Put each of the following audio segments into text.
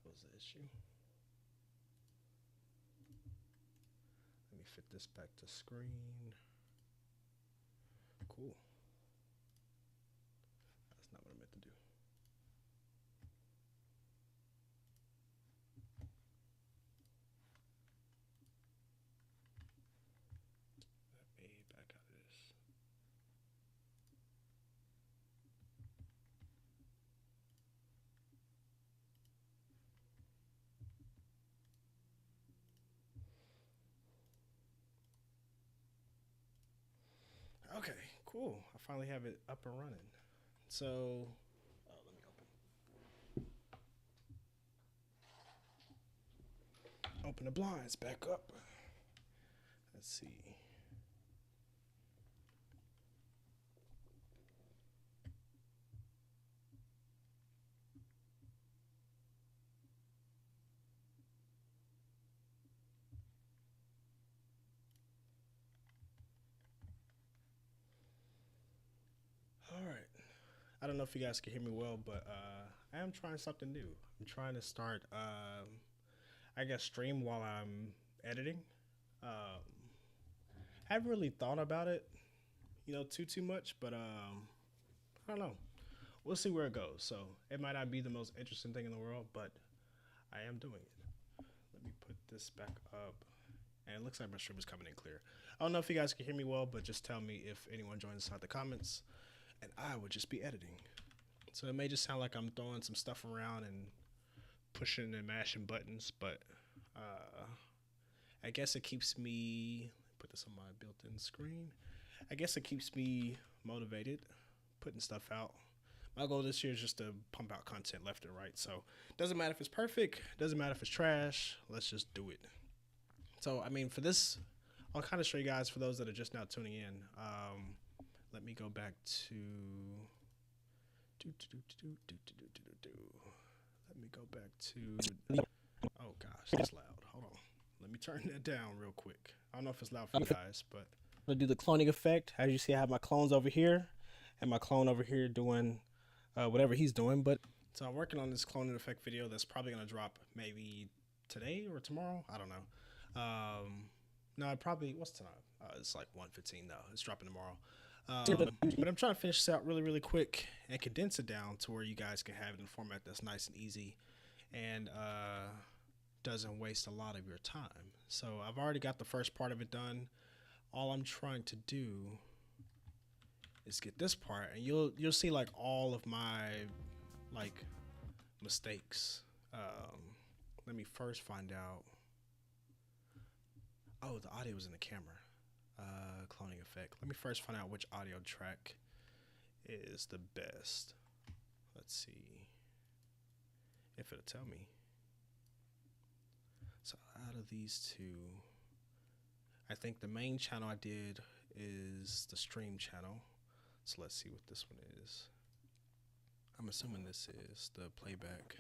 was the issue. Let me fit this back to screen. Cool. That's not what I meant to do. Let me back out of this. Okay, cool. I finally have it up and running. So, let me open the blinds back up. Let's see. All right. I don't know if you guys can hear me well, but I am trying something new. I'm trying to start, I guess, stream while I'm editing. Um, I haven't really thought about it, too much, but I don't know. We'll see where it goes. So it might not be the most interesting thing in the world, but I am doing it. Let me put this back up. And it looks like my stream is coming in clear. I don't know if you guys can hear me well, but just tell me if anyone joins us in the comments. And I would just be editing. So it may just sound like I'm throwing some stuff around and pushing and mashing buttons, but uh, I guess it keeps me, put this on my built-in screen. I guess it keeps me motivated, putting stuff out. My goal this year is just to pump out content left and right. So it doesn't matter if it's perfect, doesn't matter if it's trash. Let's just do it. So I mean, for this, I'll kind of show you guys for those that are just now tuning in. Let me go back to. Let me go back to. Oh gosh, that's loud. Hold on. Let me turn that down real quick. I don't know if it's loud for you guys, but I'm gonna do the cloning effect. As you see, I have my clones over here, and my clone over here doing whatever he's doing. But so I'm working on this cloning effect video that's probably gonna drop maybe today or tomorrow. I don't know. No, probably what's tonight? It's like 1:15 though. It's dropping tomorrow. But I'm trying to finish this out really, really quick and condense it down to where you guys can have it in a format that's nice and easy and doesn't waste a lot of your time. So I've already got the first part of it done. All I'm trying to do is get this part, and you'll see like all of my like mistakes. Let me first find out. Oh, the audio was in the camera. Cloning effect. Let me first find out which audio track is the best. Let's see if it'll tell me. So out of these two, I think the main channel I did is the stream channel. So let's see what this one is. I'm assuming this is the playback.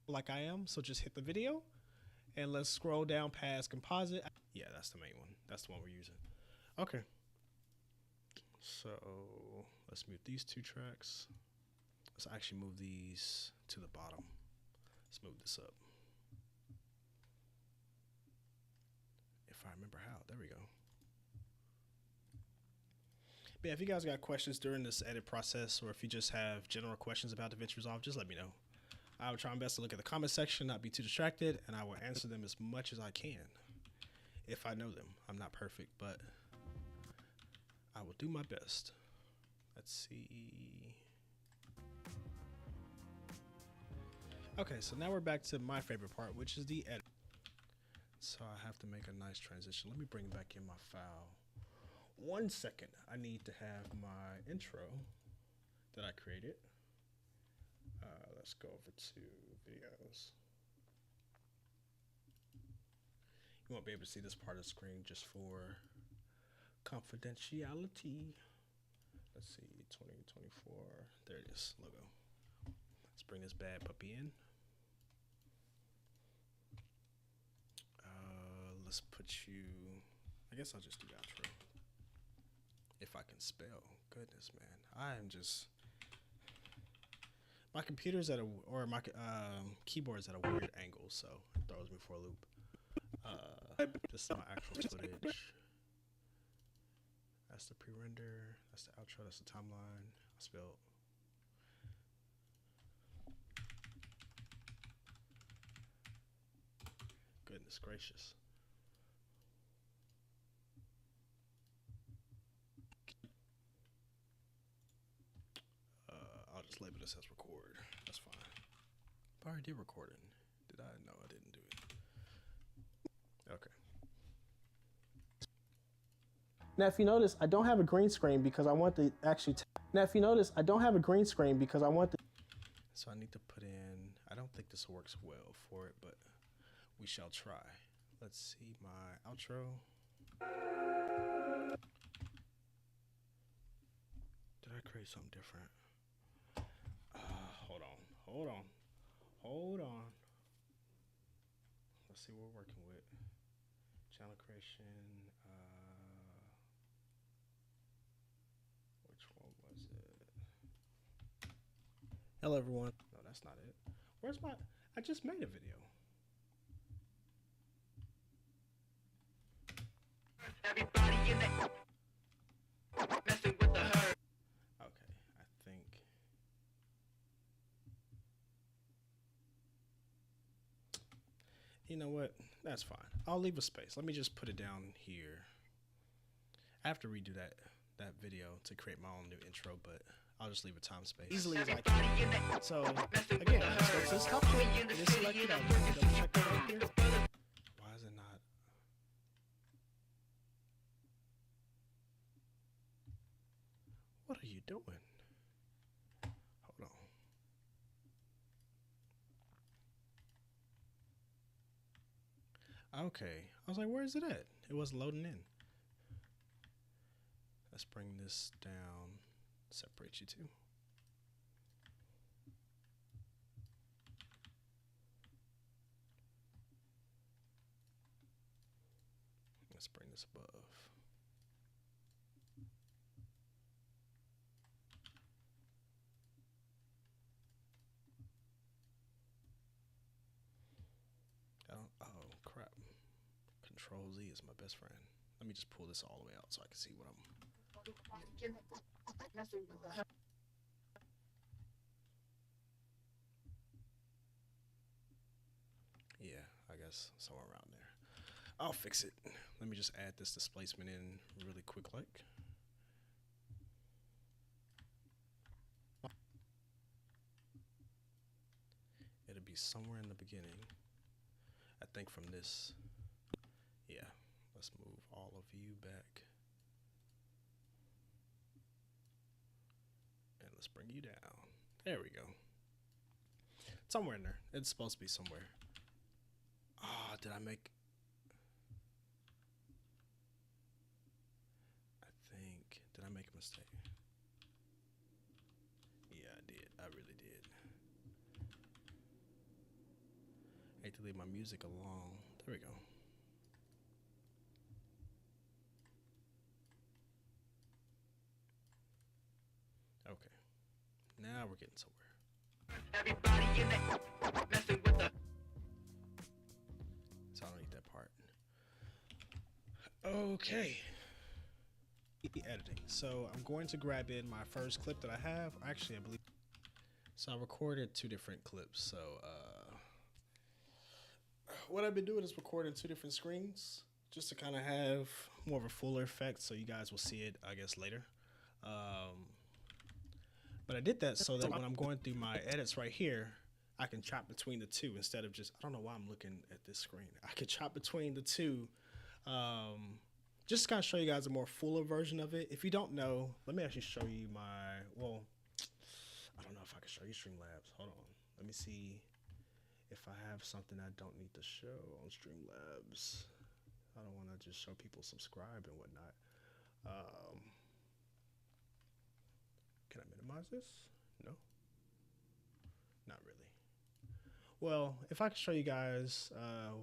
Like I am, so just hit the video and let's scroll down past composite. Yeah, that's the main one. That's the one we're using. Okay. So let's mute these two tracks. Let's actually move these to the bottom. Let's move this up. If I remember how, there we go. But yeah, if you guys got questions during this edit process, or if you just have general questions about DaVinci Resolve, just let me know. I will try my best to look at the comment section, not be too distracted, and I will answer them as much as I can. If I know them. I'm not perfect, but I will do my best. Let's see. Okay, so now we're back to my favorite part, which is the edit. So I have to make a nice transition. Let me bring back in my file. 1 second. I need to have my intro that I created. Let's go over to videos. You won't be able to see this part of the screen just for confidentiality. Let's see, 2024. There it is, logo. Let's bring this bad puppy in. Let's put you, I guess I'll just do outro. If I can spell, goodness, man. I am just, My computer's at a or my keyboard's at a weird angle, so it throws me for a loop. This is my actual footage. That's the pre-render. That's the outro. That's the timeline. I spelled. Goodness gracious. I'll just label this as record. That's fine. I already did recording. Did I? No, I didn't do it. Okay. Now, if you notice, I don't have a green screen because I want to actually. Now, if you notice, I don't have a green screen because I want to. So I need to put in. I don't think this works well for it, but we shall try. Let's see my outro. Did I create something different? Hold on. Let's see what we're working with. Channel creation. Which one was it? Hello, everyone. No, that's not it. Where's my? I just made a video. Everybody in the messing with the herd. Okay, I think. You know what? That's fine. I'll leave a space. Let me just put it down here. I have to redo that video to create my own new intro, but I'll just leave a time space easily as I can. So again, let's go to this top one. Just select it out. Double check that right here. Why is it not? What are you doing? Hold on. Okay. I was like, where is it at? It wasn't loading in. Let's bring this down. Separate you two. Let's bring this above. Oh crap. Control Z is my best friend. Let me just pull this all the way out so I can see what I'm. Yeah, I guess somewhere around there. I'll fix it. Let me just add this displacement in really quick like. It'll be somewhere in the beginning. I think from this. Yeah, let's move all of you back. And let's bring you down. There we go. Somewhere in there. It's supposed to be somewhere. Ah, did I make... Did I make a mistake? Yeah, I did. I really did. I hate to leave my music alone. There we go. Okay. Now we're getting somewhere. Everybody in the messing with the. So I don't need that part. Okay. Editing. So I'm going to grab in my first clip that I have. Actually, I believe. So I recorded 2 different clips. So what I've been doing is recording 2 different screens just to kind of have more of a fuller effect. So you guys will see it, I guess, later. But I did that so that when I'm going through my edits right here, I can chop between the 2 instead of just, I don't know why I'm looking at this screen. I could chop between the 2. Just to kind of show you guys a more fuller version of it. If you don't know, let me actually show you my, well, I don't know if I can show you Streamlabs. Hold on. Let me see if I have something I don't need to show on Streamlabs. I don't want to just show people subscribe and whatnot. Can I minimize this? No? Not really. Well, if I could show you guys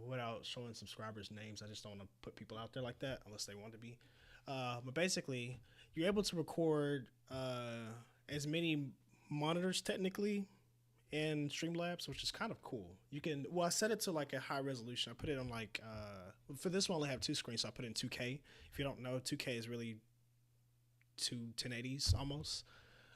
without showing subscribers' names, I just don't want to put people out there like that unless they want to be. But basically, you're able to record as many monitors technically in Streamlabs, which is kind of cool. You can, well, I set it to like a high resolution. I put it on like, for this one, I only have two screens, so I put it in 2K. If you don't know, 2K is really two 1080s almost.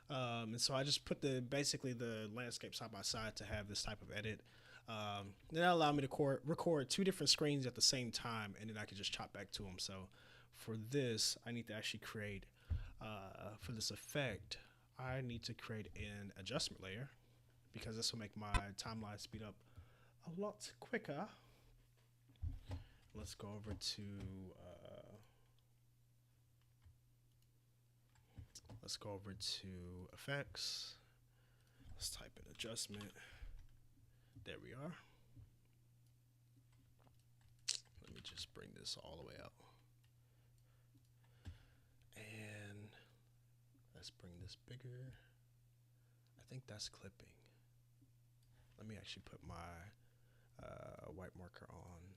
And so I just put basically the landscape side by side to have this type of edit. Then that allowed me to record two different screens at the same time, and then I could just chop back to them. So for this, I need to actually create, for this effect, I need to create an adjustment layer, because this will make my timeline speed up a lot quicker. Let's go over to, effects. Let's type in adjustment. There we are. Let me just bring this all the way out. And let's bring this bigger. I think that's clipping. Let me actually put my white marker on.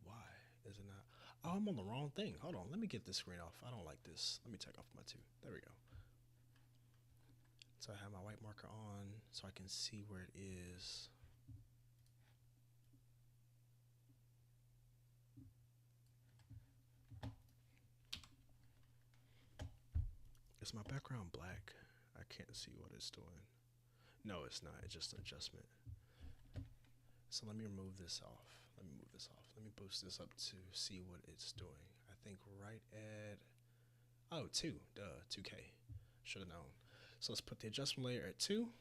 Why is it not? Oh, I'm on the wrong thing. Hold on. Let me get this screen off. I don't like this. Let me take off my two. There we go. So I have my white marker on so I can see where it is. Is my background black? I can't see what it's doing. No, it's not. It's just an adjustment. So let me remove this off. Let me move this off. Let me boost this up to see what it's doing. I think right at, oh, 2. Duh, 2K. Should have known. So let's put the adjustment layer at 2.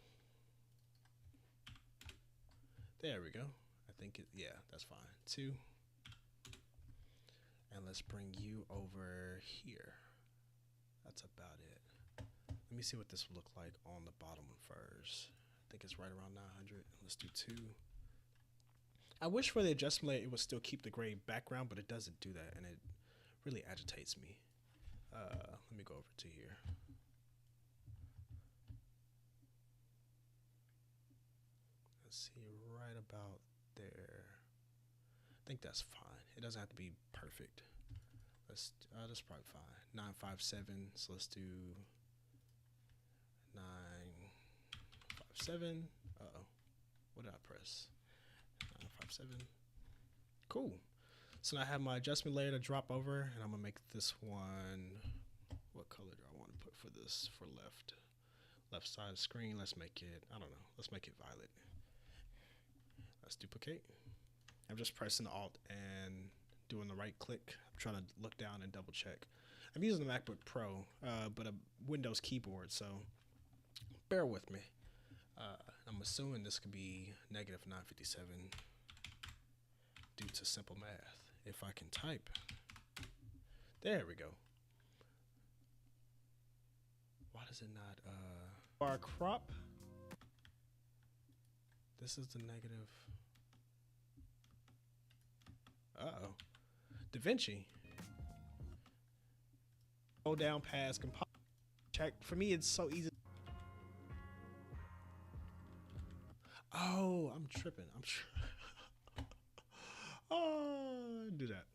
There we go. I think it, yeah, that's fine. 2. And let's bring you over here. That's about it. Let me see what this will look like on the bottom one first. I think it's right around 900. Let's do 2. I wish for the adjustment layer it would still keep the gray background, but it doesn't do that, and it really agitates me. Let me go over to here. Let's see, right about there. I think that's fine. It doesn't have to be perfect. That's probably fine. 957. So let's do 957. Uh-oh. What did I press? 957. Cool. So now I have my adjustment layer to drop over, and I'm gonna make this one. What color do I want to put for this? For left side of the screen. Let's make it, I don't know. Let's make it violet. Let's duplicate. I'm just pressing Alt and doing the right click. I'm trying to look down and double check. I'm using the MacBook Pro, but a Windows keyboard, so bear with me. I'm assuming this could be negative 957 due to simple math. If I can type, there we go. Why does it not, bar crop? This is the negative. Uh-oh. DaVinci. Go down past compile. Check. For me, it's so easy. Oh, I'm tripping. Oh, do that.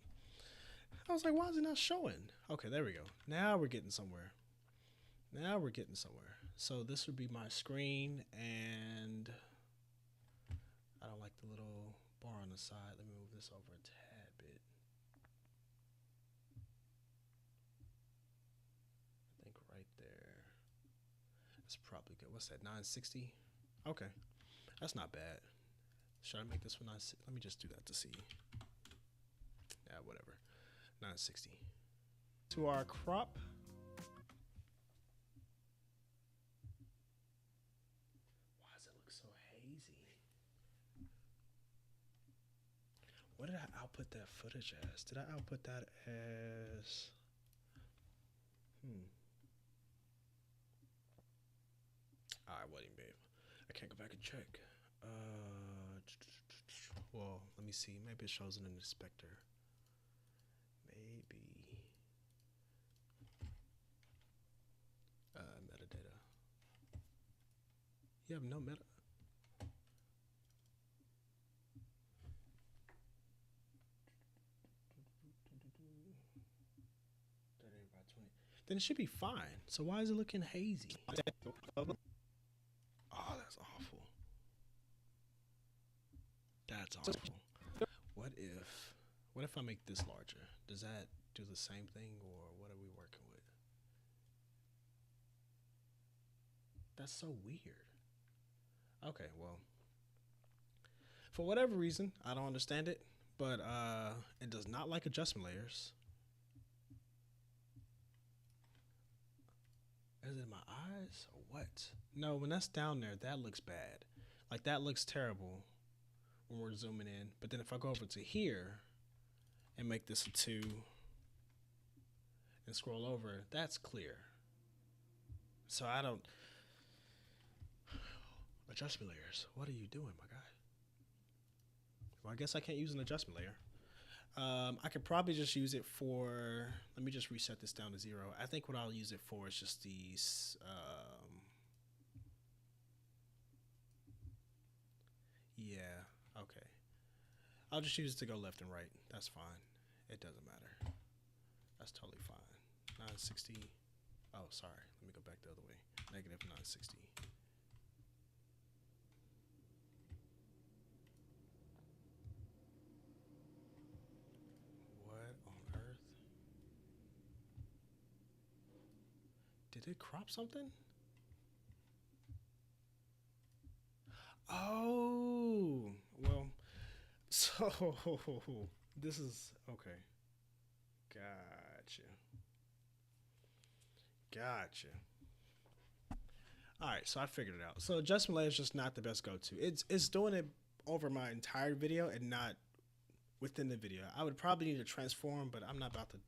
I was like, why is it not showing? Okay, there we go. Now we're getting somewhere. Now we're getting somewhere. So this would be my screen, and I don't like the little bar on the side. Let me move this over a tad bit. I think right there. That's probably good. What's that, 960? Okay, that's not bad. Should I make this one 960? Let me just do that to see. Yeah, whatever. 960. To our crop. Why does it look so hazy? What did I output that footage as? Did I output that as... I wouldn't be able. I can't go back and check. Well, let me see. Maybe it shows in an inspector. Maybe. Metadata. You have no meta. then it should be fine. So why is it looking hazy? Oh, that's awful. That's awful. What if I make this larger? Does that do the same thing, or what are we working with? That's so weird. Okay, well, for whatever reason, I don't understand it, but it does not like adjustment layers. Is it my eyes or what? No, when that's down there, that looks bad. Like, that looks terrible when we're zooming in. But then if I go over to here and make this a 2 and scroll over, that's clear. So I don't... Adjustment layers. What are you doing, my guy? Well, I guess I can't use an adjustment layer. I could probably just use it for... Let me just reset this down to 0. I think what I'll use it for is just these... yeah, okay. I'll just use it to go left and right. That's fine. It doesn't matter. That's totally fine. 960. Oh, sorry. Let me go back the other way. Negative 960. What on earth? Did it crop something? Oh, well, so this is okay. Gotcha. All right, so I figured it out. So adjustment layer is just not the best go-to. It's doing it over my entire video and not within the video. I would probably need to transform, but I'm not about to. It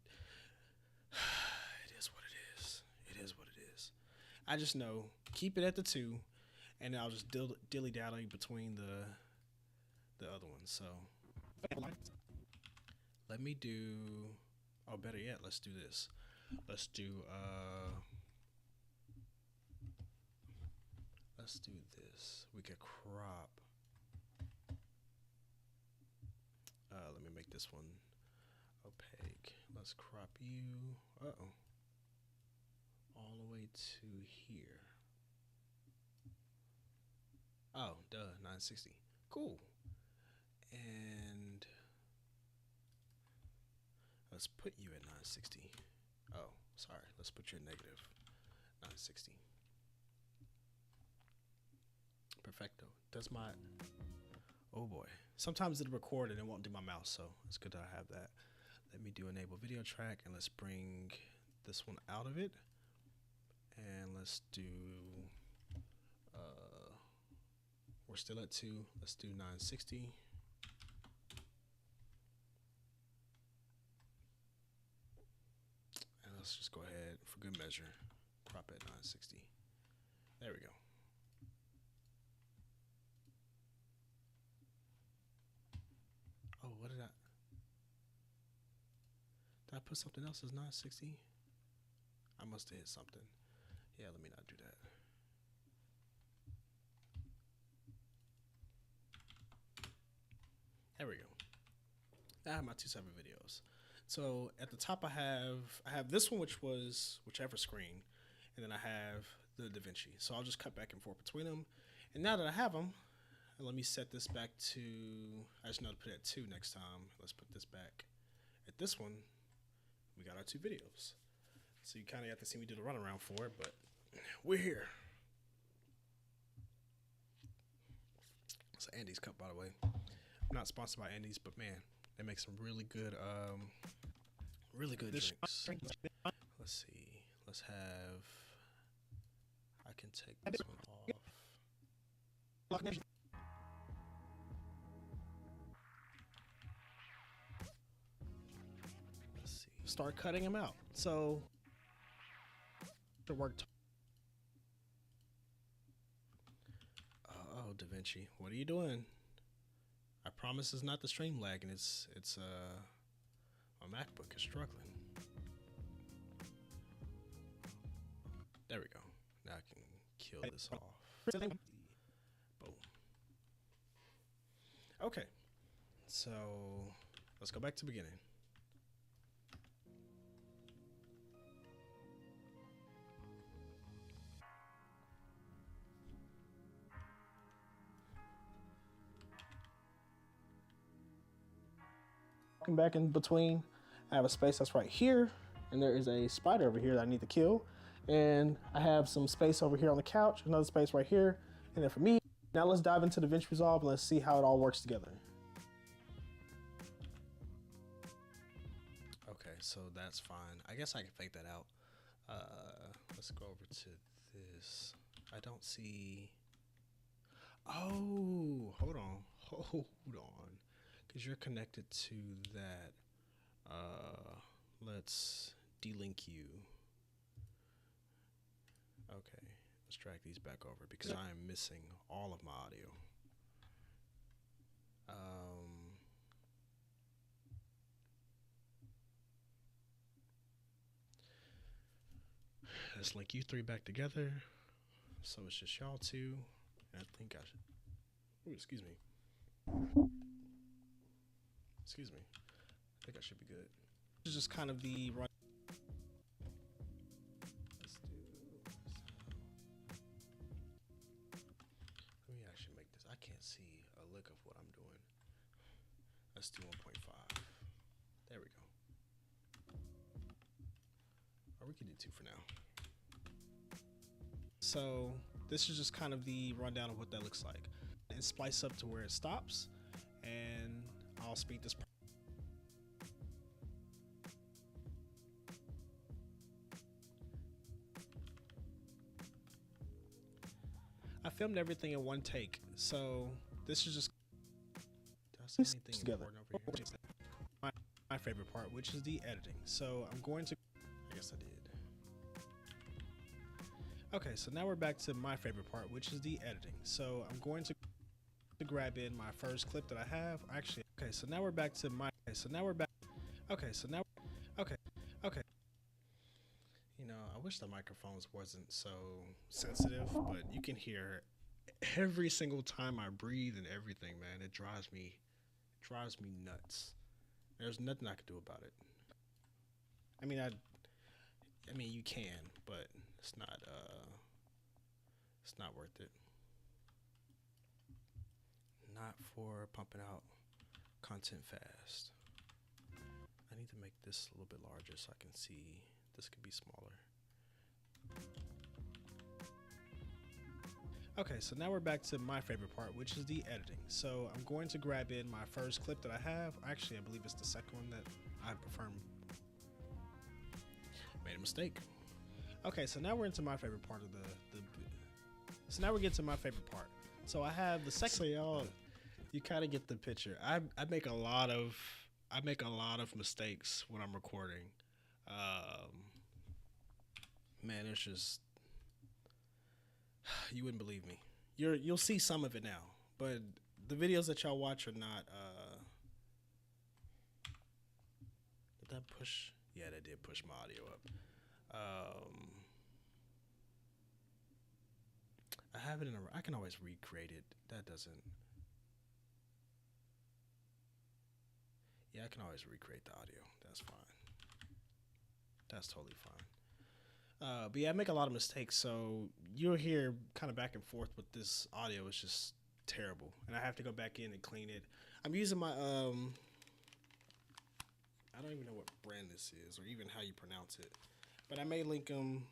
is what it is. It is what it is. I just know keep it at the 2, and I'll just dilly-dally between the other ones. So let me do. Oh, better yet, let's do this. Let's do this. We could crop. Let me make this one opaque. Let's crop you. Uh-oh. All the way to here. Oh, duh, 960. Cool. And let's put you at 960. Oh, sorry. Let's put you at negative 960. Perfecto. That's my... Oh boy. Sometimes it'll record and it won't do my mouse, so it's good to have that. Let me do enable video track, and let's bring this one out of it. And let's do... we're still at 2. Let's do 960. And let's just go ahead, for good measure, crop at 960. There we go. Oh, what did I put something else as 960? I must have hit something. Yeah, let me not do that. There we go. I have my 2 separate videos. So at the top I have this one, which was whichever screen, and then I have the DaVinci. So I'll just cut back and forth between them. And now that I have them, let me set this back to, I just know to put it at 2 next time. Let's put this back at this one. We got our 2 videos. So you kind of have to see me do the runaround for it, but we're here. It's Andy's cup, by the way. I'm not sponsored by Andy's, but man, they make some really good drinks. Let's see. Let's have, I can take this one off. Let's see. Start cutting them out. So to work. Oh, DaVinci, what are you doing? I promise it's not the stream lagging. It's my MacBook is struggling. There we go. Now I can kill this off. Boom. Okay. So let's go back to the beginning. Walking back in between, I have a space that's right here, and there is a spider over here that I need to kill. And I have some space over here on the couch, another space right here, and then for me. Now let's dive into DaVinci Resolve and let's see how it all works together. Okay, so that's fine. I guess I can fake that out. Let's go over to this. I don't see. Oh, hold on, because you're connected to that. Let's delink you. Okay, let's drag these back over because I am missing all of my audio. Let's link you three back together. So it's just y'all two. And I think I should. Ooh, excuse me. Excuse me. I think I should be good. This is just kind of the run. Let's do this. Let me actually make this. I can't see a lick of what I'm doing. Let's do 1.5. There we go. Or we can do 2 for now. So this is just kind of the rundown of what that looks like. And splice up to where it stops. And I'll speed this. I filmed everything in one take. So this is just. Did I say anything Together. important over here? My favorite part, which is the editing. So I'm going to. I guess I did. Okay, so now we're back to my favorite part, which is the editing. So I'm going to grab in my first clip that I have. Actually, okay, so now we're back to my. Okay, so now we're back. Okay, so now. Okay. You know, I wish the microphones wasn't so sensitive, but you can hear every single time I breathe and everything, man. It drives me nuts. There's nothing I can do about it. I mean, you can, but it's not worth it. Not for pumping out content fast. I need to make this a little bit larger so I can see. This could be smaller. Okay, so now we're back to my favorite part, which is the editing. So I'm going to grab in my first clip that I have. Actually, I believe it's the second one that I prefer. Made a mistake. Okay, so now we're into my favorite part of the so now we get to my favorite part. So I have the second. So y'all, you kind of get the picture. I make a lot of mistakes when I'm recording. Man, it's just you wouldn't believe me. You'll see some of it now, but the videos that y'all watch are not. Did that push? Yeah, that did push my audio up. I have it in I can always recreate it. That doesn't. Yeah, I can always recreate the audio. That's fine. That's totally fine. But yeah, I make a lot of mistakes, so you'll hear kind of back and forth with this audio. It's just terrible, and I have to go back in and clean it. I'm using my I don't even know what brand this is or even how you pronounce it, but I may link them.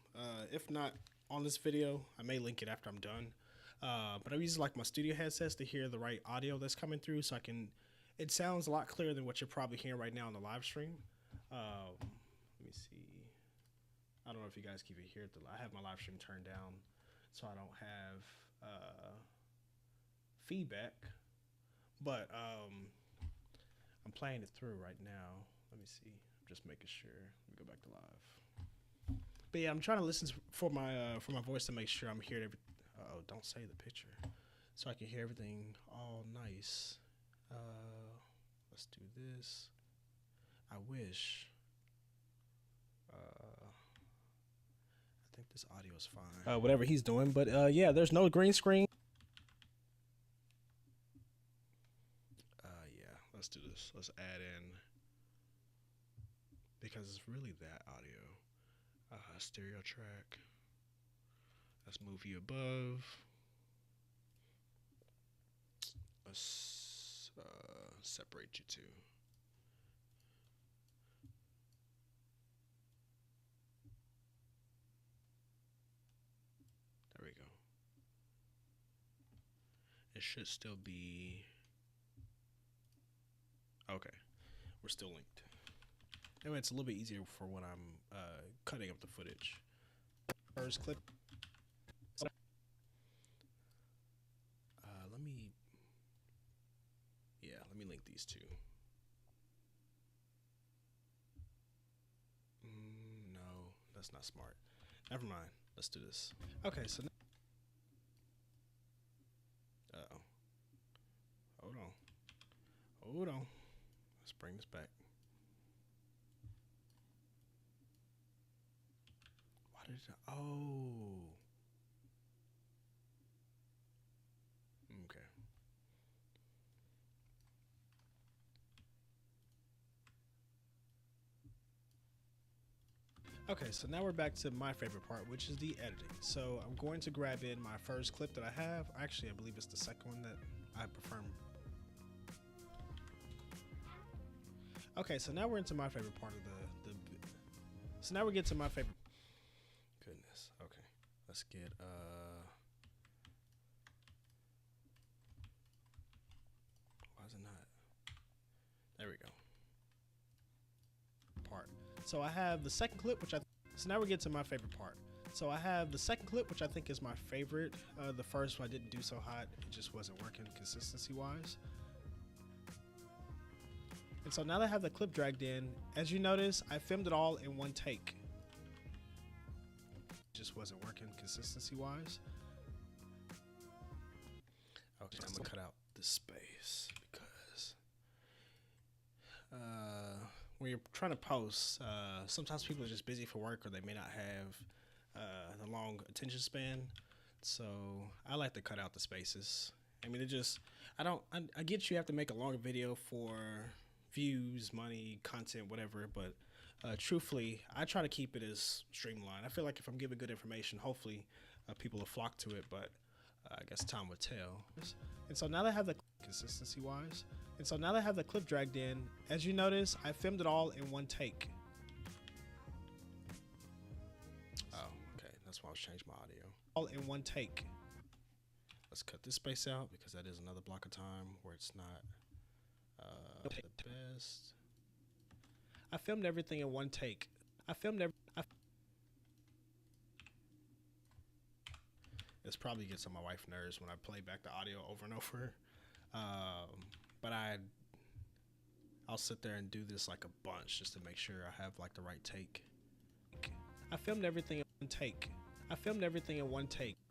If not on this video, I may link it after I'm done. But I'm using like my studio headsets to hear the right audio that's coming through, so I can. It sounds a lot clearer than what you're probably hearing right now on the live stream. Let me see. I don't know if you guys can even hear it. I have my live stream turned down, so I don't have feedback. But I'm playing it through right now. Let me see. I'm just making sure. Let me go back to live. But yeah, I'm trying to listen for my voice to make sure I'm hearing every. Oh, don't say the picture, so I can hear everything all nice. Let's do this. I wish. I think this audio is fine. Whatever he's doing, but yeah, there's no green screen. Yeah, let's do this. Let's add in because it's really that audio. Stereo track. Let's move you above. Let's separate you two. should still be okay. We're still linked. Anyway, it's a little bit easier for when I'm cutting up the footage. First clip. Let me link these two. No, that's not smart. Never mind. Let's do this. Okay, so uh-oh. Hold on. Let's bring this back. Why did it? Oh. Okay. Okay, so now we're back to my favorite part, which is the editing. So I'm going to grab in my first clip that I have. Actually, I believe it's the second one that I prefer. Okay, so now we're into my favorite part of the so now we get to my favorite. Goodness. Okay, let's get why is it not? There we go. Part. So I have the second clip, which so now we get to my favorite part. So I have the second clip, which I think is my favorite. The first one I didn't do so hot; it just wasn't working consistency-wise. And so now that I have the clip dragged in, as you notice, I filmed it all in one take. It just wasn't working consistency-wise. Okay, I'm gonna cut out the space because when you're trying to post, sometimes people are just busy for work or they may not have the long attention span. So I like to cut out the spaces. I mean, I get you have to make a longer video for views, money, content, whatever, but truthfully, I try to keep it as streamlined. I feel like if I'm giving good information, hopefully people will flock to it, but I guess time will tell. And so now that I have the consistency-wise, and so now that I have the clip dragged in, as you notice, I filmed it all in one take. Oh, okay, that's why I was changing my audio. All in one take. Let's cut this space out because that is another block of time where it's not the best. I filmed everything in one take. This probably gets on my wife's nerves when I play back the audio over and over. But I'll sit there and do this like a bunch just to make sure I have like the right take. I filmed everything in one take.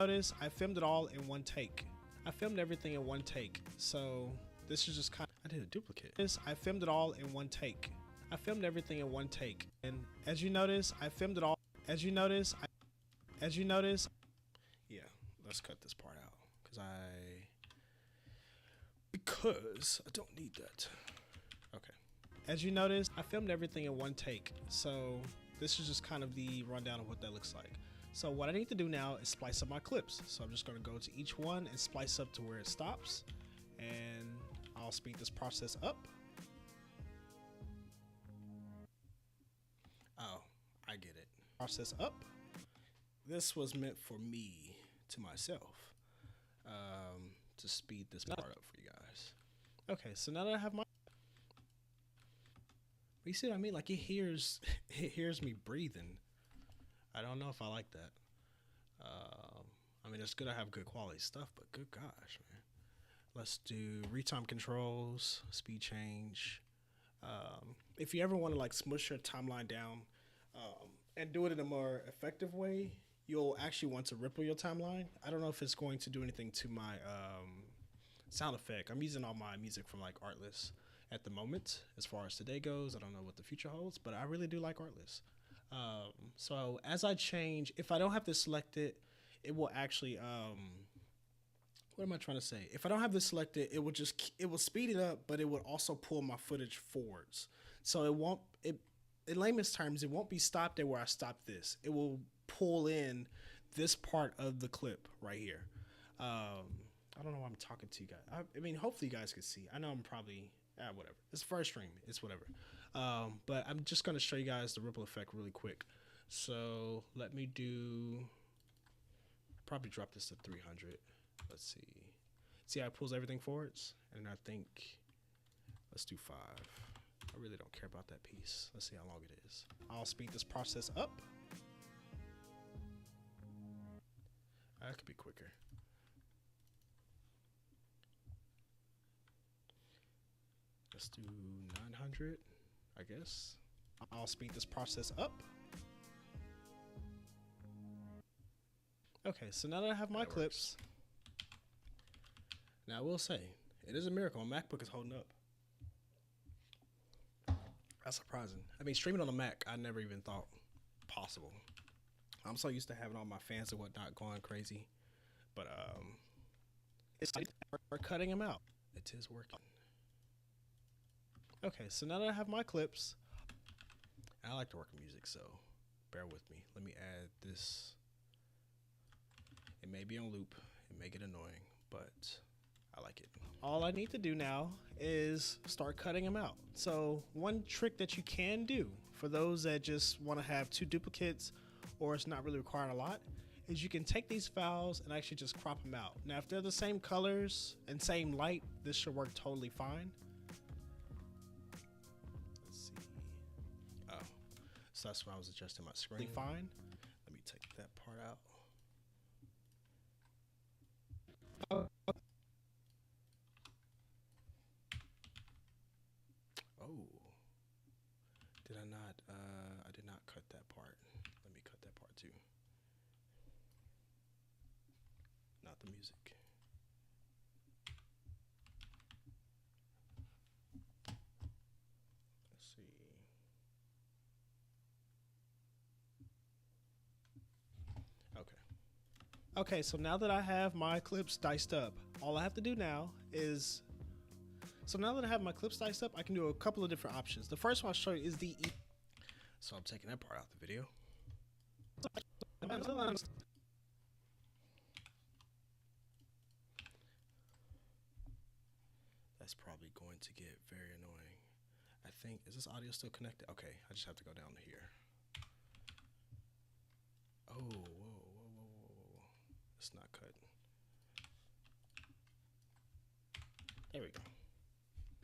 Notice I filmed it all in one take. So this is just kind of, I did a duplicate. I filmed it all in one take. And as you notice, I filmed it all. Yeah, let's cut this part out because I don't need that. Okay. As you notice, I filmed everything in one take. So this is just kind of the rundown of what that looks like. So what I need to do now is splice up my clips. So I'm just going to go to each one and splice up to where it stops. And I'll speed this process up. Oh, I get it. Process up. This was meant for me to myself to speed this part up for you guys. Okay, so now that I have my, you see what I mean? Like it hears me breathing. I don't know if I like that. I mean, it's good I have good quality stuff, but good gosh, man. Let's do retime controls, speed change. If you ever want to like smush your timeline down and do it in a more effective way, you'll actually want to ripple your timeline. I don't know if it's going to do anything to my sound effect. I'm using all my music from like Artlist at the moment. As far as today goes, I don't know what the future holds, but I really do like Artlist. So as I change, if I don't have this selected, it will actually, what am I trying to say? If I don't have this selected, it will speed it up, but it would also pull my footage forwards. So in layman's terms, it won't be stopped at where I stopped this. It will pull in this part of the clip right here. I don't know why I'm talking to you guys. I mean, hopefully you guys can see. I know I'm probably, whatever. It's first stream. It's whatever. But I'm just going to show you guys the ripple effect really quick. So let me probably drop this to 300. Let's see. See how it pulls everything forwards? And I think, let's do 5. I really don't care about that piece. Let's see how long it is. I'll speed this process up. That could be quicker. Let's do 900, I guess. I'll speed this process up. Okay, so now that I have my clips, now I will say, it is a miracle. My MacBook is holding up. That's surprising. I mean, streaming on the Mac, I never even thought possible. I'm so used to having all my fans and whatnot going crazy. But, it's we're cutting them out. It is working. Okay, so now that I have my clips, I like to work with music, so bear with me. Let me add this. It may be on loop, it may get annoying, but I like it. All I need to do now is start cutting them out. So one trick that you can do for those that just want to have 2 duplicates or it's not really requiring a lot is you can take these files and actually just crop them out. Now if they're the same colors and same light, this should work totally fine. Let's see. Oh, so that's why I was adjusting my screen. Fine. Let me take that part out. Oh, did I not? I did not cut that part. Let me cut that part too. Not the music. Let's see. Okay. Okay, so now that I have my clips diced up, all I have to do now is, so now that I have my clips diced up, I can do a couple of different options. The first one I'll show you is the so I'm taking that part out the video. That's probably going to get very annoying. I think, is this audio still connected? Okay, I just have to go down to here. Oh, whoa. It's not cut. There we go.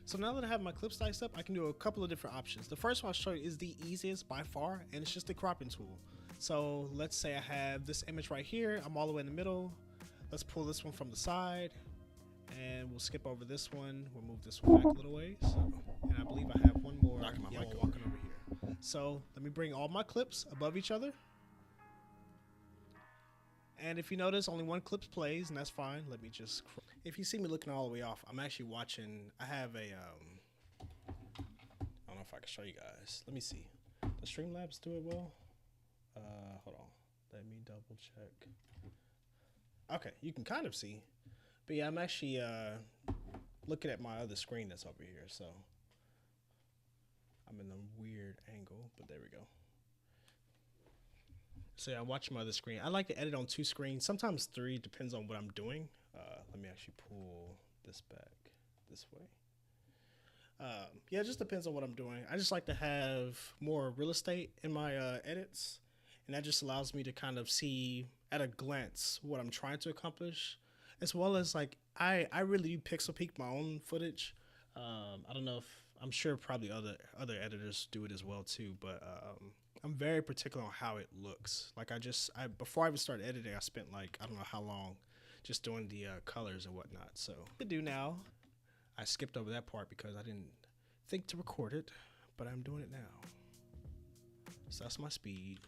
So now that I have my clips diced up, I can do a couple of different options. The first one I'll show you is the easiest by far, and it's just the cropping tool. So let's say I have this image right here. I'm all the way in the middle. Let's pull this one from the side, and we'll skip over this one. We'll move this one back a little ways. And I believe I have one more yellow walking over here. So let me bring all my clips above each other. And if you notice, only one clip plays, and that's fine. Let me just, if you see me looking all the way off, I'm actually watching, I have a, I don't know if I can show you guys. Let me see. Does Streamlabs do it well? Hold on. Let me double check. Okay, you can kind of see. But yeah, I'm actually looking at my other screen that's over here, so I'm in a weird angle, but there we go. So yeah, I'm watching my other screen. I like to edit on 2 screens, sometimes 3, depends on what I'm doing. Let me actually pull this back this way. Yeah, it just depends on what I'm doing. I just like to have more real estate in my edits, and that just allows me to kind of see at a glance what I'm trying to accomplish, as well as like I really do pixel peek my own footage. I don't know if, I'm sure probably other editors do it as well too, but I'm very particular on how it looks. Like before I even started editing, I spent like, I don't know how long just doing the colors and whatnot. So what I do now, I skipped over that part because I didn't think to record it, but I'm doing it now. So that's my speed.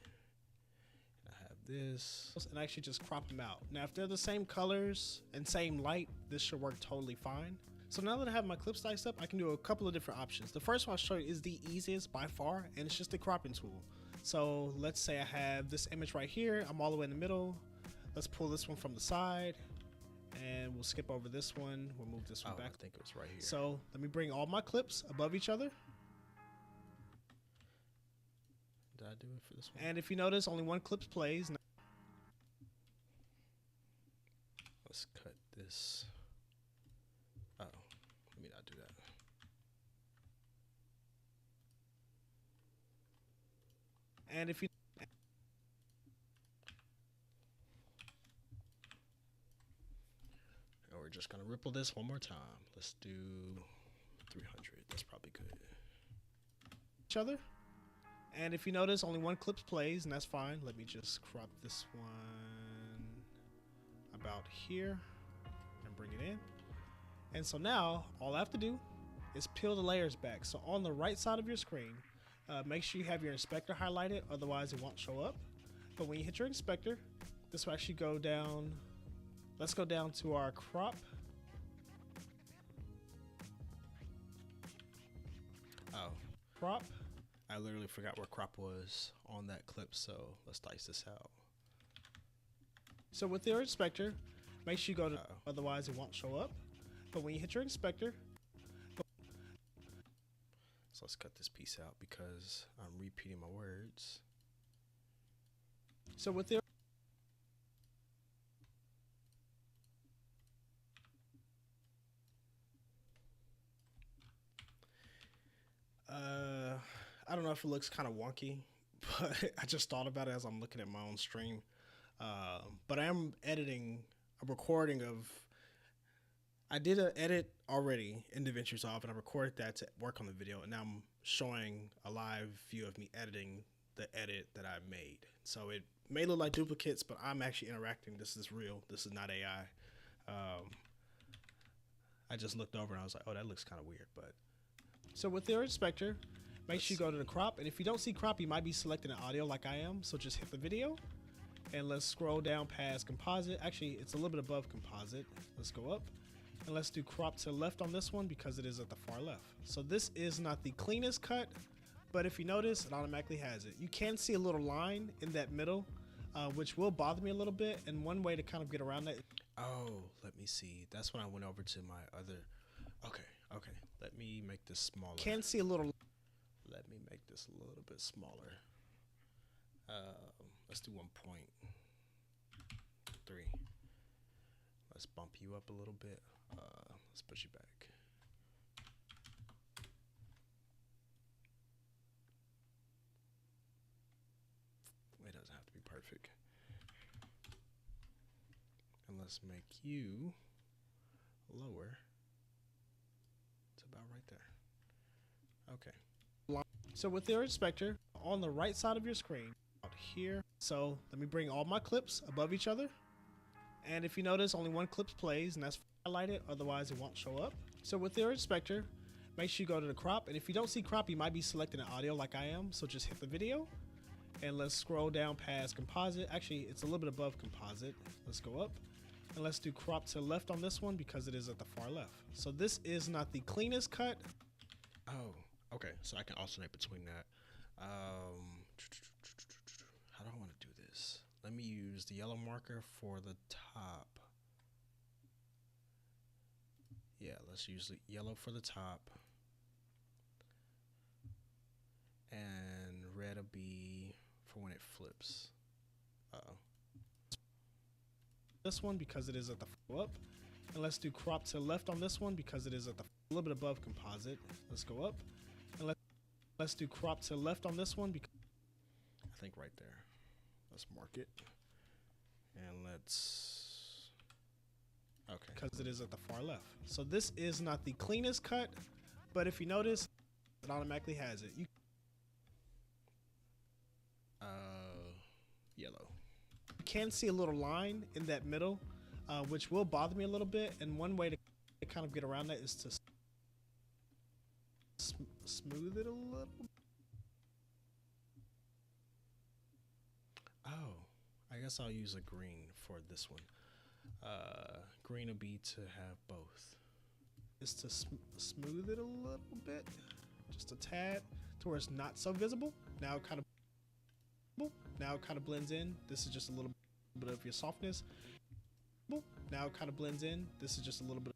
I have this, and I actually just crop them out. Now, if they're the same colors and same light, this should work totally fine. So now that I have my clips diced up, I can do a couple of different options. The first one I'll show you is the easiest by far, and it's just the cropping tool. So let's say I have this image right here. I'm all the way in the middle. Let's pull this one from the side, and we'll skip over this one. We'll move this one back. I think it was right here. So let me bring all my clips above each other. Did I do it for this one? And if you notice, only one clip plays. Let's cut this. Oh, let me not do that. And if you, or just gonna ripple this one more time. Let's do 300. That's probably good. Each other. And if you notice, only one clip plays, and that's fine. Let me just crop this one about here and bring it in. And so now, all I have to do is peel the layers back. So on the right side of your screen, make sure you have your inspector highlighted, otherwise it won't show up. But when you hit your inspector, this will actually go down. Let's go down to our crop. Oh, Crop. I literally forgot where crop was on that clip, so let's dice this out. So with your inspector, make sure you go to, otherwise it won't show up. But when you hit your inspector, So let's cut this piece out because I'm repeating my words. so with your I don't know if it looks kind of wonky, but I just thought about it as I'm looking at my own stream. But I am editing a recording of. I did an edit already in DaVinci Resolve, and I recorded that to work on the video, and now I'm showing a live view of me editing the edit that I made. So it may look like duplicates, but I'm actually interacting. This is real. This is not AI. I just looked over and I was like, oh, that looks kind of weird, but So with your inspector, make sure you go to the crop. And if you don't see crop, you might be selecting an audio like I am. So just hit the video and let's scroll down past composite. Actually, it's a little bit above composite. Let's go up and let's do crop to the left on this one because it is at the far left. So this is not the cleanest cut, but if you notice, it automatically has it. You can see a little line in that middle, which will bother me a little bit. And one way to kind of get around that. oh, let me see. That's when I went over to my other. Okay. Let me make this smaller. Can see a little. Let me make this a little bit smaller. Let's do 1.3. Let's bump you up a little bit. Let's push you back. It doesn't have to be perfect. And let's make you lower. It's about right there. Okay. So with your inspector, on the right side of your screen, out here. So let me bring all my clips above each other. And if you notice, only one clip plays, and that's highlighted, otherwise it won't show up. So with your inspector, make sure you go to the crop. And if you don't see crop, you might be selecting an audio like I am. So just hit the video and let's scroll down past composite. Actually, it's a little bit above composite. Let's go up and let's do crop to the left on this one because it is at the far left. So this is not the cleanest cut. Oh, okay. So I can alternate between that. How do I want to do this? Let me use the yellow marker for the top. Yeah, let's use the yellow for the top. And red will be for when it flips. This one because it is at the up, and let's do crop to the left on this one because it is at the a little bit above composite. Let's go up and let's do crop to the left on this one because I think right there. Let's mark it. And let's. Okay. because it is at the far left. So this is not the cleanest cut, but if you notice, it automatically has it. You Yellow. can see a little line in that middle, which will bother me a little bit. And one way to kind of get around that is to smooth it a little. Oh, I guess I'll use a green for this one. Green will be to have both. Is to smooth it a little bit, just a tad, to where it's not so visible. Now it kind of blends in. This is just a little bit of your softness. Now it kind of blends in. This is just a little bit.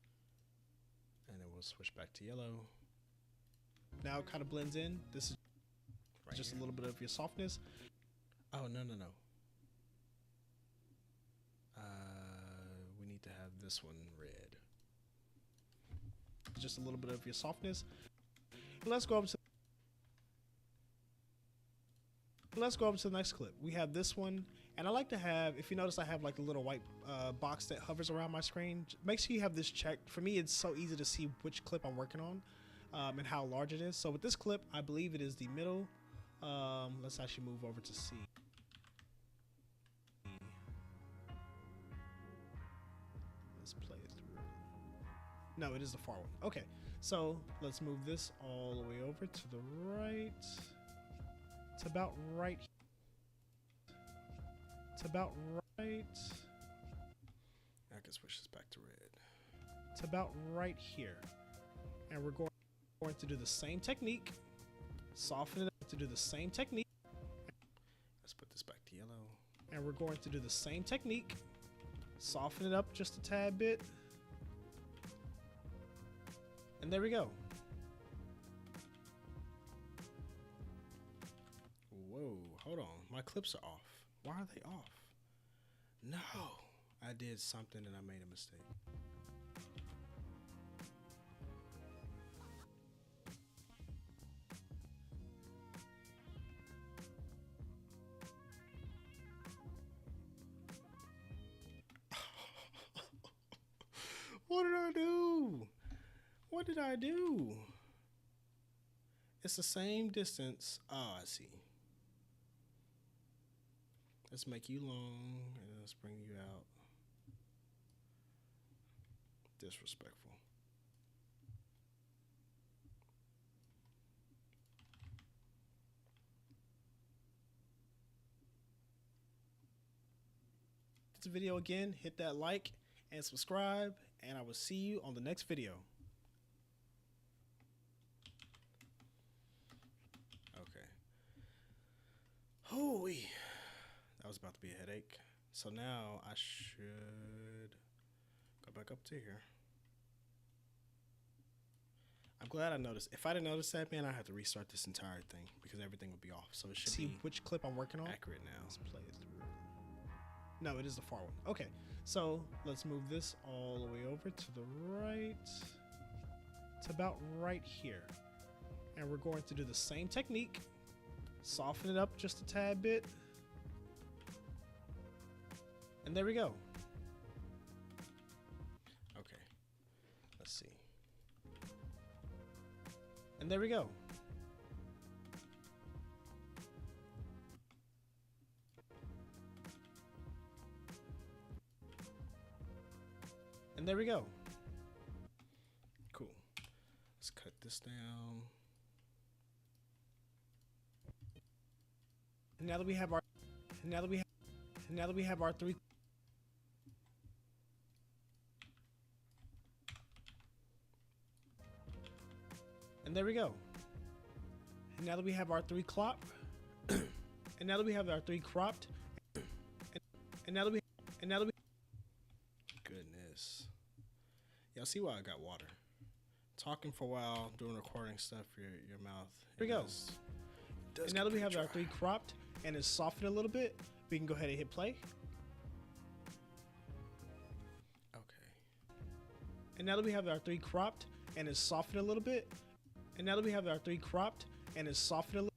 And then we'll switch back to yellow. Now it kind of blends in. This is Right just here. a little bit of your softness. Oh, no. We need to have this one red. Just a little bit of your softness. Let's go over to the next clip. We have this one, And I like to have, if you notice, I have like a little white box that hovers around my screen. Make sure you have this checked. For me, it's so easy to see which clip I'm working on and how large it is. So with this clip, I believe it is the middle. Let's actually move over to C. Let's play it through. No, it is the far one. Okay, so let's move this all the way over to the right. It's about right. It's about right. I can switch this back to red. It's about right here. And we're going to do the same technique. Soften it up to do the same technique. Let's put this back to yellow. And we're going to do the same technique. Soften it up just a tad bit. And there we go. Whoa, hold on. My clips are off. Why are they off? No, I did something and I made a mistake. What did I do? What did I do? It's the same distance. Oh, I see. Let's make you long and let's bring you out. Disrespectful. This video again, hit that like and subscribe, and I will see you on the next video. Okay. Holy. That was about to be a headache. So now I should go back up to here. I'm glad I noticed. If I didn't notice that, man, I have to restart this entire thing because everything would be off. So it should see which clip I'm working on. Accurate now. Let's play it through. No, it is the far one. Okay, so let's move this all the way over to the right. It's about right here. And we're going to do the same technique. Soften it up just a tad bit. And there we go. Okay, let's see. And there we go. And there we go. Cool. Let's cut this down. And now that we have our three. And there we go. And now that we have our three cropped, and now that we have our three cropped, and now that we, goodness, y'all see why I got water? Talking for a while, doing recording stuff, your mouth. Here we go. And now that we have our three cropped and it's softened a little bit, we can go ahead and hit play. Okay. And now that we have our three cropped and it's softened a little bit, and now that we have our three cropped and it's softened a little,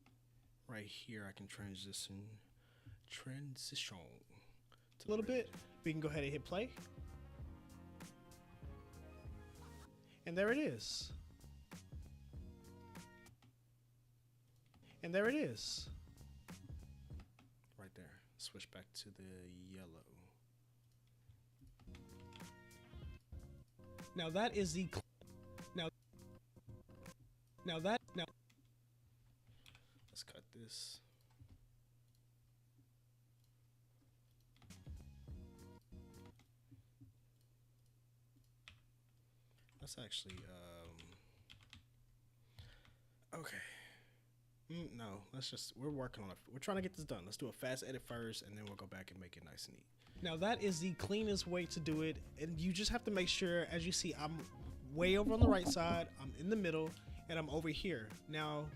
right here I can transition to a little bit. We can go ahead and hit play. And there it is. And there it is. Right there. Switch back to the yellow. Now that is the now let's cut this. Let's actually okay. No, we're working on it. We're trying to get this done. Let's do a fast edit first and then we'll go back and make it nice and neat. Now that is the cleanest way to do it, and you just have to make sure, as you see, I'm way over on the right side, I'm in the middle, and I'm over here. Now,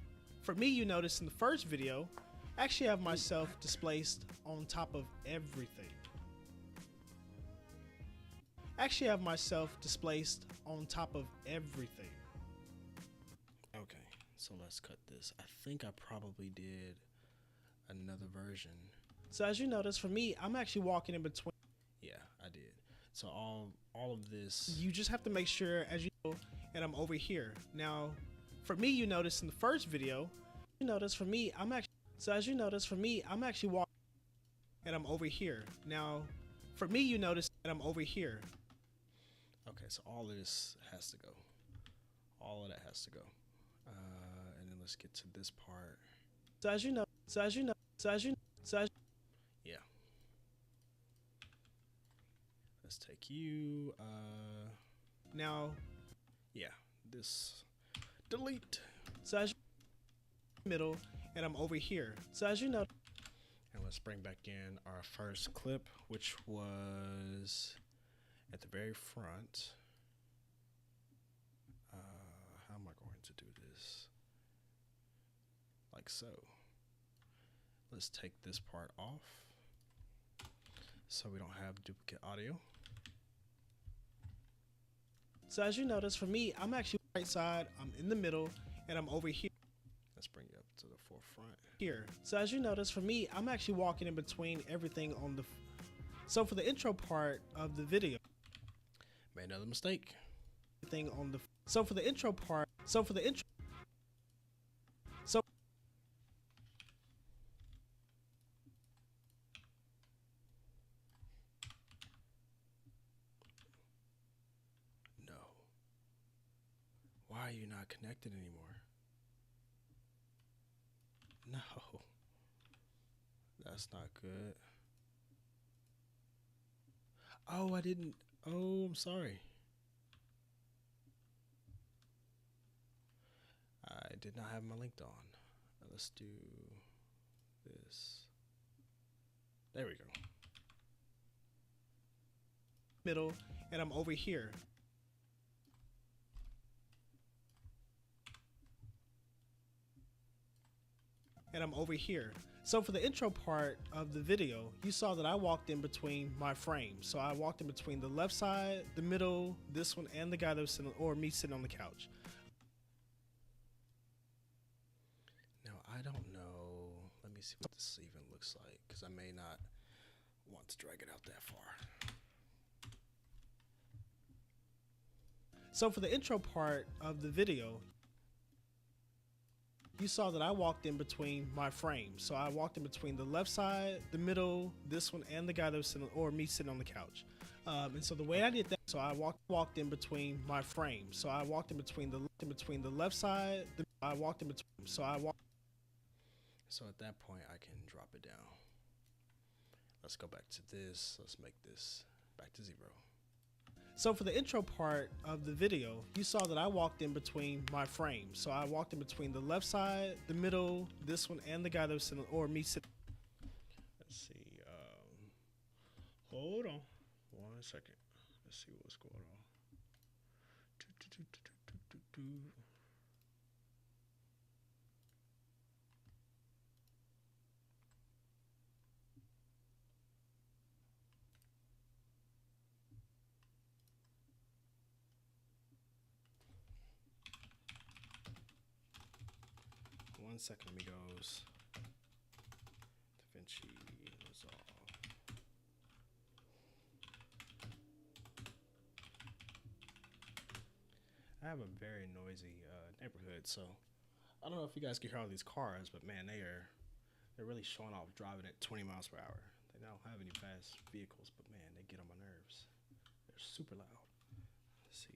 for me, you notice in the first video, I actually have myself displaced on top of everything. Okay, so let's cut this. I think I probably did another version. So as you notice, for me, I'm actually walking in between. Yeah, I did. So all of this, you just have to make sure as you know, and I'm over here. Now, for me, you notice in the first video, you notice for me, I'm actually, so as you notice for me, I'm actually walking and I'm over here. Now, for me, you notice and I'm over here. Okay, so all of this has to go. All of that has to go. And then let's get to this part. So as you know, yeah. Let's take you, now, yeah, this, delete. So as you middle, and I'm over here. So as you know, and let's bring back in our first clip, which was at the very front. How am I going to do this? Like so. Let's take this part off so we don't have duplicate audio. So as you notice, for me, I'm actually right side, I'm in the middle, and I'm over here. Let's bring it up to the forefront here. So as you notice, for me, I'm actually walking in between everything on the. So for the intro part of the video, made another mistake. Thing on the. So for the intro part, so no. Why are you not connected anymore? No. That's not good. Oh, I didn't. Oh, I'm sorry. I did not have my linked on. Let's do this. There we go. Middle, and I'm over here. And I'm over here. So for the intro part of the video, you saw that I walked in between my frames. So I walked in between the left side, the middle, this one, and the guy that was sitting, or me sitting on the couch. Now I don't know. Let me see what this even looks like, because I may not want to drag it out that far. So for the intro part of the video, you saw that I walked in between my frames. So I walked in between the left side, the middle, this one, and the guy that was sitting, or me sitting on the couch. And so the way I did that, so I walked in between my frames. So I walked in between the left side, I walked in between. So at that point I can drop it down. Let's go back to this. Let's make this back to 0. So for the intro part of the video, you saw that I walked in between my frames. So I walked in between the left side, the middle, this one, and the guy that was sitting, or me sitting. Let's see. Hold on 1 second. Let's see what's going on. One second, amigos. DaVinci Resolve. I have a very noisy neighborhood, so I don't know if you guys can hear all these cars, but man, they're really showing off driving at 20 miles per hour. They don't have any fast vehicles, but man, they get on my nerves. They're super loud. Let's see.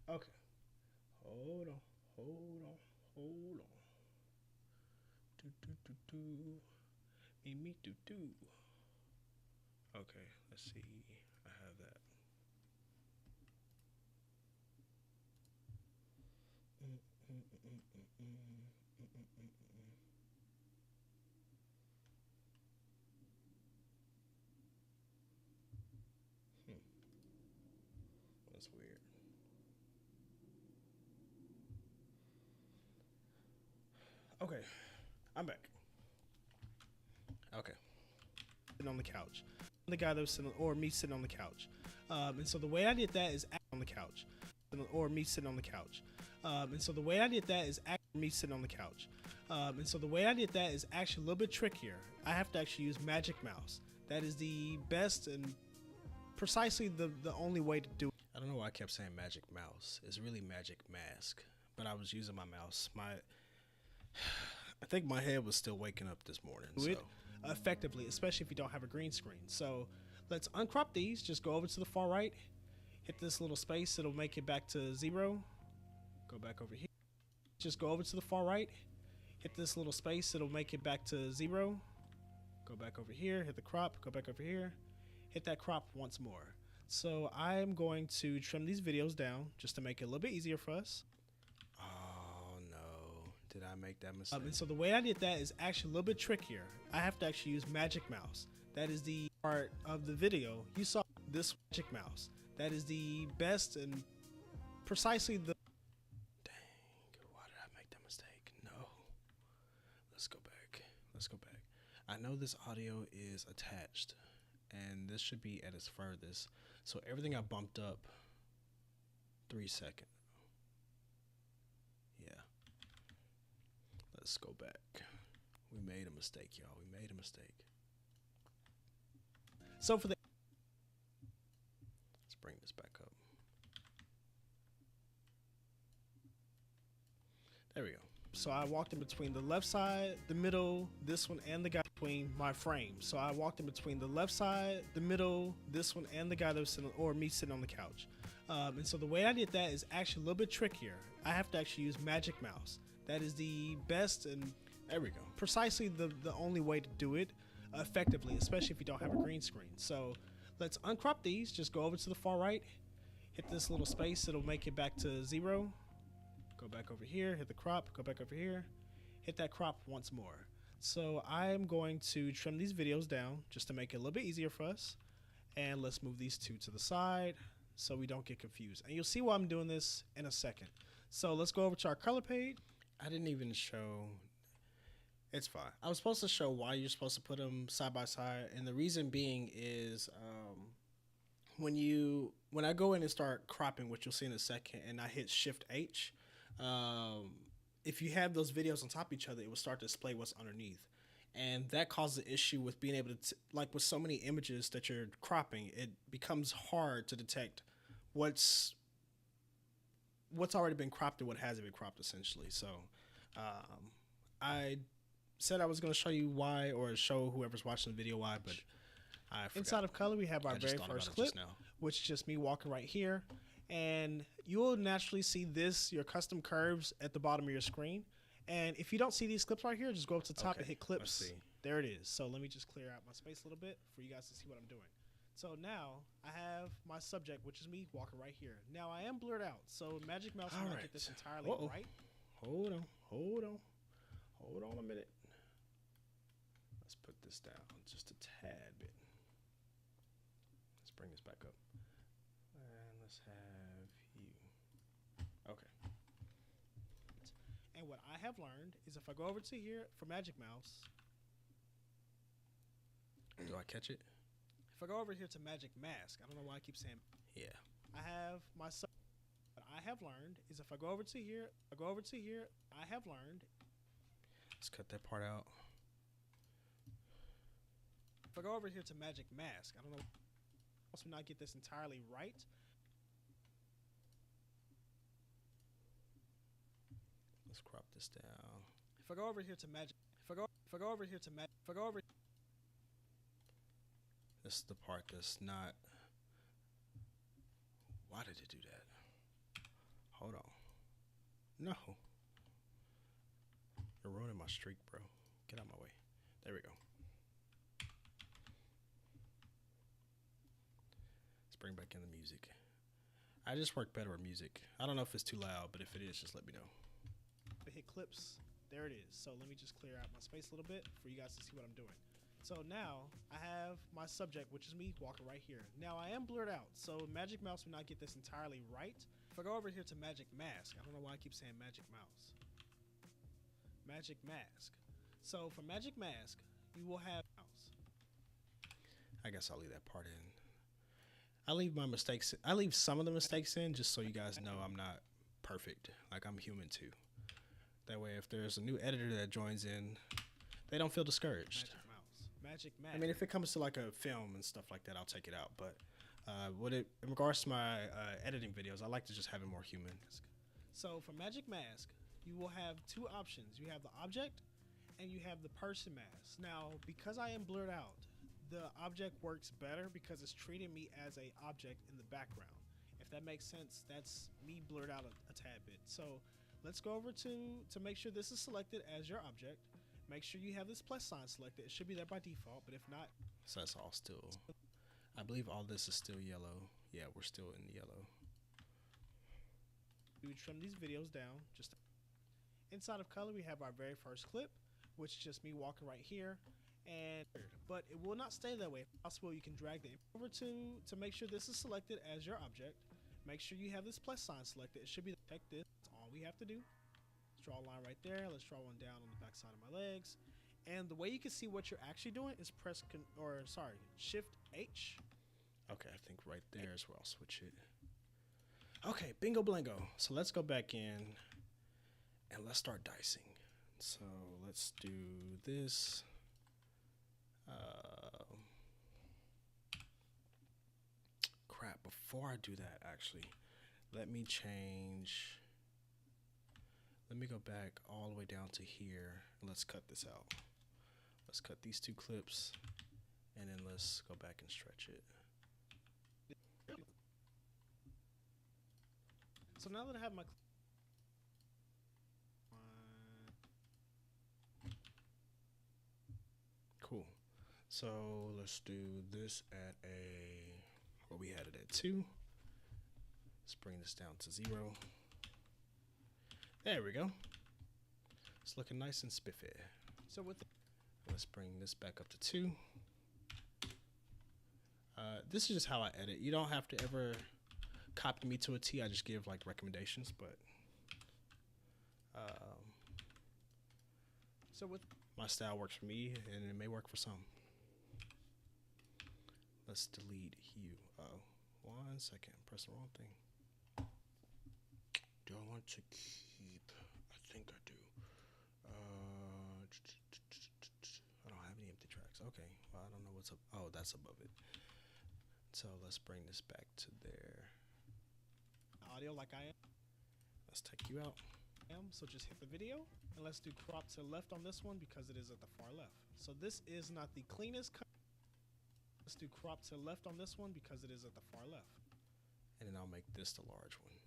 Okay. Hold on. Do. Okay, let's see. I have that. That's weird. Okay. I'm back. Okay. Sitting on the couch. The guy that was sitting, or me sitting on the couch. And so the way I did that is on the couch. Or me sitting on the couch. And so the way I did that is me sitting on the couch. And so the way I did that is actually a little bit trickier. I have to actually use Magic Mouse. That is the best and precisely the only way to do it. I don't know why I kept saying Magic Mouse. It's really Magic Mask. But I was using my mouse. I think my head was still waking up this morning. So. Effectively, especially if you don't have a green screen. So let's uncrop these. Just go over to the far right. Hit this little space. It'll make it back to 0. Go back over here. Just go over to the far right. Hit this little space. It'll make it back to 0. Go back over here. Hit the crop. Go back over here. Hit that crop once more. So I'm going to trim these videos down just to make it a little bit easier for us. Oh no, did I make that mistake? And so the way I did that is actually a little bit trickier. I have to actually use Magic Mouse. That is the part of the video. You saw this Magic Mouse. That is the best and precisely the... Dang, why did I make that mistake? No. Let's go back. Let's go back. I know this audio is attached and this should be at its furthest. So everything I bumped up 3 seconds. Yeah. Let's go back. We made a mistake, y'all. We made a mistake. So for the... Let's bring this back up. There we go. So I walked in between the left side, the middle, this one, and the guy between my frames. So I walked in between the left side, the middle, this one, and the guy that was sitting, or me sitting on the couch. And so the way I did that is actually a little bit trickier. I have to actually use Magic Mouse. That is the best and, there we go, precisely the only way to do it effectively, especially if you don't have a green screen. So let's uncrop these. Just go over to the far right, hit this little space. It'll make it back to 0. Go back over here, hit the crop, go back over here, hit that crop once more. So I'm going to trim these videos down just to make it a little bit easier for us. And let's move these two to the side so we don't get confused. And you'll see why I'm doing this in a second. So let's go over to our color page. I didn't even show, it's fine. I was supposed to show why you're supposed to put them side by side. And the reason being is when I go in and start cropping, which you'll see in a second, and I hit Shift H, if you have those videos on top of each other, it will start to display what's underneath. And that causes an issue with being able to, like with so many images that you're cropping, it becomes hard to detect what's already been cropped and what hasn't been cropped, essentially. So I said I was going to show you why, or show whoever's watching the video why, but I forgot. Inside of color, we have our very first clip, which is just me walking right here. And you'll naturally see this, your custom curves at the bottom of your screen. And if you don't see these clips right here, just go up to the top and hit clips. There it is. So let me just clear out my space a little bit for you guys to see what I'm doing. So now I have my subject, which is me walking right here. Now I am blurred out, so Magic Mouse will not get this entirely right. Hold on a minute. Let's put this down just a tad bit. Let's bring this back up. And let's have you. Okay. And what I have learned is if I go over to here for Magic Mouse. Do I catch it? If I go over here to Magic Mask, I don't know why I keep saying. Yeah. I have my. What I have learned is if I go over to here, I have learned. Let's cut that part out. If I go over here to Magic Mask, I don't know. Also, not get this entirely right. Let's crop this down. If I go over here to Magic, if I go over here to Magic, if I go over. This is the part that's not. Why did it do that? Hold on. No. You're ruining my streak, bro. Get out of my way. There we go. Let's bring back in the music. I just work better with music. I don't know if it's too loud, but if it is, just let me know. Hit clips. There it is. So let me just clear out my space a little bit for you guys to see what I'm doing. So now I have my subject, which is me walking right here. Now I am blurred out, so Magic Mouse will not get this entirely right. If I go over here to Magic Mask, I don't know why I keep saying Magic Mouse. Magic Mask. So for Magic Mask, you will have mouse. I guess I'll leave that part in. I leave my mistakes. I leave some of the mistakes in just so you guys know I'm not perfect. Like, I'm human too. That way, if there's a new editor that joins in, they don't feel discouraged. Magic mouse. Magic Mask. I mean, if it comes to like a film and stuff like that, I'll take it out. But in regards to my editing videos, I like to just have it more human. So for Magic Mask, you will have two options. You have the object and you have the person mask. Now, because I am blurred out, the object works better because it's treating me as a object in the background. If that makes sense, that's me blurred out a tad bit. So let's go over to make sure this is selected as your object. Make sure you have this plus sign selected. It should be there by default, but if not, So that's all still. I believe all this is still yellow. Yeah, we're still in yellow. we would trim these videos down. Just inside of color, we have our very first clip, which is just me walking right here. But it will not stay that way. If possible, you can drag the image over to make sure this is selected as your object. Make sure you have this plus sign selected. It should be check this. That's all we have to do. Let's draw a line right there. Let's draw one down on the back side of my legs. And the way you can see what you're actually doing is Shift H. Okay, I think right there is where I'll switch it. Okay, bingo blango. So let's go back in and let's start dicing. So let's do this. Crap, before I do that, actually, let me go back all the way down to here and let's cut this out. Let's cut these two clips and then let's go back and stretch it. So now that I have my Cool. So let's do this at we had it at 2. Let's bring this down to 0. There we go. It's looking nice and spiffy. so with Let's bring this back up to 2. This is just how I edit. You don't have to ever copy me to a T. I just give like recommendations, but with my style works for me, and it may work for some. Let's delete hue. Oh, 1 second. Press the wrong thing. Do I want to keep? I think I do. I don't have any empty tracks. Okay. Well, I don't know what's up. Oh, that's above it. So let's bring this back to there. audio like I Let's take you out. am. So just hit the video and let's do crop to left on this one because it is at the far left. So this is not the cleanest cut. Let's do crop to left on this one because it is at the far left. And then I'll make this the large one.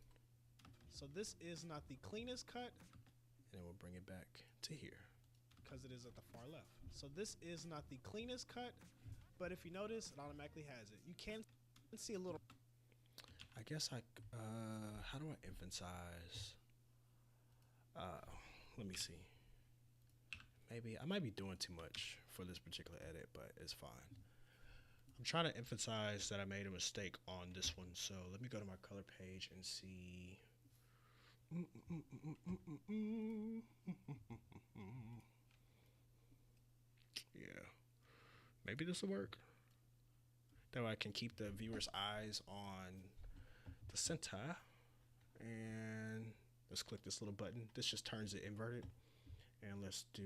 So this is not the cleanest cut And then we'll bring it back to here. because it is at the far left. So this is not the cleanest cut, but if you notice, it automatically has it. You can see a little. I guess how do I emphasize? Let me see. Maybe I might be doing too much for this particular edit, but it's fine. I'm trying to emphasize that I made a mistake on this one, so let me go to my color page and see. Yeah, maybe this will work. That way I can keep the viewer's eyes on the center. And let's click this little button. This just turns it inverted. And let's do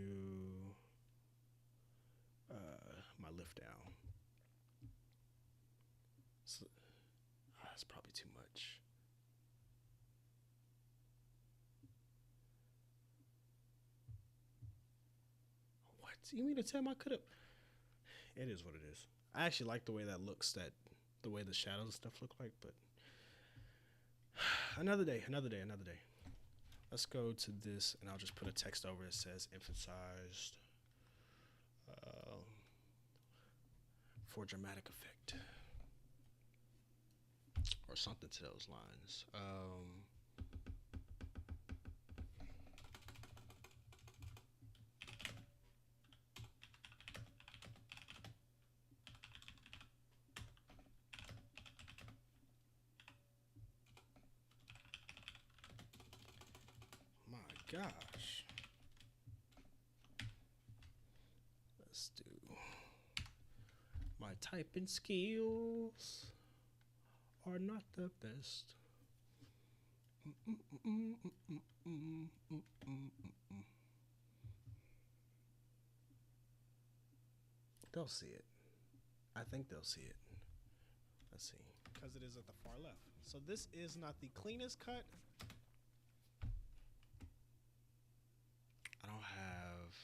my lift down. So, that's probably too much. What? You mean to tell me I could have? It is what it is. I actually like the way that looks, the way the shadows and stuff look like, but another day. Let's go to this, and I'll just put a text over that says emphasized for dramatic effect. Or something to those lines. My gosh. typing skills are not the best. They'll see it. I think they'll see it. Let's see. Because it is at the far left. So this is not the cleanest cut. I don't have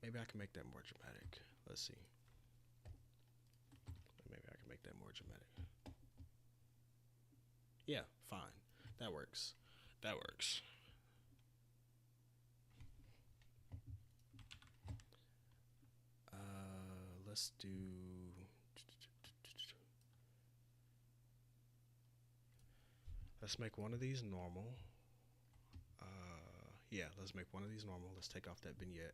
maybe I can make that more dramatic. Let's see. Maybe I can make that more dramatic. Yeah, fine. That works. That works. Let's do. Let's make one of these normal. Yeah, let's make one of these normal. Let's take off that vignette.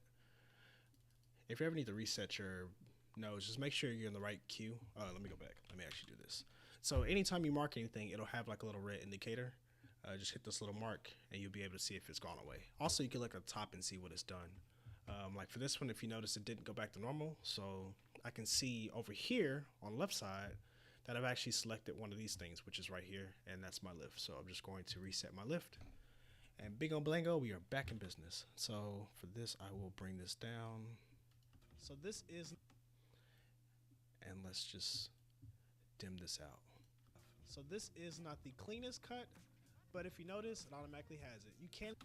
If you ever need to reset your nose, just make sure you're in the right queue. Let me go back. Let me actually do this. So anytime you mark anything, it'll have like a little red indicator. Just hit this little mark and you'll be able to see if it's gone away. Also, you can look at the top and see what it's done. Like for this one, if you notice, it didn't go back to normal. So I can see over here on the left side that I've actually selected one of these things, which is right here, and that's my lift. So I'm just going to reset my lift. And bingo blango, we are back in business. So for this, I will bring this down. So this is, and let's just dim this out. So this is not the cleanest cut, but if you notice, it automatically has it. You can't,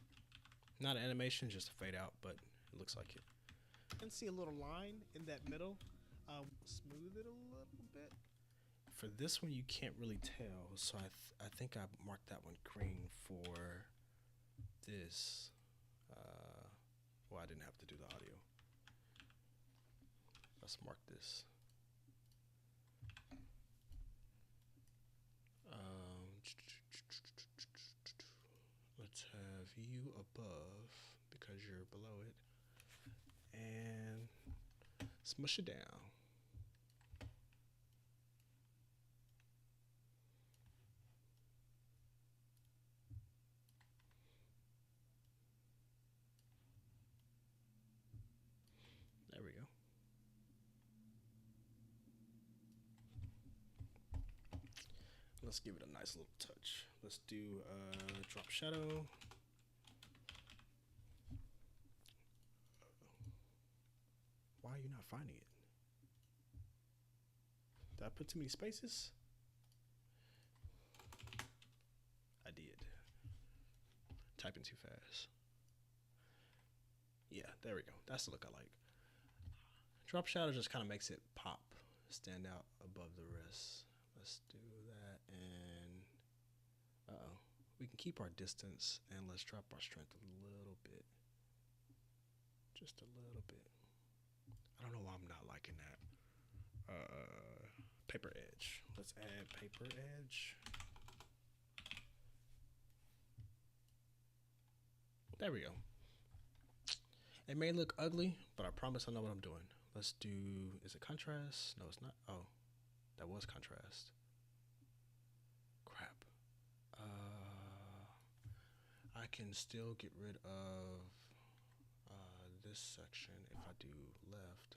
not an animation, just a fade out, but it looks like it. You can see a little line in that middle. Smooth it a little bit. For this one, you can't really tell, so I think I marked that one green for this. Well, I didn't have to do the audio. Let's mark this. Let's have you above because you're below it, and smush it down. There we go. Let's give it a nice little touch. Let's do drop shadow. Why are you not finding it? Did I put too many spaces? I did. Typing too fast. Yeah, there we go. That's the look I like. Drop shadow just kind of makes it pop, stand out above the rest. Let's do that, and we can keep our distance, and let's drop our strength a little bit. Just a little bit. I don't know why I'm not liking that. Paper edge. Let's add paper edge. There we go. It may look ugly, but I promise I know what I'm doing. Let's do, is it contrast? No, it's not. Oh, that was contrast. Crap. I can still get rid of this section if I do left.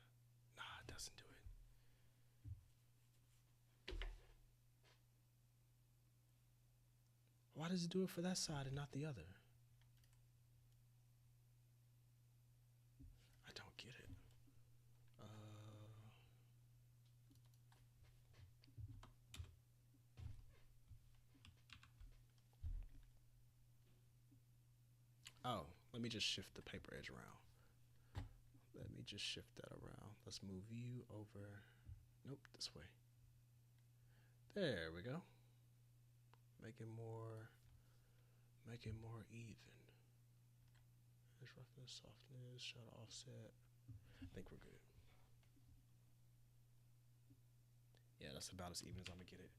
Nah, it doesn't do it. Why does it do it for that side and not the other? I don't get it. Oh, let me just shift the paper edge around. Let me just shift that around. Let's move you over. Nope, this way. There we go. Make it more even. There's roughness, softness, shadow offset. I think we're good. Yeah, that's about as even as I'm gonna get it.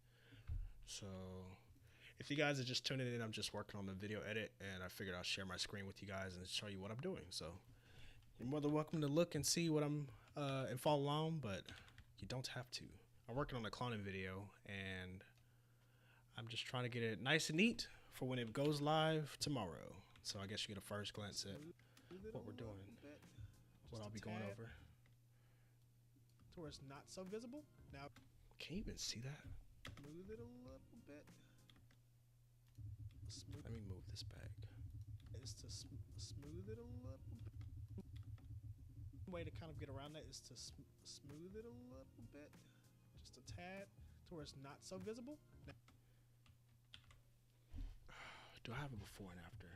So if you guys are just tuning in, I'm just working on the video edit, and I figured I'll share my screen with you guys and show you what I'm doing. So you're more than welcome to look and see what I'm and follow along, but you don't have to. I'm working on a cloning video, and I'm just trying to get it nice and neat for when it goes live tomorrow. So I guess you get a first glance at what we're doing, what I'll be going over. To where it's not so visible. Now, can you even see that? smooth it a little bit. Smooth. Let me move this back. Is to smooth it a little bit. Way to kind of get around that is to smooth it a little bit, just a tad, to where it's not so visible. Now, do I have a before and after?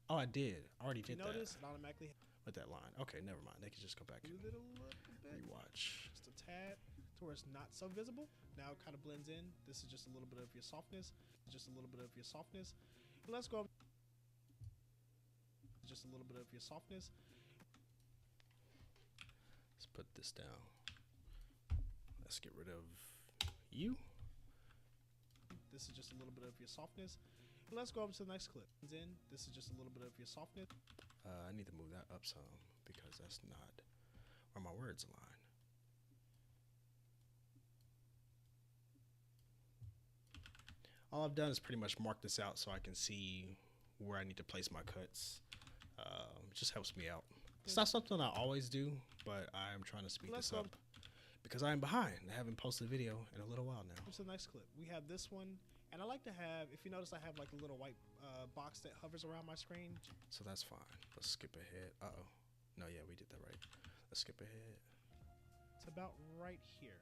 Oh, I did. I already did that. Notice it automatically with that line. Okay, never mind. They can just go back and smooth it a little bit, rewatch. just a tad, to where it's not so visible. Now it kind of blends in. This is just a little bit of your softness, just a little bit of your softness. And let's go. Just a little bit of your softness. Let's put this down. Let's get rid of you. This is just a little bit of your softness. And let's go over to the next clip. This is just a little bit of your softness. I need to move that up some because that's not where my words align. All I've done is pretty much mark this out so I can see where I need to place my cuts. It just helps me out. It's not something I always do, but I am trying to speed this up because I am behind. I haven't posted a video in a little while now. Here's the next clip. We have this one, and I like to have, if you notice, I have like a little white box that hovers around my screen. So that's fine. Let's skip ahead. Uh-oh. No, yeah, we did that right. Let's skip ahead. It's about right here.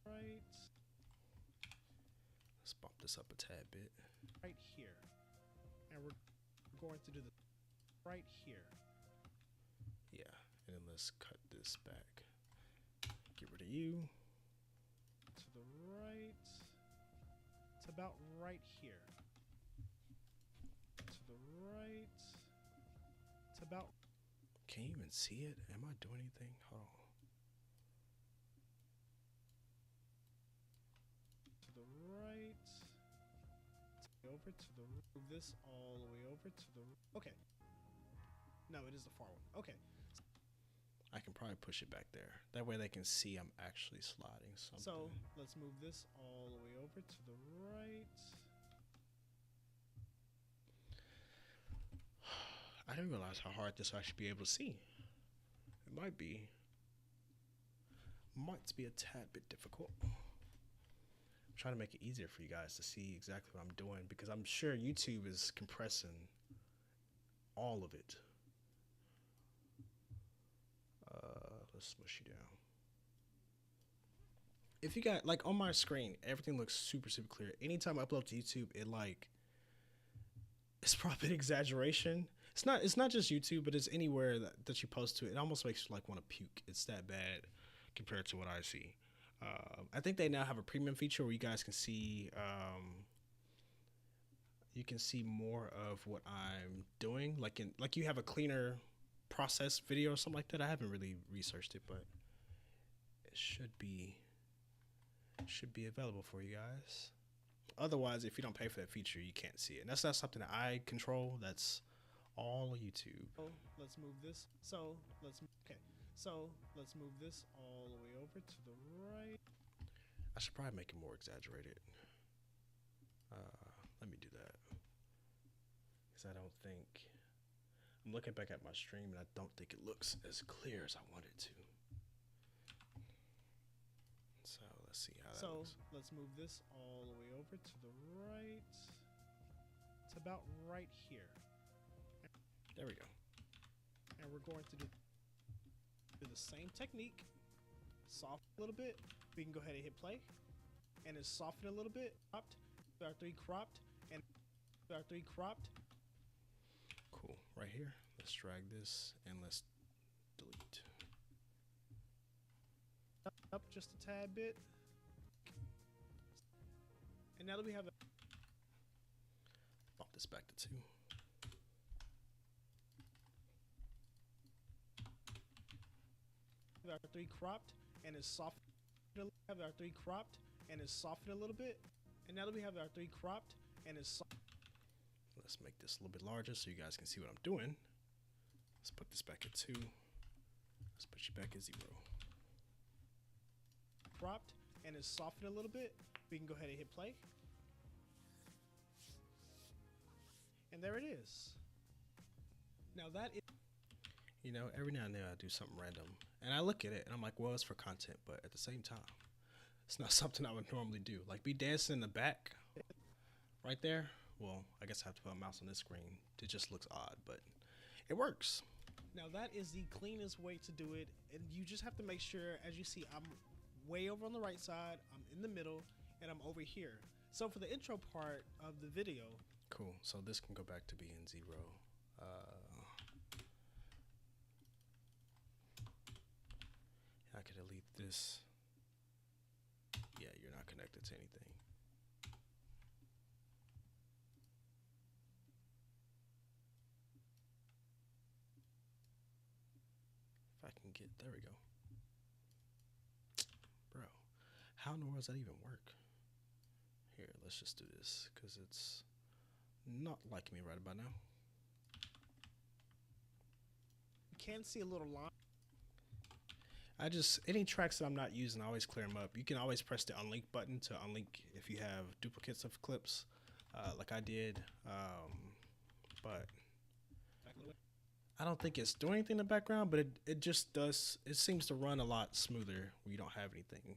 Right. Let's bump this up a tad bit. Right here. And we're going to do the right here. Yeah, and then let's cut this back. Get rid of you. To the right. It's about right here. To the right. It's about. Can you even see it? Am I doing anything? Hold on. To the right. Over to the move this all the way over to the. Okay. No, it is the far one. Okay. I can probably push it back there. That way they can see I'm actually sliding something. So let's move this all the way over to the right. I didn't realize how hard this I should be able to see. It might be a tad bit difficult. I'm trying to make it easier for you guys to see exactly what I'm doing because I'm sure YouTube is compressing all of it. Let's smush you down. If you got like on my screen, everything looks super clear. Anytime I upload to YouTube, it's probably an exaggeration. It's not just YouTube, but it's anywhere that you post to. It almost makes you like want to puke. It's that bad compared to what I see. I think they now have a premium feature where you guys can see more of what I'm doing. Like you have a cleaner process video or something like that. I haven't really researched it, but it should be available for you guys. Otherwise, if you don't pay for that feature, you can't see it. And that's not something that I control. That's all YouTube. Let's move this. So let's move this all the way over to the right. I should probably make it more exaggerated. Let me do that. Because I don't think... I'm looking back at my stream and I don't think it looks as clear as I want it to. So let's see how that looks. So let's move this all the way over to the right. It's about right here. There we go. And we're going to do the same technique. Soften a little bit. We can go ahead and hit play. And it's softened a little bit. Cropped. Our 3 cropped. And our 3 cropped. Cool. Right here. Let's drag this and let's delete. Up just a tad bit. And now that we have a... Bump this back to 2. Our 3 cropped and it's softened. Have our 3 cropped and it's softened a little bit. And now that we have our 3 cropped and it's let's make this a little bit larger so you guys can see what I'm doing. Let's put this back at 2. Let's put you back at 0. Cropped and it's softened a little bit. We can go ahead and hit play. And there it is. Now that is You know, every now and then I do something random, and I look at it and I'm like, well, it's for content, but at the same time, it's not something I would normally do. Like be dancing in the back, right there. Well, I guess I have to put a mouse on this screen. It just looks odd, but it works. Now that is the cleanest way to do it, and you just have to make sure, as you see, I'm way over on the right side, I'm in the middle, and I'm over here. So for the intro part of the video, Cool. So this can go back to being 0. I could delete this. Yeah, you're not connected to anything. If I can get, there we go. Bro, how in the world does that even work? Here, let's just do this because it's not liking me right about now. you can see a little line. Any tracks that I'm not using, I always clear them up. You can always press the unlink button to unlink if you have duplicates of clips, like I did. But I don't think it's doing anything in the background, but it just does. It seems to run a lot smoother when you don't have anything.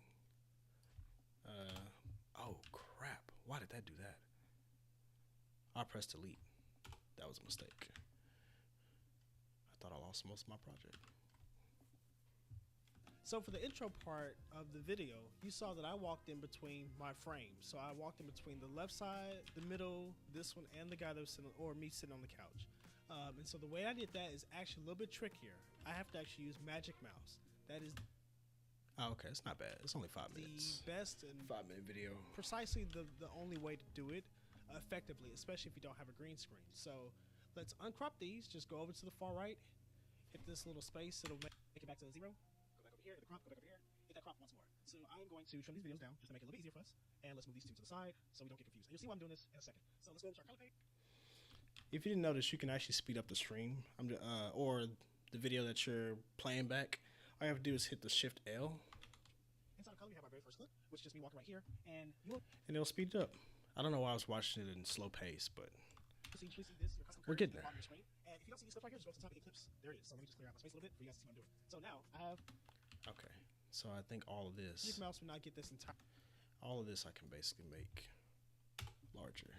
Oh crap! Why did that do that? I pressed delete. That was a mistake. I thought I lost most of my project. So for the intro part of the video, you saw that I walked in between my frames. So I walked in between the left side, the middle, this one, and the guy that was sitting, or me sitting on the couch. And so the way I did that is actually a little bit trickier. I have to actually use Magic Mouse. That is Oh, okay, it's not bad. It's only 5 the minutes. best and 5-minute video. precisely the only way to do it effectively, especially if you don't have a green screen. So let's uncrop these. Just go over to the far right, hit this little space. It'll make it back to 0. Go back over here, hit the crop, go back over here, hit that crop once more. So I'm going to trim these videos down just to make it a little bit easier for us. And let's move these two to the side so we don't get confused. And you'll see why I'm doing this in a second. So let's go over to our color page. If you didn't notice, you can actually speed up the stream, or the video that you're playing back. All you have to do is hit the Shift L, Inside of color, we have our very first clip, which is just me walking right here. And and it'll speed it up. I don't know why I was watching it in slow pace, but you'll see this, your custom We're curve getting at the bottom there. of your screen. And if you don't see these clips right here, just go to the top of Eclipse. There it is. So let me just clear out my space a little bit for you guys to see what I'm doing. So now I have okay. So I think all of Magic this, Mouse will not get this entire. all of this, I can basically make larger.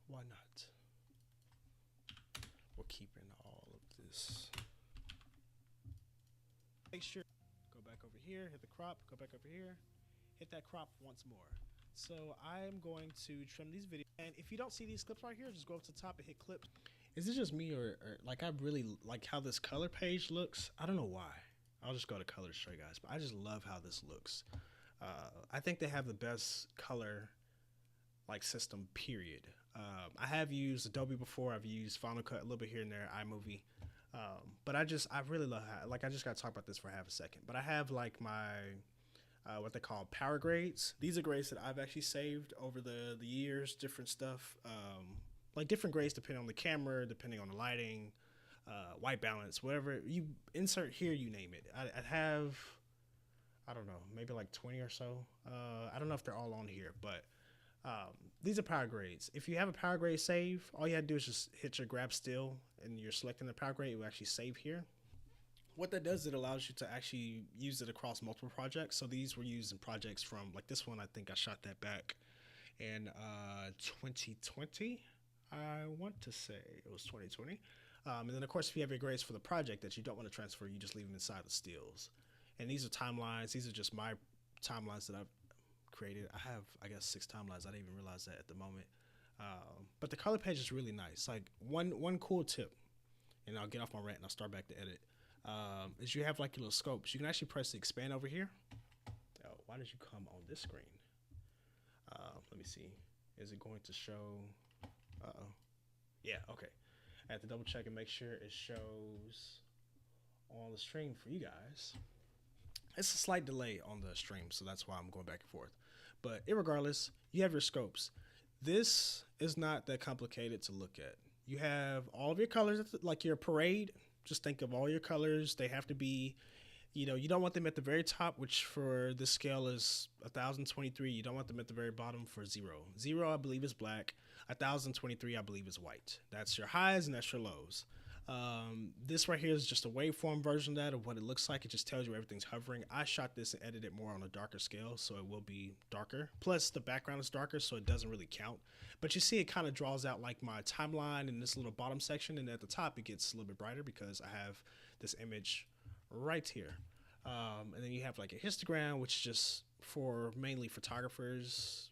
Why not? We're keeping all of this. Make sure go back over here, hit the crop, go back over here, hit that crop once more. So I'm going to trim these videos. And if you don't see these clips right here, just go up to the top and hit clip. Is it just me, or like I really like how this color page looks? I don't know why. I'll just go to color to show you guys, but I just love how this looks. I think they have the best color like system, period. I have used Adobe before. I've used Final Cut a little bit here and there, iMovie. But I really love how, like, I just got to talk about this for half a second. But I have like my what they call power grades. These are grades that I've actually saved over the years, different stuff, like different grades depending on the camera, depending on the lighting, white balance, whatever you insert here, you name it. I have, I don't know, maybe like 20 or so. I don't know if they're all on here, but these are power grades. If you have a power grade save, all you have to do is just hit your grab still and you're selecting the power grade, it will actually save here. What that does, it allows you to actually use it across multiple projects. So these were used in projects from, like this one, I think I shot that back in 2020. I want to say it was 2020. And then, of course, if you have your grades for the project that you don't want to transfer, you just leave them inside the stills. And these are timelines. These are just my timelines that I've created. I have, I guess, 6 timelines. I didn't even realize that at the moment. But the color page is really nice. Like one cool tip, and I'll get off my rant and I'll start back to edit, is you have like your little scopes. You can actually press the expand over here. Oh, why did you come on this screen? Let me see. Is it going to show? Uh-oh. Yeah, okay. I have to double check and make sure it shows on the stream for you guys. It's a slight delay on the stream, so that's why I'm going back and forth. But irregardless, you have your scopes. This is not that complicated to look at. You have all of your colors, like your parade. Just think of all your colors. They have to be, You know, you don't want them at the very top, which for this scale is 1023. You don't want them at the very bottom for 0. I believe, is black. 1023, I believe, is white. That's your highs and that's your lows. This right here is just a waveform version of that, of what it looks like. It just tells you everything's hovering. I shot this and edited it more on a darker scale, so it will be darker. Plus, the background is darker, so it doesn't really count. But you see it kind of draws out like my timeline in this little bottom section, and at the top it gets a little bit brighter because I have this image right here. And then you have like a histogram, which is just for mainly photographers.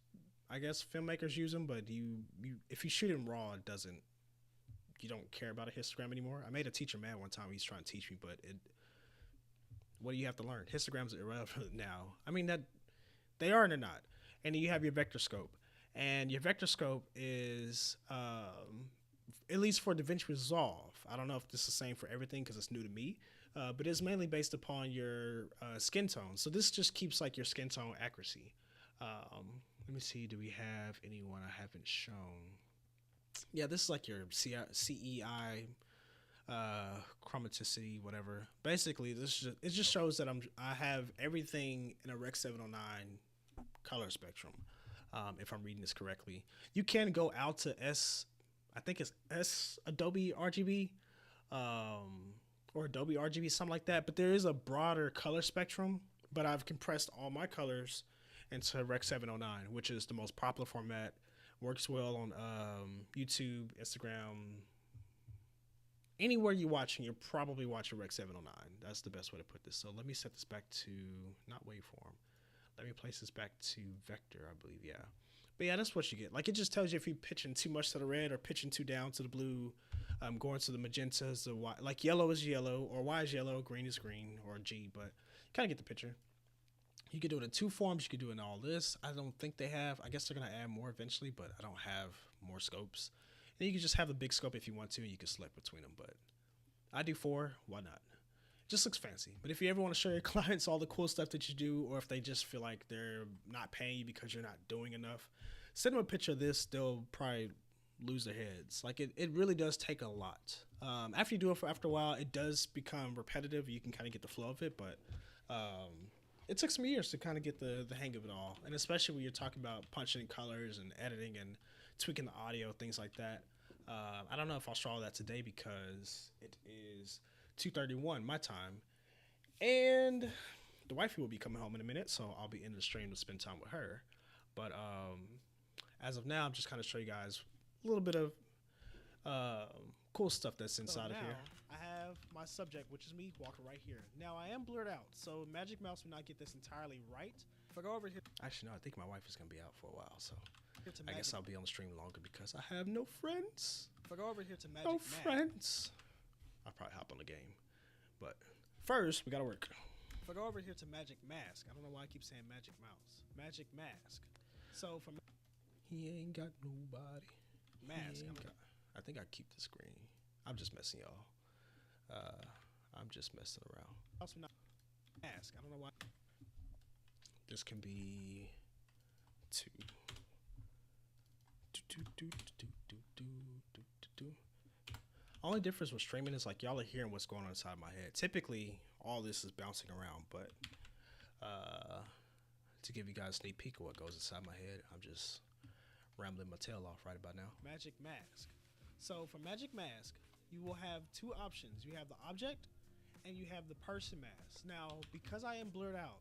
I guess filmmakers use them, but you if you shoot in RAW, it doesn't. You don't care about a histogram anymore. I made a teacher mad one time. He's trying to teach me, but what do you have to learn? Histograms are irrelevant now. I mean, that they are and they're not. And then you have your vector scope, and your vector scope is at least for DaVinci Resolve. I don't know if this is the same for everything because it's new to me, but it's mainly based upon your skin tone. So this just keeps like your skin tone accuracy. Let me see. Do we have anyone I haven't shown? Yeah, this is like your CEI, chromaticity, whatever. Basically, it just shows that I have everything in a Rec 709 color spectrum. If I'm reading this correctly, you can go out to I think it's Adobe RGB, or Adobe RGB, something like that. But there is a broader color spectrum. But I've compressed all my colors into Rec 709, which is the most popular format. Works well on YouTube, Instagram, anywhere you're watching. You're probably watching Rec 709. That's the best way to put this. So let me set this back to not waveform. Let me place this back to vector, I believe. Yeah, but yeah, that's what you get. Like, it just tells you if you're pitching too much to the red or pitching too down to the blue, going to the magentas, the white. Like yellow is yellow, or Y is yellow, green is green, or G. But kind of get the picture. You could do it in two forms. You could do it in all this. I don't think they have. I guess they're going to add more eventually, but I don't have more scopes. And you can just have a big scope if you want to, and you can select between them. But I do 4. Why not? It just looks fancy. But if you ever want to show your clients all the cool stuff that you do, or if they just feel like they're not paying you because you're not doing enough, send them a picture of this. They'll probably lose their heads. Like, it really does take a lot. After you do it for after a while, it does become repetitive. You can kind of get the flow of it, but it took some years to kind of get the hang of it all. And especially when you're talking about punching in colors and editing and tweaking the audio, things like that. I don't know if I'll show all that today because it is 2:31 my time. And the wifey will be coming home in a minute, so I'll be in the stream to spend time with her. But as of now, I'm just kind of show you guys a little bit of cool stuff that's inside of here. I have my subject, which is me walking right here. Now, I am blurred out, so Magic Mouse will not get this entirely right. If I go over here... Actually, no, I think my wife is going to be out for a while, so I guess I'll be on the stream longer because I have no friends. If I go over here to Magic Mask... friends. I'll probably hop on the game. But first, we got to work. If I go over here to Magic Mask, I don't know why I keep saying Magic Mouse. Magic Mask. So, from... He ain't got nobody. Mask. I think I keep the screen. I'm just messing y'all. I'm just messing around. Also not mask. I don't know why. This can be 2. Only difference with streaming is like y'all are hearing what's going on inside my head. Typically, all this is bouncing around, but to give you guys a sneak peek of what goes inside my head, I'm just rambling my tail off right about now. Magic Mask. So for Magic Mask, you will have 2 options. You have the object and you have the person mask. Now, because I am blurred out,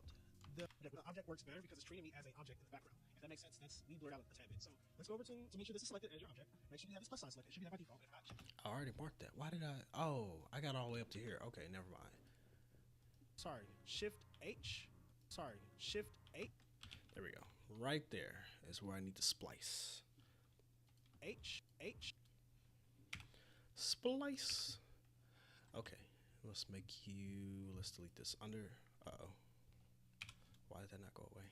the object works better because it's treating me as an object in the background. If that makes sense, that's me blurred out a tad bit. So let's go over to make sure this is selected as your object. Make sure you have this plus sign selected. It should be that by default. If not, I already marked that. Why did I? Oh, I got all the way up to here. Okay, never mind. Sorry, Shift H. Sorry, Shift 8. There we go. Right there is where I need to splice. H. Splice. Okay, let's delete this under. Uh-oh. Why did that not go away?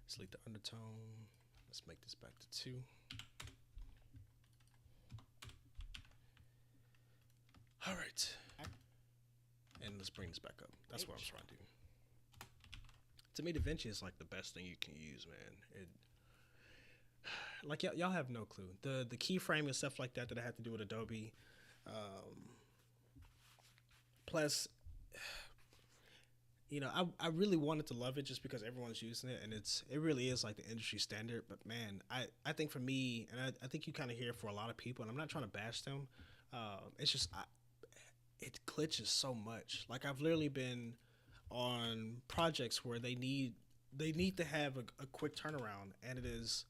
Let's delete the undertone. Let's make this back to 2. All right. And let's bring this back up. That's what I'm trying to do. To me, DaVinci is like the best thing you can use, man. Like y'all have no clue. The keyframe and stuff like that I had to do with Adobe. Plus, I really wanted to love it just because everyone's using it, and it really is like the industry standard. But man, I think for me, and I think you kind of hear it for a lot of people, and I'm not trying to bash them. It's just it glitches so much. Like I've literally been on projects where they need to have a quick turnaround, and it is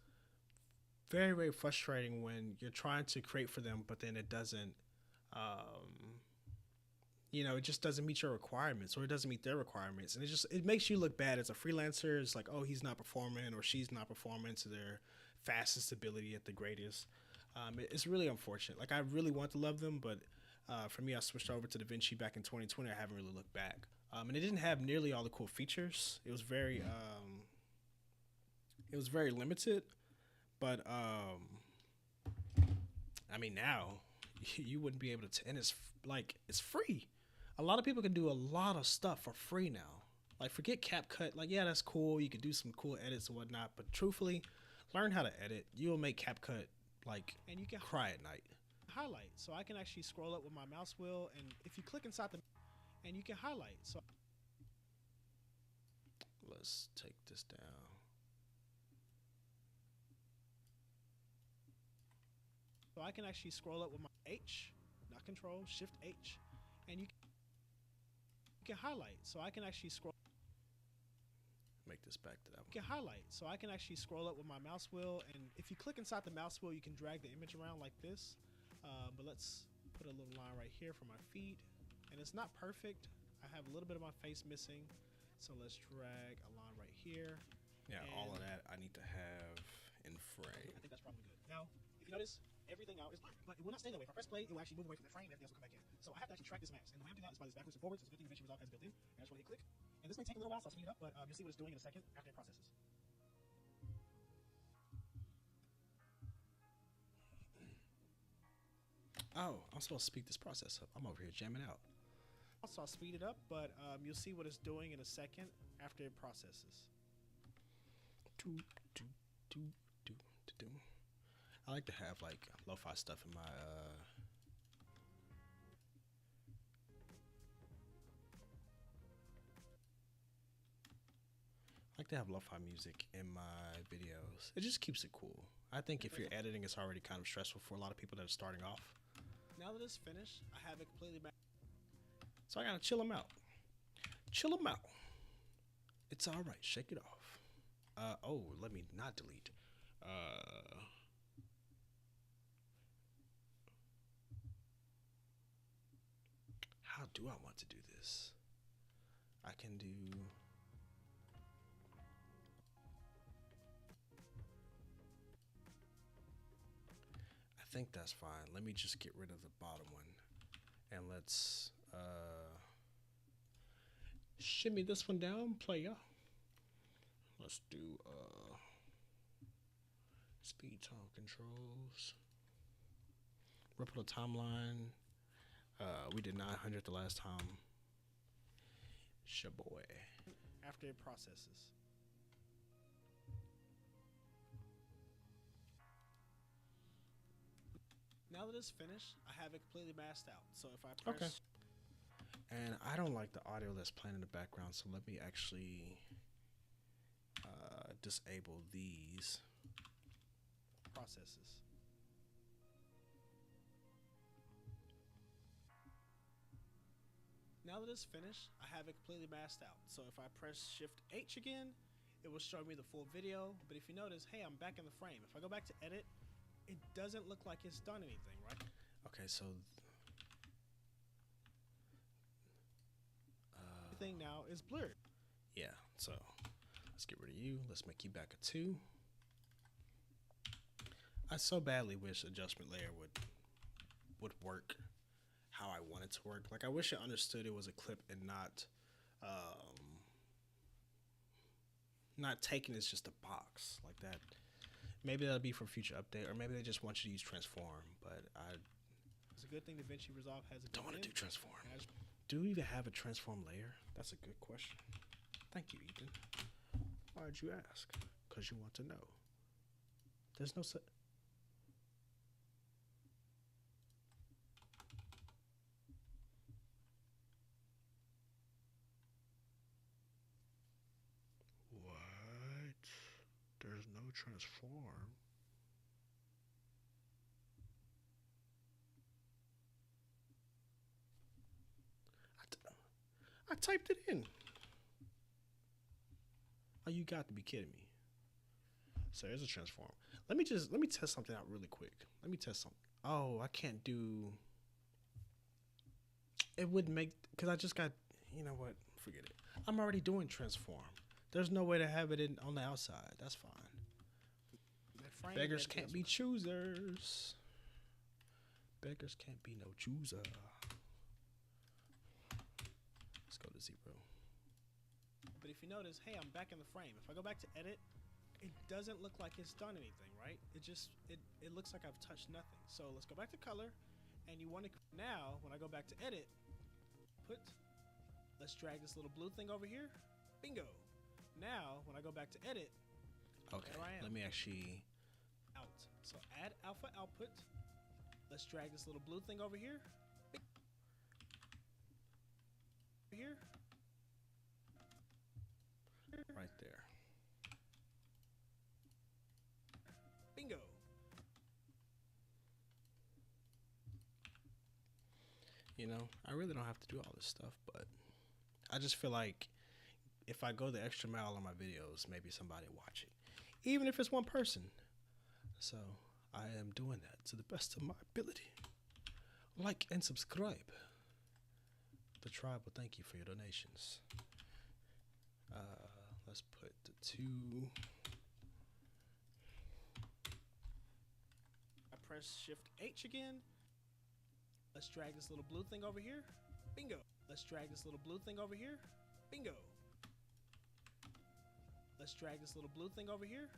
very very frustrating when you're trying to create for them, but then it doesn't. It just doesn't meet your requirements, or it doesn't meet their requirements, and it makes you look bad as a freelancer. It's like, oh, he's not performing or she's not performing to their fastest ability at the greatest. It's really unfortunate. Like I really want to love them, but for me, I switched over to DaVinci back in 2020. I haven't really looked back, and it didn't have nearly all the cool features. It was very limited, but I mean now you wouldn't be able to, and it's free. A lot of people can do a lot of stuff for free now. Like forget CapCut. Like yeah, that's cool. You can do some cool edits and whatnot. But truthfully, learn how to edit. You'll make CapCut and you can cry at night. Highlight. So I can actually scroll up with my mouse wheel, and if you click inside and you can highlight. So let's take this down. So I can actually scroll up with my H, not Control, Shift H, and you can highlight. So I can actually scroll. Make this back to that one. You can highlight. So I can actually scroll up with my mouse wheel, and if you click inside the mouse wheel, you can drag the image around like this. But let's put a little line right here for my feet, and it's not perfect. I have a little bit of my face missing, so let's drag a line right here. Yeah, all of that I need to have in frame. I think that's probably good. Now, if you notice, everything out is black, but it will not stay that way. If I press play, it will actually move away from the frame, and everything else will come back in. So I have to actually track this mask, and the way I'm doing that is by this backwards and forwards. It's a good thing DaVinci Resolve has built in. And I just want to hit click, and this may take a little while, so I'll speed it up, but you'll see what it's doing in a second after it processes. Oh, I'm supposed to speed this process up. I'm over here jamming out. Also, I'll speed it up, but you'll see what it's doing in a second after it processes. I like to have like lo-fi stuff in my I like to have lo-fi music in my videos. It just keeps it cool. I think if you're editing, it's already kind of stressful for a lot of people that are starting off. Now that it's finished, I have it completely back. So I gotta chill them out. Chill them out. It's all right. Shake it off. Oh, let me not delete. How do I want to do this? I can do. I think that's fine. Let me just get rid of the bottom one, and let's shimmy this one down, player. Let's do speed tone controls. Ripple the timeline. We did 900 the last time. Shaboy. After it processes. Now that it's finished, I have it completely masked out. So if I press... Okay. And I don't like the audio that's playing in the background, so let me actually disable these processes. Now that it's finished, I have it completely masked out. So if I press Shift H again, it will show me the full video. But if you notice, hey, I'm back in the frame. If I go back to edit, it doesn't look like it's done anything, right? Okay, so everything now is blurred. Yeah, so let's get rid of you. Let's make you back a 2. I so badly wish adjustment layer would work how I want it to work. Like I wish it understood it was a clip and not taking it's just a box like that. Maybe that'll be for future update, or maybe they just want you to use transform. But it's a good thing DaVinci Resolve has a. Don't want to do transform. Do we even have a transform layer? That's a good question. Thank you, Ethan. Why did you ask? Because you want to know. There's no set. transform. I typed it in. Oh, you got to be kidding me. So there's a transform. Let me test something out really quick. Let me test something. Oh, I can't do. It would make because I just got. You know what? Forget it. I'm already doing transform. There's no way to have it in on the outside. That's fine. Beggars can't be choosers. Beggars can't be no chooser. Let's go to 0. But if you notice, hey, I'm back in the frame. If I go back to edit, it doesn't look like it's done anything, right? It just it looks like I've touched nothing. So let's go back to color, and you want to now when I go back to edit, let's drag this little blue thing over here. Bingo. Now when I go back to edit, okay, there I am. Let me actually out. So add alpha output. Let's drag this little blue thing over here. Here. Right there. Bingo. You know, I really don't have to do all this stuff, but I just feel like if I go the extra mile on my videos, maybe somebody will watch it. Even if it's one person. So I am doing that to the best of my ability. Like and subscribe. The tribe will thank you for your donations. Let's put the 2. I press Shift H again. Let's drag this little blue thing over here. Bingo. Let's drag this little blue thing over here. Bingo. Let's drag this little blue thing over here.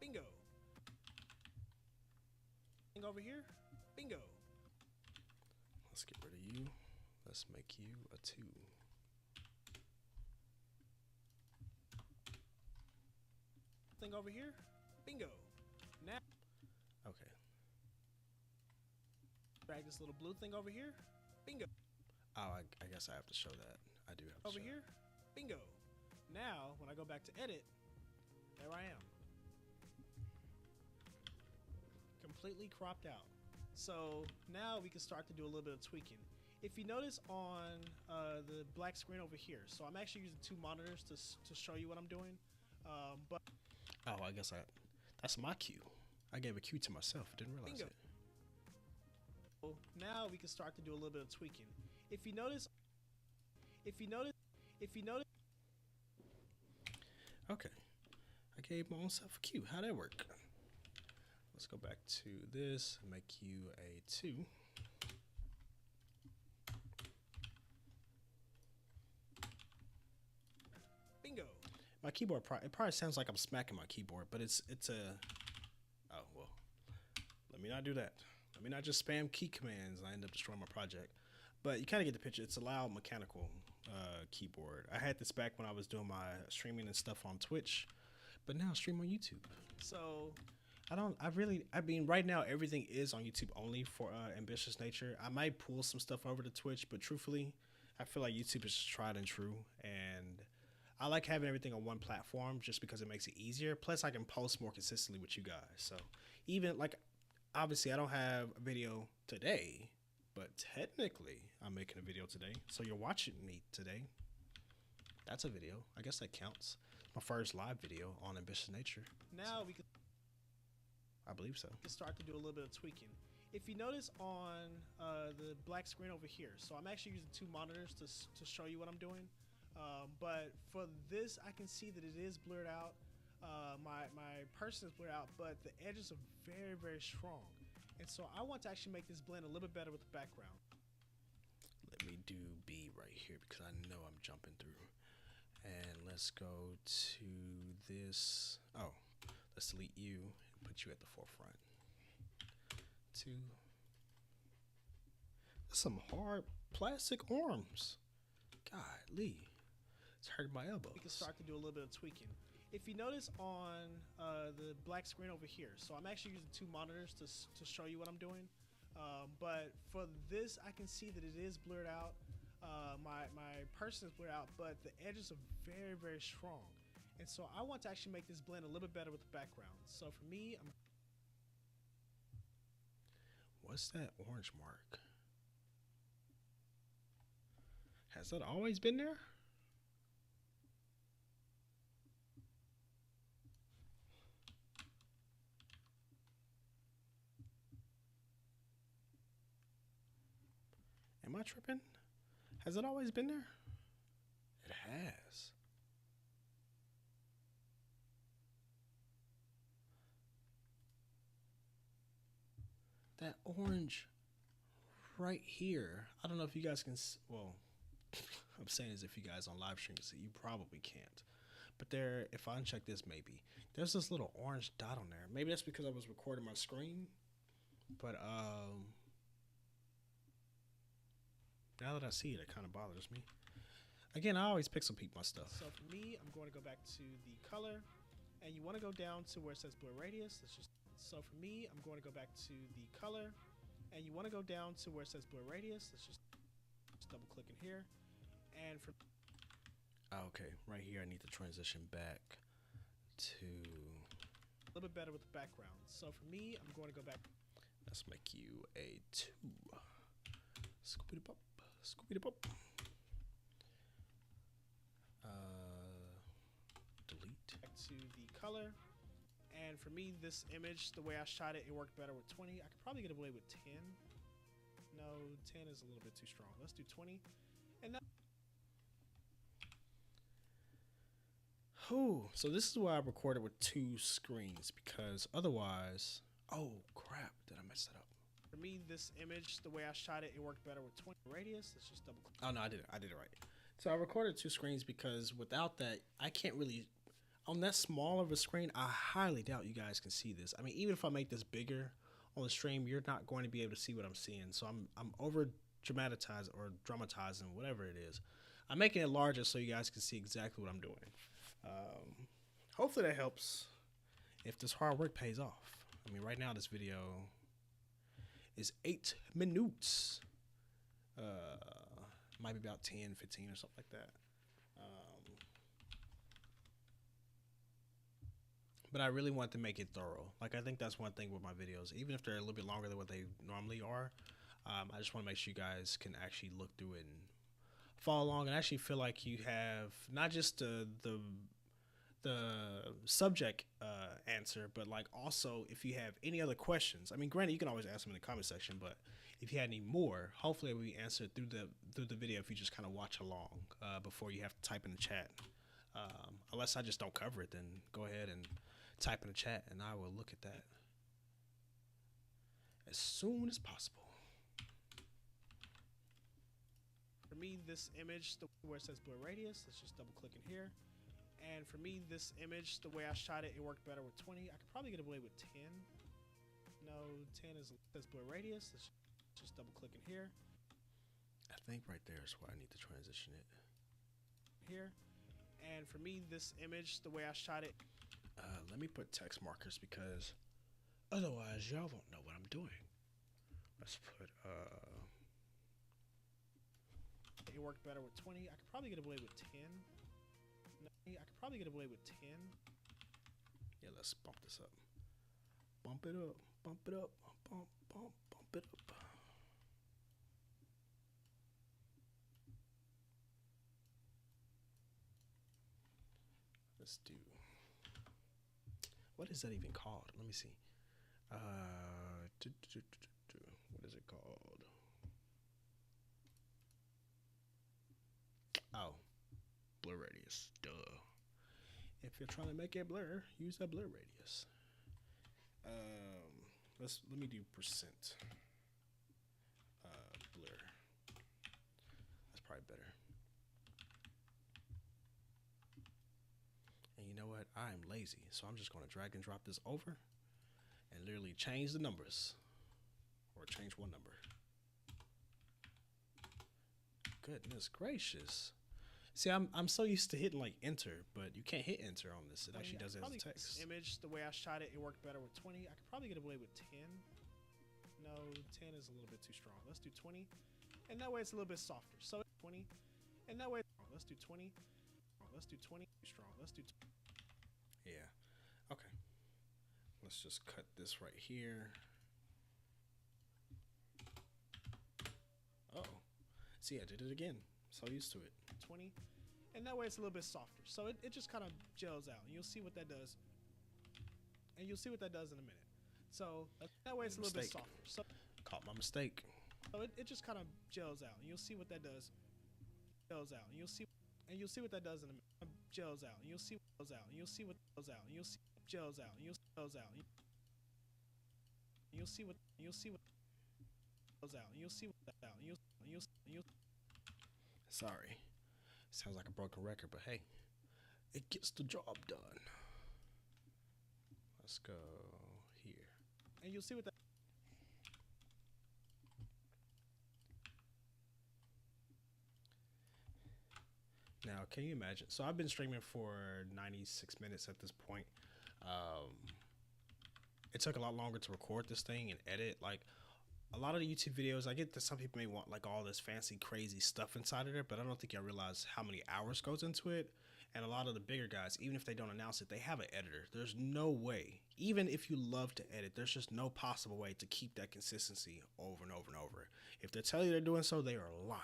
Bingo. Thing over here. Bingo. Let's get rid of you. Let's make you a 2. Thing over here. Bingo. Now. Okay. Drag this little blue thing over here. Bingo. Oh, I guess I have to show that. I do have to over here. Bingo. Now, when I go back to edit, there I am. Completely cropped out. So now we can start to do a little bit of tweaking. If you notice on the black screen over here, so I'm actually using 2 monitors to show you what I'm doing. But oh, I guess that's my cue. I gave a cue to myself. I didn't realize it. So now we can start to do a little bit of tweaking. If you notice. Okay, I gave my own self a cue. How'd that work? Let's go back to this and make you a 2. Bingo. My keyboard, it probably sounds like I'm smacking my keyboard, but it's a, oh, well, let me not do that. Let me not just spam key commands and I end up destroying my project. But you kind of get the picture. It's a loud mechanical keyboard. I had this back when I was doing my streaming and stuff on Twitch, but now I stream on YouTube. So I mean, right now everything is on YouTube only for Ambitious Nature. I might pull some stuff over to Twitch, but truthfully, I feel like YouTube is tried and true. And I like having everything on one platform just because it makes it easier. Plus, I can post more consistently with you guys. So even like, obviously, I don't have a video today, but technically, I'm making a video today. So you're watching me today. That's a video. I guess that counts. My first live video on Ambitious Nature. Now we can. I believe so. We can start to do a little bit of tweaking. If you notice on the black screen over here, so I'm actually using 2 monitors to show you what I'm doing. But for this, I can see that it is blurred out. My person is blurred out, but the edges are very, very strong. And so I want to actually make this blend a little bit better with the background. Let me do B right here because I know I'm jumping through. And let's go to this. Oh, let's delete you and put you at the forefront. 2. That's some hard plastic arms. Golly. It's hurting my elbows. We can start to do a little bit of tweaking. If you notice on the black screen over here, so I'm actually using 2 monitors to show you what I'm doing. But for this, I can see that it is blurred out. My person is blurred out, but the edges are very, very strong. And so I want to actually make this blend a little bit better with the background. So for me, What's that orange mark? Has that always been there? Am I tripping? Has it always been there? It has. That orange right here. I don't know if you guys can. Well, I'm saying as if you guys on live stream can see. You probably can't. But there, if I uncheck this, maybe there's this little orange dot on there. Maybe that's because I was recording my screen. But now that I see it, it kind of bothers me. Again, I always pixel peep my stuff. so for me, I'm going to go back to the color, and you want to go down to where it says blur radius. That's just so for me, I'm going to go back to the color, and you want to go down to where it says blur radius. Let's just double click in here, and for Okay, right here I need to transition back to. a little bit better with the background. So for me, I'm going to go back. Let's make you a 2. Scoopity pop, scoopity pop. Delete. Back to the color, and for me, this image, the way I shot it, it worked better with 20. I could probably get away with 10. No, 10 is a little bit too strong. Let's do 20, and now. Oh, so this is why I recorded with 2 screens because otherwise, oh crap, did I mess that up? For me, this image, the way I shot it, it worked better with 20 radius. Let's just double click. Oh no, I did it right. So I recorded 2 screens because without that, I can't really. On that small of a screen, I highly doubt you guys can see this. I mean, even if I make this bigger on the stream, you're not going to be able to see what I'm seeing. So I'm over dramatizing or dramatizing, whatever it is. I'm making it larger so you guys can see exactly what I'm doing. Hopefully that helps. If this hard work pays off. I mean, right now this video is 8 minutes. Might be about 10, 15 or something like that. But I really want to make it thorough. Like, I think that's one thing with my videos. Even if they're a little bit longer than what they normally are, I just want to make sure you guys can actually look through it and follow along and actually feel like you have not just the subject answer, but like also if you have any other questions. I mean, granted, you can always ask them in the comment section, but if you had any more, hopefully it will be answered through the video if you just kind of watch along before you have to type in the chat. Unless I just don't cover it, then go ahead and type in the chat and I will look at that as soon as possible. For me, this image, where it says blur radius, let's just double click in here. And for me, this image, the way I shot it, it worked better with 20. I could probably get away with 10. No, 10 says blur radius. Let's just double click in here. I think right there is where I need to transition it. Here. And for me, this image, the way I shot it. Let me put text markers because otherwise y'all won't know what I'm doing. Let's put It worked better with 20. I could probably get away with 10. No, I could probably get away with 10. Yeah, let's bump this up. Bump it up. Bump it up. Bump it up. Let's do. What is that even called? Let me see. What is it called? Oh, blur radius. Duh. If you're trying to make it blur, use that blur radius. Let me do percent. Blur. That's probably better. And you know what? I am lazy, so I'm just going to drag and drop this over and literally change the numbers. Or change one number. Goodness gracious. See, I'm so used to hitting like enter, but you can't hit enter on this. It actually does it as a text. Image, the way I shot it, it worked better with 20. I could probably get away with 10. No, 10 is a little bit too strong. Let's do 20. And that way it's a little bit softer. So 20. And that way, let's do 20. Let's do 20 strong. Let's do. Yeah. Okay. Let's just cut this right here. Oh. See, I did it again. So used to it. 20, and that way it's a little bit softer. So it just kind of gels out, and you'll see what that does. And you'll see what that does in a minute. So that way it's a little bit softer. So Caught my mistake. it just kind of gels out, and you'll see what that does. Gels out, and you'll see what that does in a minute. Gels out, and you'll see what gels out, and you'll see what gels out, and you'll see gels out, and you'll gels out. You'll see what gels out, and you'll see what out, and you'll. Sorry. Sounds like a broken record, but hey, it gets the job done. Let's go here. And you'll see what that. Now, can you imagine? So I've been streaming for 96 minutes at this point. It took a lot longer to record this thing and edit. Like, a lot of the YouTube videos, I get that some people may want like all this fancy, crazy stuff inside of there, but I don't think y'all realize how many hours goes into it. And a lot of the bigger guys, even if they don't announce it, they have an editor. There's no way, even if you love to edit, there's just no possible way to keep that consistency over and over and over. If they tell you they're doing so, they are lying.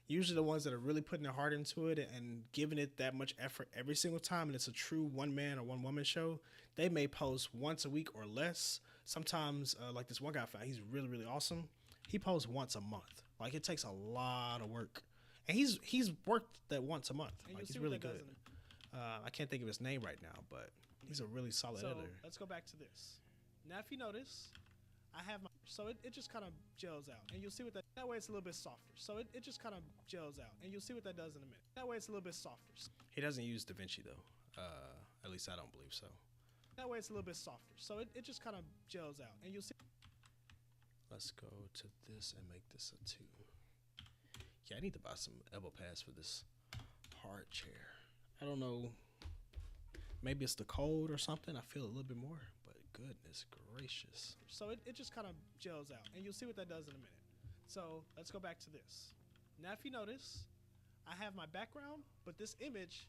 Usually the ones that are really putting their heart into it and giving it that much effort every single time, and it's a true one-man or one-woman show, they may post once a week or less. Sometimes, like this one guy I found, he's really, really awesome. He posts once a month. Like, it takes a lot of work. And he's worked that once a month. And like, he's you'll see really what that good. does I can't think of his name right now, but he's a really solid So editor. let's go back to this. Now, if you notice, I have my, so it just kind of gels out, and you'll see what that way it's a little bit softer. So it just kind of gels out, and you'll see what that does in a minute. That way it's a little bit softer. He doesn't use DaVinci though. At least I don't believe so. That way it's a little bit softer. So it just kind of gels out, and you'll see. Let's go to this and make this a 2. Yeah, I need to buy some elbow pads for this hard chair. I don't know. Maybe it's the cold or something. I feel a little bit more, but goodness gracious. So it just kind of gels out, and you'll see what that does in a minute. So let's go back to this. Now, if you notice, I have my background, but this image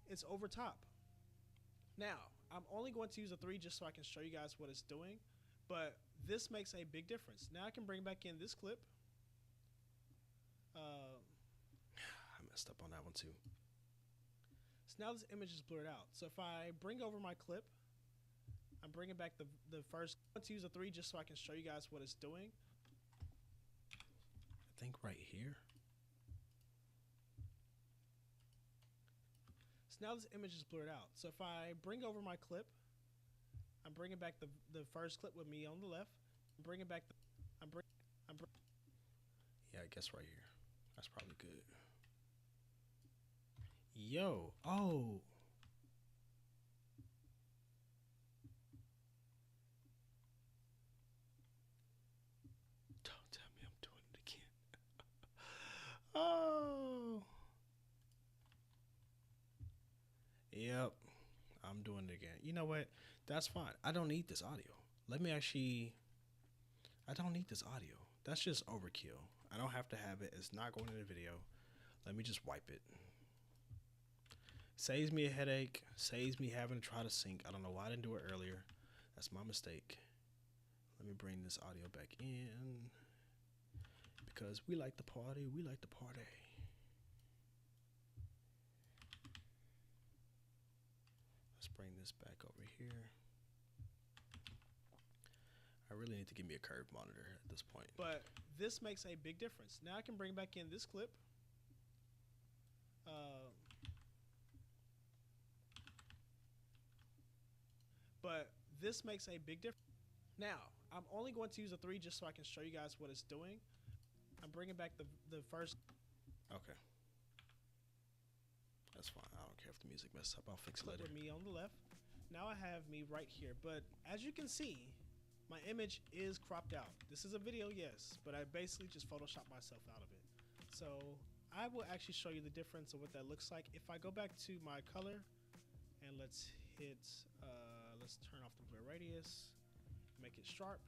is over top. Now, I'm only going to use a 3 just so I can show you guys what it's doing, but this makes a big difference. Now I can bring back in this clip. I messed up on that one too. So now this image is blurred out. So if I bring over my clip, I'm bringing back the first. I'm going to use a 3 just so I can show you guys what it's doing. I think right here. So now this image is blurred out. So if I bring over my clip, I'm bringing back the first clip with me on the left. I'm bringing back the, Yeah, I guess right here. That's probably good. Yo, oh. Don't tell me I'm doing it again. Oh. Yep, I'm doing it again. You know what? That's fine. I don't need this audio. Let me actually, I don't need this audio. That's just overkill. I don't have to have it. It's not going in the video. Let me just wipe it. Saves me a headache. Saves me having to try to sync. I don't know why I didn't do it earlier. That's my mistake. Let me bring this audio back in. Because we like the party. We like the party. Let's bring this back over here. I really need to give me a curved monitor at this point. but this makes a big difference. Now I can bring back in this clip. But this makes a big difference. Now, I'm only going to use a 3 just so I can show you guys what it's doing. I'm bringing back the first. Okay. That's fine. I don't care if the music messes up. I'll fix it clip later. with me on the left. Now I have me right here, but as you can see, my image is cropped out. This is a video, yes, but I basically just photoshopped myself out of it. So I will actually show you the difference of what that looks like. If I go back to my color and let's hit, let's turn off the blur radius, make it sharp.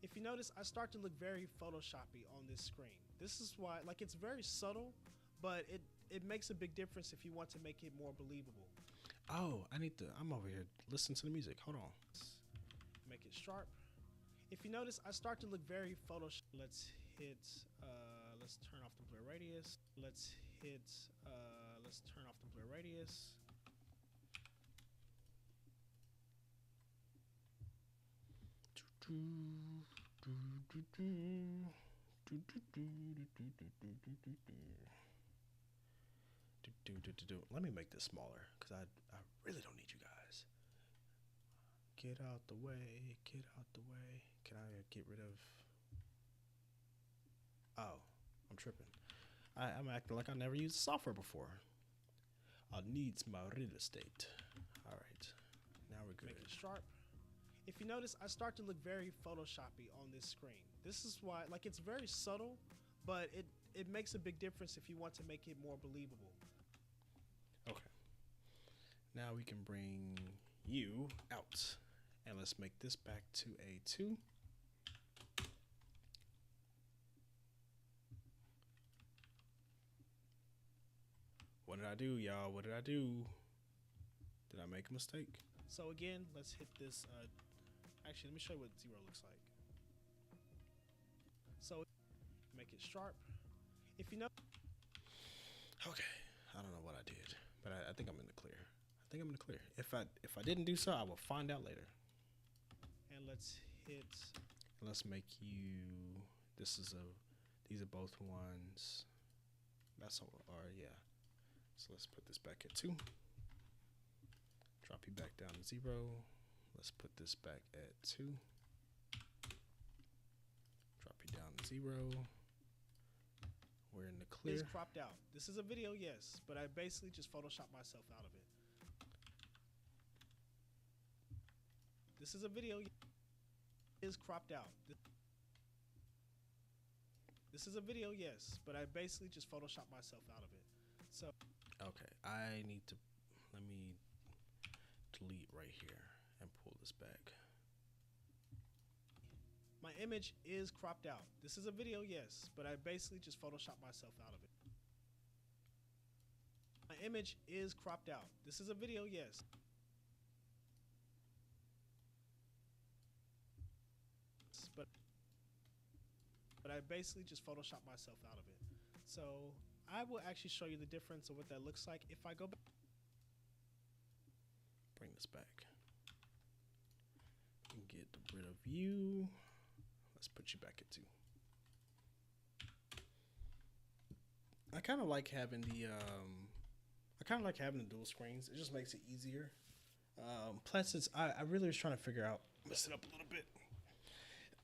If you notice, I start to look very photoshoppy on this screen. This is why, like, it's very subtle, but it makes a big difference if you want to make it more believable. Oh, I'm over here listening to the music. Hold on. Make it sharp. If you notice, I start to look very Photoshop. Let's turn off the blur radius. Let's turn off the blur radius. Let me make this smaller because I really don't need you guys. Get out the way. Get out the way. Can I get rid of? Oh, I'm tripping. I'm acting like I never used software before. I needs my real estate. All right, now we're good. Make it sharp. If you notice, I start to look very Photoshoppy on this screen. This is why, like, it's very subtle, but it makes a big difference if you want to make it more believable. Okay. Now we can bring you out. And let's make this back to a 2. What did I do, y'all? What did I do? Did I make a mistake? So again, let's hit this. Actually, let me show you what 0 looks like. So make it sharp. If you know. Okay. I don't know what I did, but I think I'm in the clear. I think I'm in the clear. If I didn't do so, I will find out later. And let's hit. Let's make you. These are both ones. That's all. Or yeah. So let's put this back at 2. Drop you back down to 0. Let's put this back at 2. Drop you down to 0. We're in the clear. It's cropped out. This is a video, yes, but I basically just Photoshopped myself out of it. This is a video. Is cropped out. This is a video, yes, but I basically just Photoshopped myself out of it. So. Okay, let me delete right here and pull this back. My image is cropped out. This is a video, yes, but I basically just Photoshopped myself out of it. My image is cropped out. This is a video, yes. But I basically just Photoshopped myself out of it. So I will actually show you the difference of what that looks like if I go back. Bring this back. Get rid of you. Let's put you back at 2. I kind of like having the dual screens. It just makes it easier. Plus, I really was trying to figure out. Mess it up a little bit.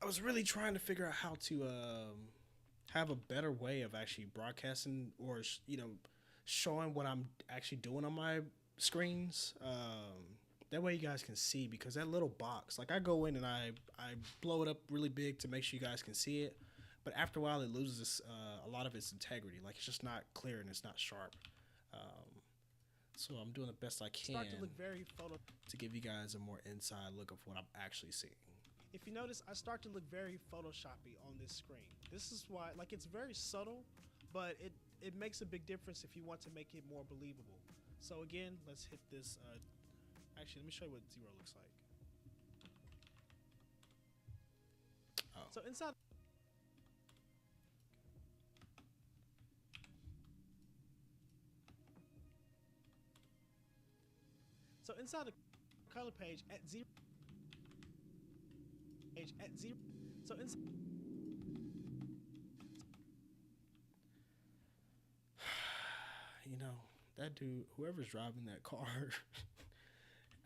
I was really trying to figure out how to have a better way of actually broadcasting or showing what I'm actually doing on my screens. That way you guys can see, because that little box, like I go in and I blow it up really big to make sure you guys can see it, but after a while it loses a lot of its integrity. Like it's just not clear and it's not sharp. So I'm doing the best I can Start to look very to give you guys a more inside look of what I'm actually seeing. If you notice, I start to look very Photoshoppy on this screen. This is why, like, it's very subtle, but it makes a big difference if you want to make it more believable. So again, let's hit this. Actually, let me show you what 0 looks like. Oh. So inside. So inside the color page at 0. At 0. So inside. You know, that dude, whoever's driving that car,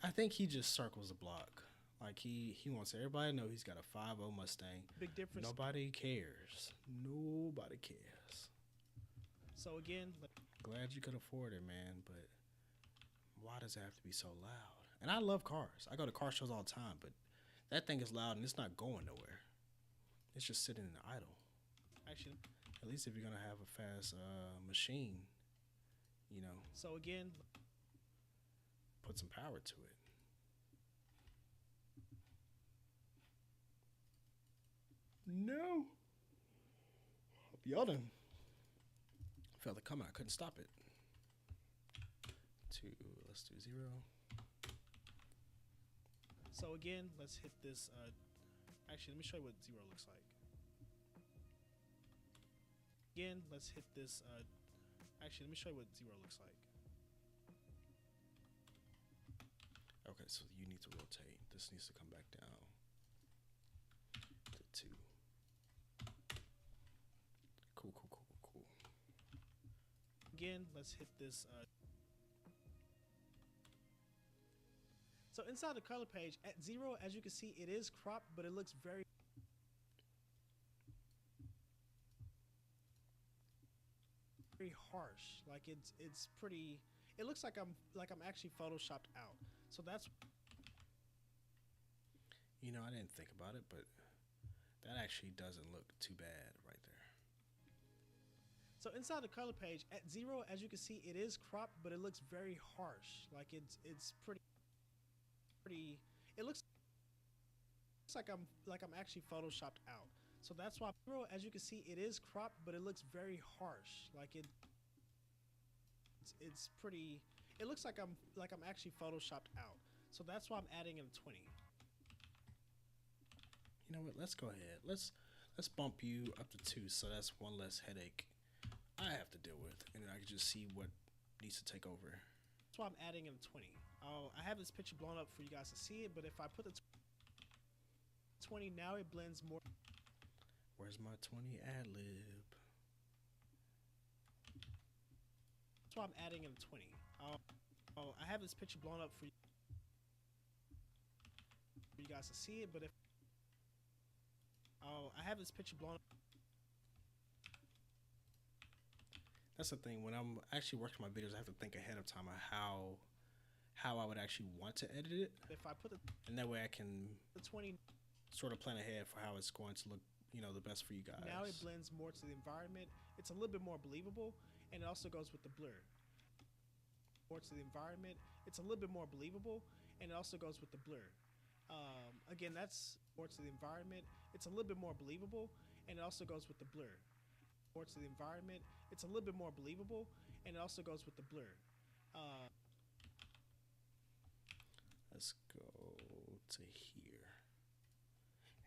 I think he just circles the block. Like he wants everybody to know he's got a 5.0 Mustang. Big difference. Nobody cares. Nobody cares. So again, glad you could afford it, man, but why does it have to be so loud? And I love cars. I go to car shows all the time, but that thing is loud and it's not going nowhere. It's just sitting in idle. Actually, at least if you're gonna have a fast machine, you know. So again, put some power to it. No. Y'all done felt it coming. I couldn't stop it. let's do 0. So again, let's hit this. Actually, let me show you what 0 looks like. Again, let's hit this. Actually, let me show you what 0 looks like. Okay, so you need to rotate. This needs to come back down to 2. Cool. Again, let's hit this. So inside the color page, at 0, as you can see, it is cropped, but it looks very harsh. Like it's pretty. It looks like I'm actually photoshopped out. So that's. You know, I didn't think about it, but that actually doesn't look too bad right there. So inside the color page, at 0, as you can see, it is cropped, but it looks very harsh. Like it's pretty. It looks like I'm actually photoshopped out. So that's why 0, as you can see, it is cropped, but it looks very harsh. Like it's pretty. It looks like I'm actually photoshopped out. So that's why I'm adding in a 20. You know what? Let's go ahead. Let's bump you up to 2, so that's one less headache I have to deal with, and then I can just see what needs to take over. That's why I'm adding in a 20. I have this picture blown up for you guys to see it, but if I put the 20 now, it blends more. Where's my 20 ad lib? That's why I'm adding in a 20. I have this picture blown up for you guys to see it, but if I have this picture blown up. That's the thing. When I'm actually working my videos, I have to think ahead of time of how I would actually want to edit it. If I put and that way I can the 20 sort of plan ahead for how it's going to look, you know, the best for you guys. Now it blends more to the environment. It's a little bit more believable, and it also goes with the blur. More to the environment. It's a little bit more believable, and it also goes with the blur. Again, that's more to the environment. It's a little bit more believable, and it also goes with the blur. More to the environment. It's a little bit more believable, and it also goes with the blur. Let's go to here,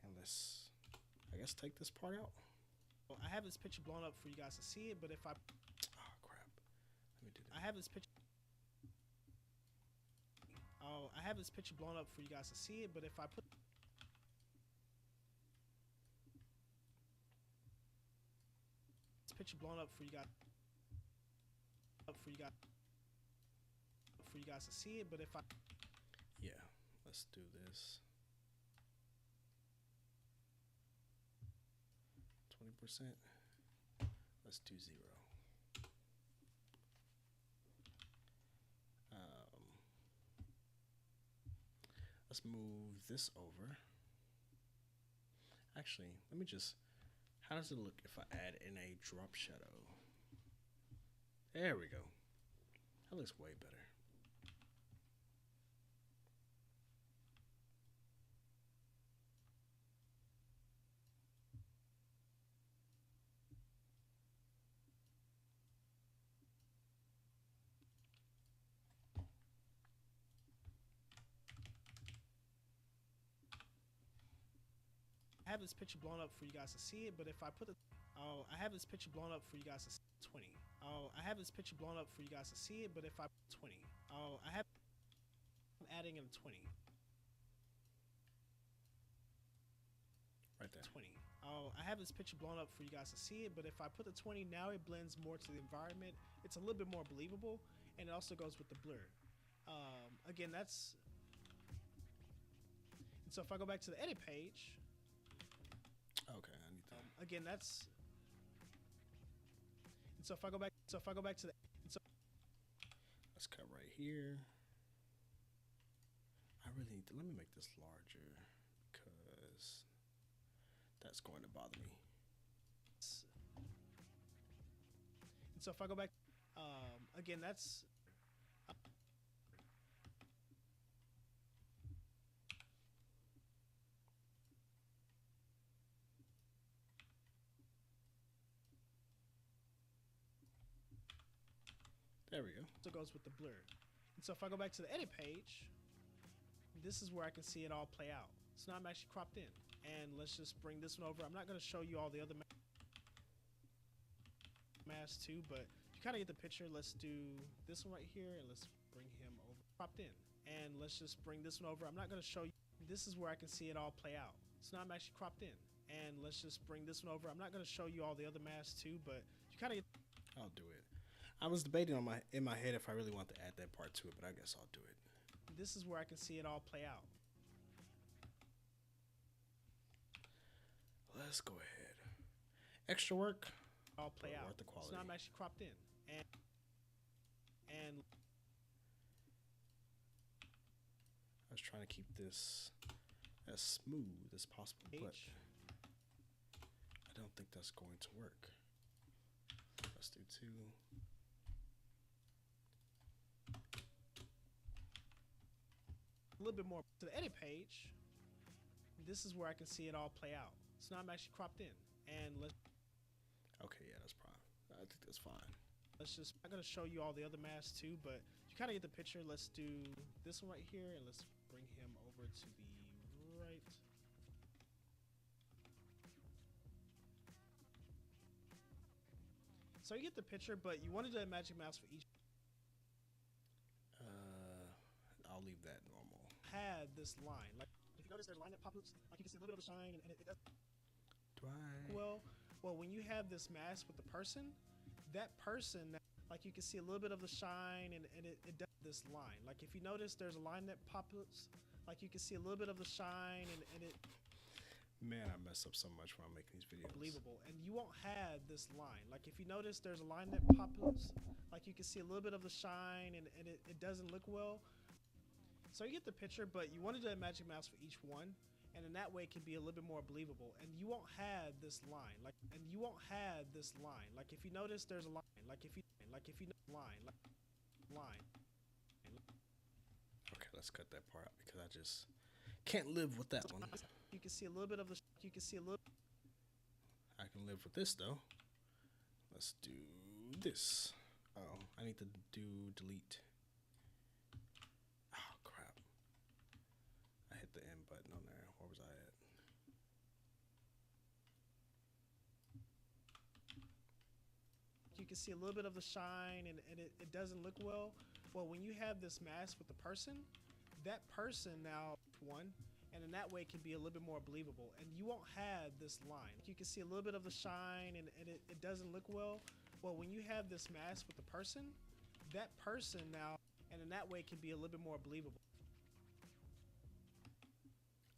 and let's, I guess, take this part out. Well, I have this picture blown up for you guys to see it, but if I, oh crap, let me do that. I have this picture. I have this picture blown up for you guys to see it, but if I put this picture blown up for you guys, to see it, but if I, yeah, let's do this. 20%. Let's do 0. Let's move this over. Actually, let me just, how does it look if I add in a drop shadow? There we go. That looks way better. I have this picture blown up for you guys to see it, but if I put the, I have this picture blown up for you guys to see 20. I have this picture blown up for you guys to see it, but if I 20, I have, I'm adding in a 20. Right there. 20. I have this picture blown up for you guys to see it, but if I put the 20 now, it blends more to the environment. It's a little bit more believable, and it also goes with the blur. Again, that's, and so if I go back to the edit page. Okay, I need that. Again, that's, and so if I go back to the, so let's cut right here. I really need to, let me make this larger because that's going to bother me. And so if I go back, again, that's, there we go. so goes with the blur. And so if I go back to the edit page, this is where I can see it all play out. So now I'm actually cropped in. And let's just bring this one over. I'm not going to show you all the other masks too, but you kind of get the picture. Let's do this one right here, and let's bring him over. Cropped in. And let's just bring this one over. I'm not going to show you. This is where I can see it all play out. So now I'm actually cropped in. And let's just bring this one over. I'm not going to show you all the other masks too, but you kind of get. I'll do it. I was debating in my head if I really want to add that part to it, but I guess I'll do it. This is where I can see it all play out. Let's go ahead. Extra work. All play out. Worth the quality. So now I'm actually cropped in. And I was trying to keep this as smooth as possible, but I don't think that's going to work. Let's do 2. a little bit more to the edit page. This is where I can see it all play out. So now I'm actually cropped in. And let's. Okay, yeah, that's fine. I think that's fine. Let's just. I'm gonna show you all the other masks too, but you kind of get the picture. Let's do this one right here, and let's bring him over to the right. So you get the picture, but you wanted a magic mouse for each. I'll leave that normal. Had this line, like if you notice, there's a line that pops, like you can see a little bit of the shine, and it does. Do I? Well, when you have this mask with the person, that person, like you can see a little bit of the shine, and it does this line. Like if you notice, there's a line that pops, like you can see a little bit of the shine, and it. Man, I mess up so much when I'm making these videos. Unbelievable, and you won't have this line. Like if you notice, there's a line that pops, like you can see a little bit of the shine, and it doesn't look well. So you get the picture, but you wanted a magic mouse for each one, and in that way it can be a little bit more believable. And you won't have this line, like if you notice, there's a line, like if you line. Okay, let's cut that part out because I just can't live with that one. You can see a little bit of the. You can see a little. I can live with this though. Let's do this. Oh, I need to do delete. Oh crap! I hit the end button on there. Where was I at? You can see a little bit of the shine, and it doesn't look well. Well, when you have this mask with the person, that person now one. And in that way it can be a little bit more believable. And you won't have this line. You can see a little bit of the shine, and it doesn't look well. Well, when you have this mask with the person, that person now, and in that way it can be a little bit more believable.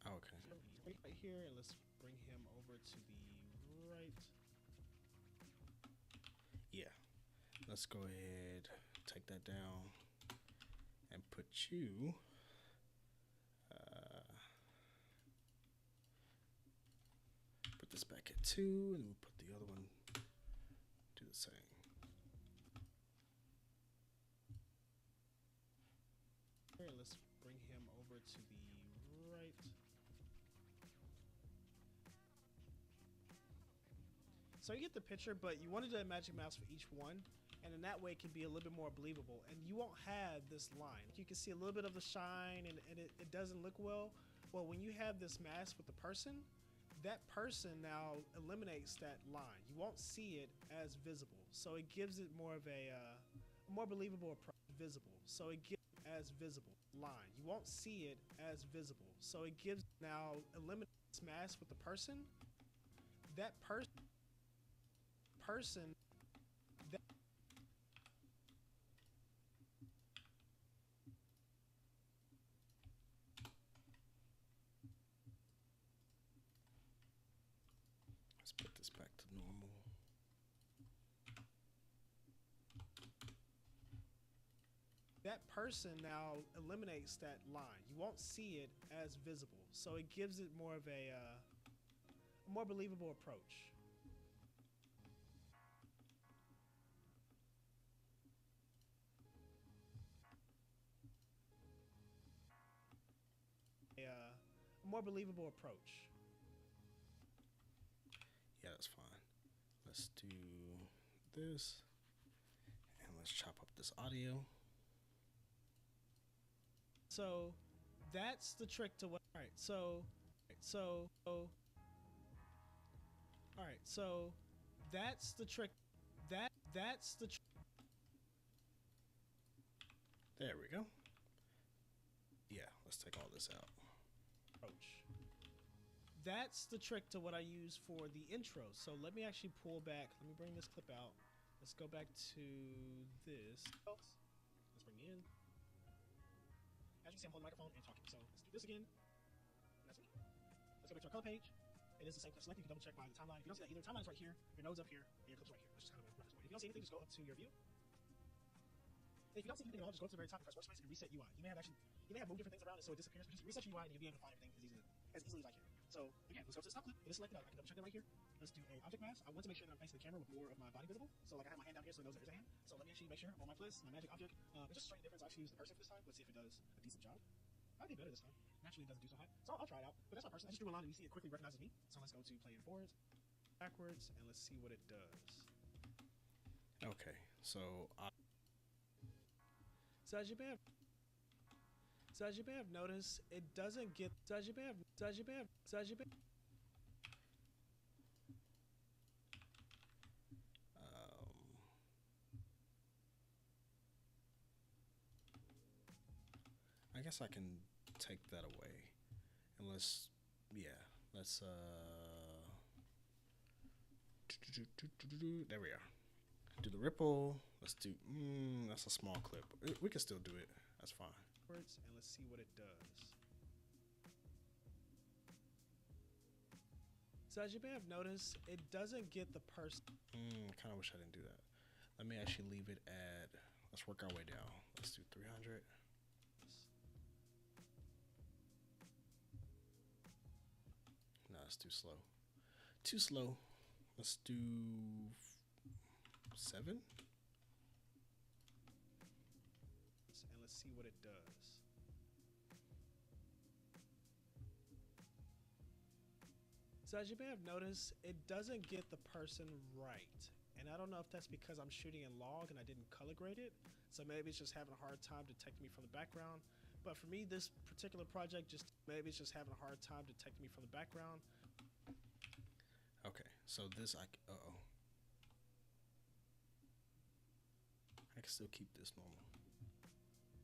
Okay. Right here, and let's bring him over to the right. Yeah. Let's go ahead, take that down, and put you. Put this back at 2, and we'll put the other one. Do the same. Here, let's bring him over to the right. So you get the picture, but you wanted a magic mouse for each one, and in that way it can be a little bit more believable. And you won't have this line. You can see a little bit of the shine, and it doesn't look well. Well, when you have this mask with the person, that person now eliminates that line. You won't see it as visible, so it gives it more of a more believable approach. Visible, so it gives it as visible line. You won't see it as visible, so it gives now eliminates mask with the person. That person that. Let's put this back to normal. That person now eliminates that line. You won't see it as visible, so it gives it more of a more believable approach. A more believable approach. Yeah, that's fine. Let's do this, and let's chop up this audio. So that's the trick to what. All right. So all right. So that's the trick. That's the. There we go. Yeah, let's take all this out. Approach. That's the trick to what I use for the intro. So let me actually pull back. Let me bring this clip out. Let's go back to this. Let's bring me in. As you can see, I'm holding the microphone and talking. So let's do this again. That's me. Let's go back to our color page. It is the same clip select. You can double check by the timeline. If you don't see that either, timeline's right here, your node's up here, and your clip's right here. That's just kind of a reference point. If you don't see anything, just go up to your view. And if you don't see anything at all, just go up to the very top and press workspace and reset UI. You may have moved different things around it so it disappears, but just reset your UI and you'll be able to find everything as easily as I can. So again, let's go to the stop clip. It is selected. I can double check it right here. Let's do a object mask. I want to make sure that I'm facing the camera with more of my body visible. So like I have my hand down here so it knows there is a hand. So let me actually make sure on my place, my magic object, it's just a straight difference. I actually use the person for this time. Let's see if it does a decent job. I did better this time. Naturally, it doesn't do so hot. So I'll try it out. But that's my person. I just drew a line and you see it quickly recognizes me. So let's go to play it forwards, backwards, and let's see what it does. Okay, so So as you may have noticed, it doesn't get. I guess I can take that away. And let's there we are. Do the ripple. Let's do, that's a small clip. We can still do it. That's fine. And let's see what it does. So as you may have noticed, it doesn't get the person. I kind of wish I didn't do that. Let me actually leave it at, let's work our way down. Let's do 300. No, it's too slow. Too slow. Let's do 7. And let's see what it does. So as you may have noticed, it doesn't get the person right. And I don't know if that's because I'm shooting in log and I didn't color grade it. So maybe it's just having a hard time detecting me from the background. But for me, this particular project maybe it's just having a hard time detecting me from the background. Okay, so this I can still keep this normal.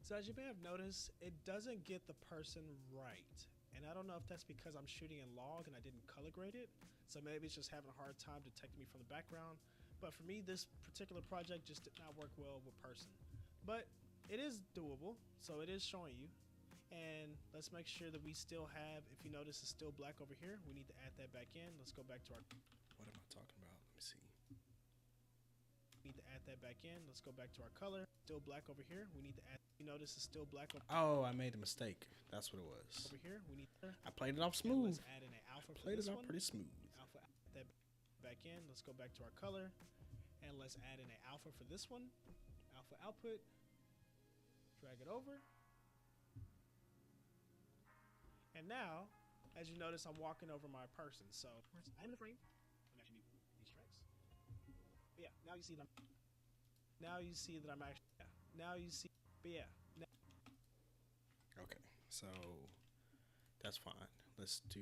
So as you may have noticed, it doesn't get the person right. And I don't know if that's because I'm shooting in log and I didn't color grade it. So maybe it's just having a hard time detecting me from the background. But for me, this particular project just did not work well with person. But it is doable, so it is showing you. And let's make sure that we still have, if you notice it's still black over here, we need to add that back in. Let's go back to our... What am I talking about? Let me see. Need to add that back in. Let's go back to our color. Still black over here. We need to add, you notice it's still black Oh, I made a mistake. That's what it was. over here. We need I played it off smooth. Let's add in an alpha for Played this it off one. pretty smooth. Alpha, add that back in. Let's go back to our color. And let's add in an alpha for this one. Alpha output. Drag it over. And now, as you notice, I'm walking over my person. So I'm in the frame. Let me actually mute these tracks. But yeah, now you see that I'm actually. Yeah, now you see. But yeah. Okay, so that's fine. Let's do.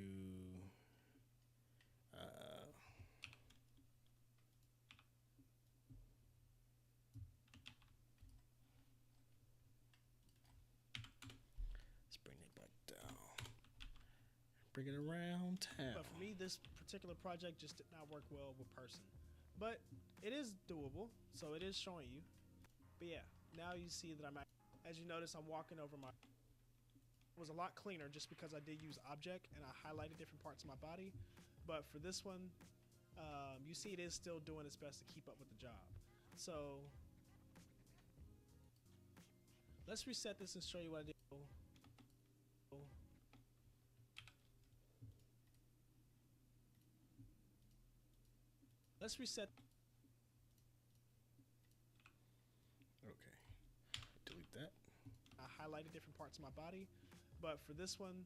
Let's bring it back down. Bring it around town. But for me, this particular project just did not work well with person. But it is doable, so it is showing you. But yeah, now you see that I'm, as you notice, I'm walking over my, it was a lot cleaner just because I did use object and I highlighted different parts of my body. But for this one, you see it is still doing its best to keep up with the job. So let's reset this and show you what I did. Let's reset. Okay. Delete that. I highlighted different parts of my body, but for this one,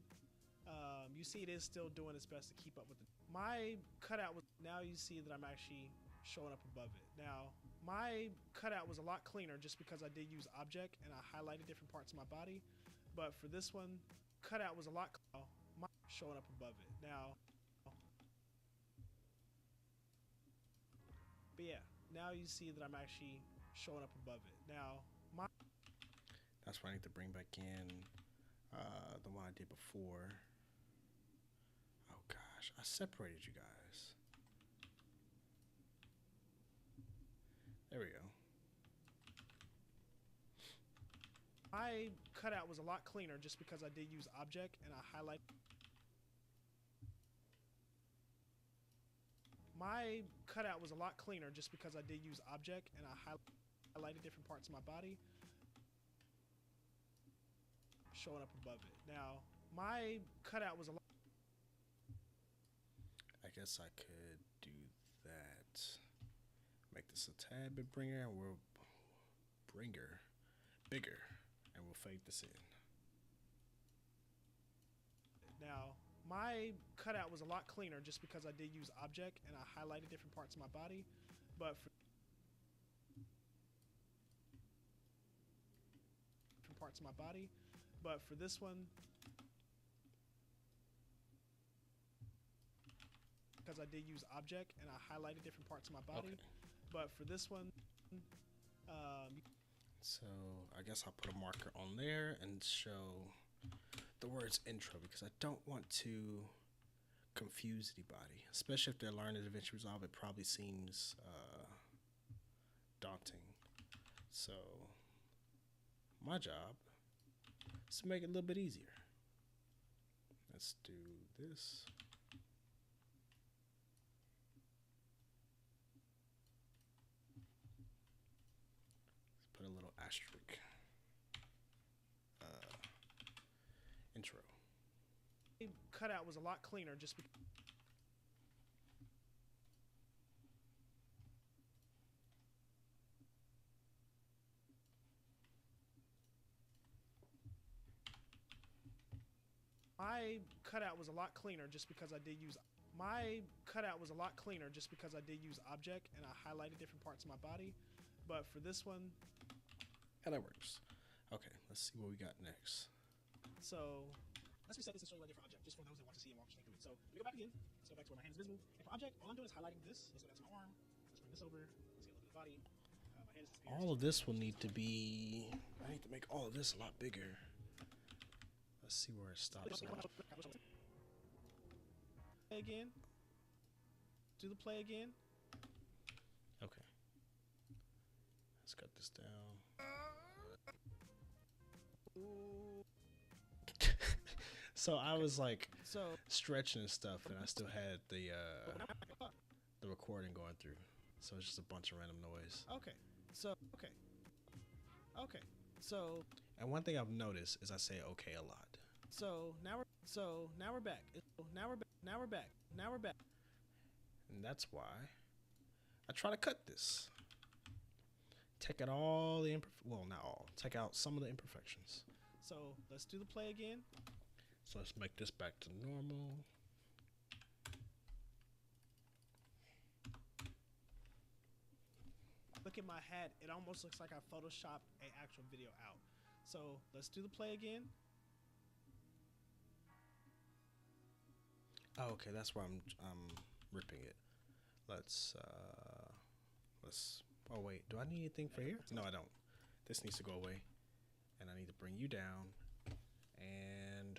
you see it is still doing its best to keep up with it. My cutout was, now you see that I'm actually showing up above it. Now, my cutout was a lot cleaner just because I did use object and I highlighted different parts of my body, But for this one, cutout was a lot showing up above it. Now, but yeah, now you see that I'm actually showing up above it. Now, That's why I need to bring back in the one I did before. Oh gosh, I separated you guys. There we go. my cutout was a lot cleaner just because I did use object and I highlight. My cutout was a lot cleaner just because I did use object and I highlighted different parts of my body showing up above it. Now, my cutout was a lot. I guess I could do that. Make this a tad bit bigger, and we'll bigger, and we'll fade this in. Now, my cutout was a lot cleaner just because I did use object and I highlighted different parts of my body, but for different parts of my body, but for this one, because I did use object and I highlighted different parts of my body, but for this one, so I guess I'll put a marker on there and show the words intro because I don't want to confuse anybody, especially if they're learning DaVinci Resolve. It probably seems daunting. So my job is to make it a little bit easier. Let's do this. Put a little asterisk. Intro. Cutout was a lot cleaner just because. My cutout was a lot cleaner just because I did use. My cutout was a lot cleaner just because I did use object and I highlighted different parts of my body, but for this one. Yeah, that works. Okay, let's see what we got next. So let's reset this and show you a different object, just for those that want to see and walk straight through it. So let me go back again. Let's go back to where my hand is visible. And for object, all I'm doing is highlighting this. Let's go back to my arm. Let's bring this over. Let's get a little bit of body. My hand is All of this will need to be. I need to make all of this a lot bigger. Let's see where it stops. Play again. Do the play again. Okay. Let's cut this down. So I was like stretching and stuff, and I still had the recording going through. So it's just a bunch of random noise. Okay. So. And one thing I've noticed is I say okay a lot. So now we're back. Now we're back. And that's why I try to cut this. Take out all the well, not all. Take out some of the imperfections. So let's do the play again. So let's make this back to normal. Look at my head. It almost looks like I photoshopped an actual video out. So let's do the play again. Oh, okay, that's why I'm ripping it. Let's oh wait, do I need anything for here? No, I don't. This needs to go away. And I need to bring you down and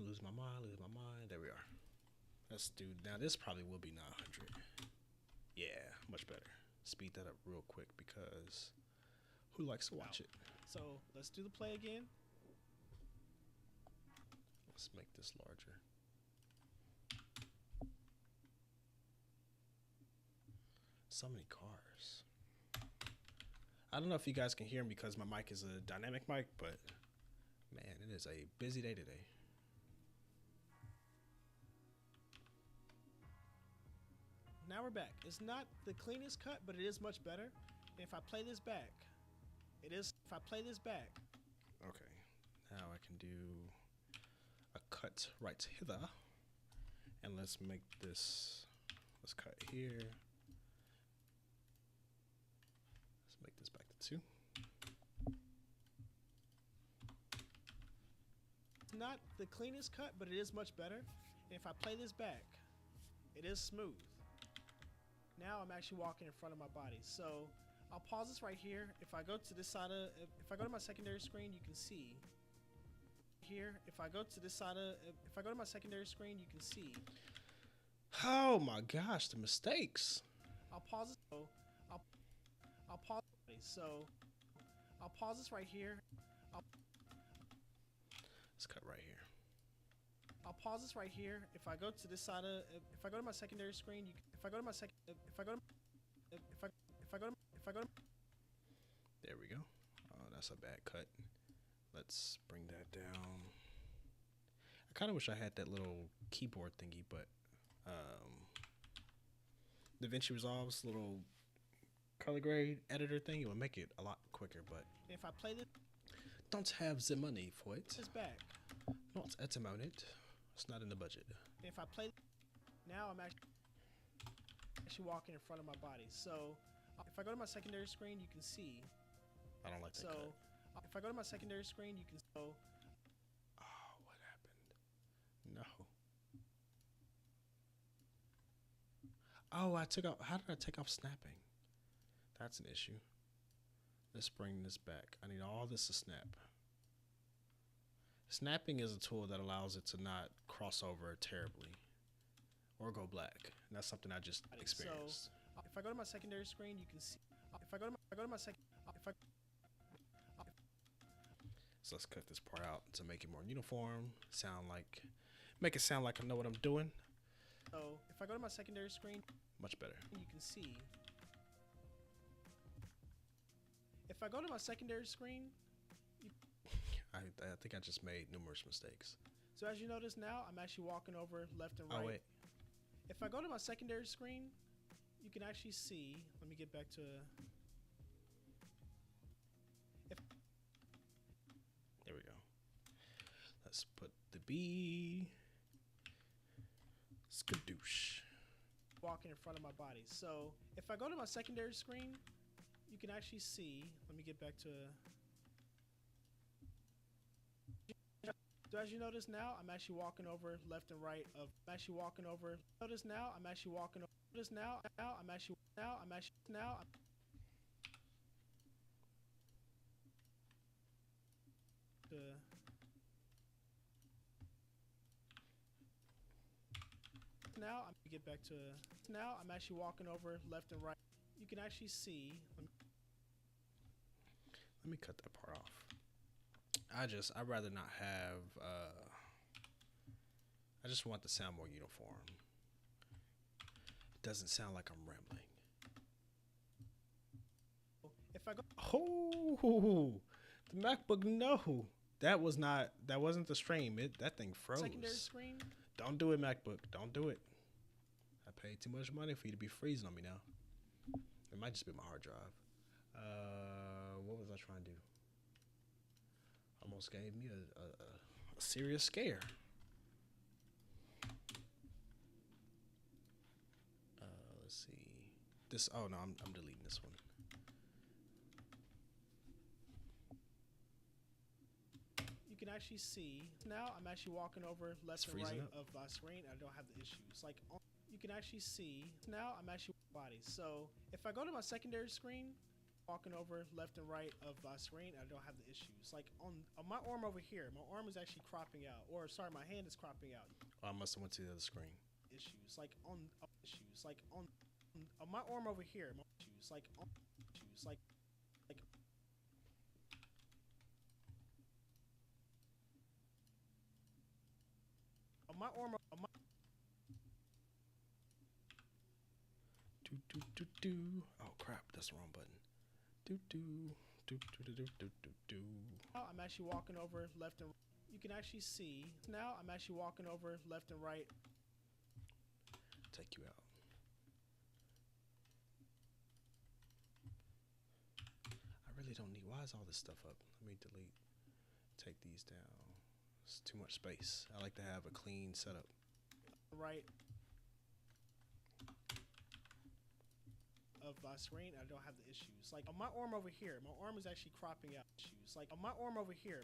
lose my mind. There we are. Let's do now this probably will be 900. Yeah, much better. Speed that up real quick because who likes to watch it? So let's do the play again. Let's make this larger. So many cars. I don't know if you guys can hear me because my mic is a dynamic mic, but man, it is a busy day today. Now we're back. It's not the cleanest cut, but it is much better. And if I play this back, Okay, now I can do a cut right hither, and let's make this. Let's cut here. Let's make this back to 2. not the cleanest cut, but it is much better. And if I play this back, it is smooth. Now I'm actually walking in front of my body. So I'll pause this right here. If I go to this side of, if I go to my secondary screen, you can see here. If I go to this side of, if I go to my secondary screen, you can see. Oh my gosh, the mistakes. I'll pause this. So I'll pause. So I'll pause this right here. Let's cut right here. I'll pause this right here. If I go to this side of, if I go to my secondary screen, you can, if I go to my second, if I go to, if I go to. There we go. Oh, that's a bad cut. Let's bring that down. I kind of wish I had that little keyboard thingy, but DaVinci Resolve's little color grade editor thing, it would make it a lot quicker, but If I play this don't have the money for it. back, Not at the moment. It's not in the budget. if I play, now I'm actually walking in front of my body. So if I go to my secondary screen, you can see. I don't like that So cut. if I go to my secondary screen, you can. So Oh, what happened? No. Oh, I took off. How did I take off snapping? That's an issue. Let's bring this back. I need all this to snap. Snapping is a tool that allows it to not cross over terribly or go black. And that's something I just experienced. if I go to my secondary screen, you can see. If I go to my second, if I So let's cut this part out to make it more uniform. Make it sound like I know what I'm doing. so if I go to my secondary screen, Much better. you can see. If I go to my secondary screen, I think I just made numerous mistakes. so as you notice now, I'm actually walking over left and right. Oh, wait. If I go to my secondary screen, you can actually see. Let me get back to. There we go. Let's put the B. Skadoosh. Walking in front of my body. So if I go to my secondary screen, you can actually see. Let me get back to. So as you notice now, I'm actually walking over left and right of. I'm actually walking over. Notice now, I'm actually walking over. Notice now, I'm actually now, I'm actually now. Now I'm gonna get back to. Now I'm actually walking over left and right. You can actually see. Let me cut that part off. I'd rather not have, I just want the sound more uniform. It doesn't sound like I'm rambling. If I go. Oh, the MacBook, no. That wasn't the stream. That thing froze. Secondary screen. Don't do it, MacBook. Don't do it. I paid too much money for you to be freezing on me now. It might just be my hard drive. What was I trying to do? Almost gave me a serious scare. Let's see. This. Oh no, I'm deleting this one. You can actually see. Now I'm actually walking over left and freezing right up. of my screen. I don't have the issues. Like you can actually see. Now I'm actually body. So if I go to my secondary screen, walking over left and right of my screen, I don't have the issues. Like on my arm over here, my arm is actually cropping out. Or sorry, my hand is cropping out. Oh, I must have went to the other screen. Issues like on issues like on my arm over here. My issues like on issues like on my arm. On my, Do. Oh crap, that's the wrong button. Do. now I'm actually walking over left and. You can actually see. Now I'm actually walking over left and right. Take you out. I really don't need. Why is all this stuff up? Let me delete. Take these down. It's too much space. I like to have a clean setup. Right of my screen, I don't have the issues. Like on my arm over here, my arm is actually cropping out. Issues like on my arm over here.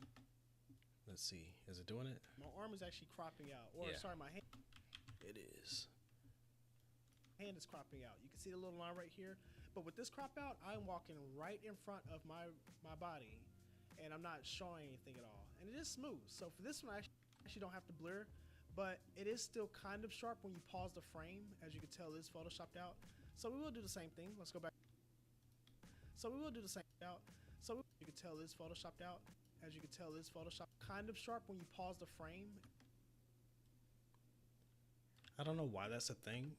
Let's see. Is it doing it? My arm is actually cropping out. Or, Yeah. sorry, my It is. hand is cropping out. You can see the little line right here. But with this crop out, I'm walking right in front of my body, and I'm not showing anything at all. And it is smooth. So for this one, I actually don't have to blur, but it is still kind of sharp when you pause the frame. As you can tell, it is photoshopped out. So we will do the same thing. Let's go back. So we will do the same out. So you can tell it is photoshopped out. As you can tell, it is photoshopped. Kind of sharp when you pause the frame. I don't know why that's a thing.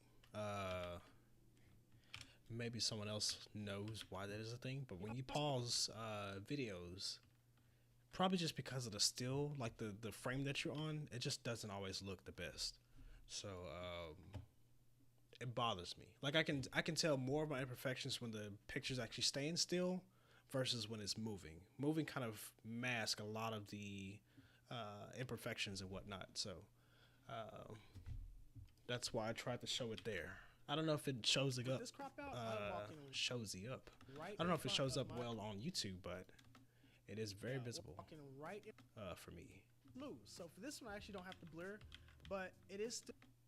Maybe someone else knows why that is a thing, but when you pause videos, probably just because of the still, like the frame that you're on, it just doesn't always look the best. So it bothers me. Like I can tell more of my imperfections when the picture's actually staying still versus when it's moving. Moving kind of mask a lot of the imperfections and whatnot. So that's why I tried to show it there. I don't know if it shows it up. This crop out, I'm walking Shows it up. right I don't know in if it front shows of up my- well on YouTube, but it is very visible Walking right in for me. smooth. So for this one, I actually don't have to blur, but it is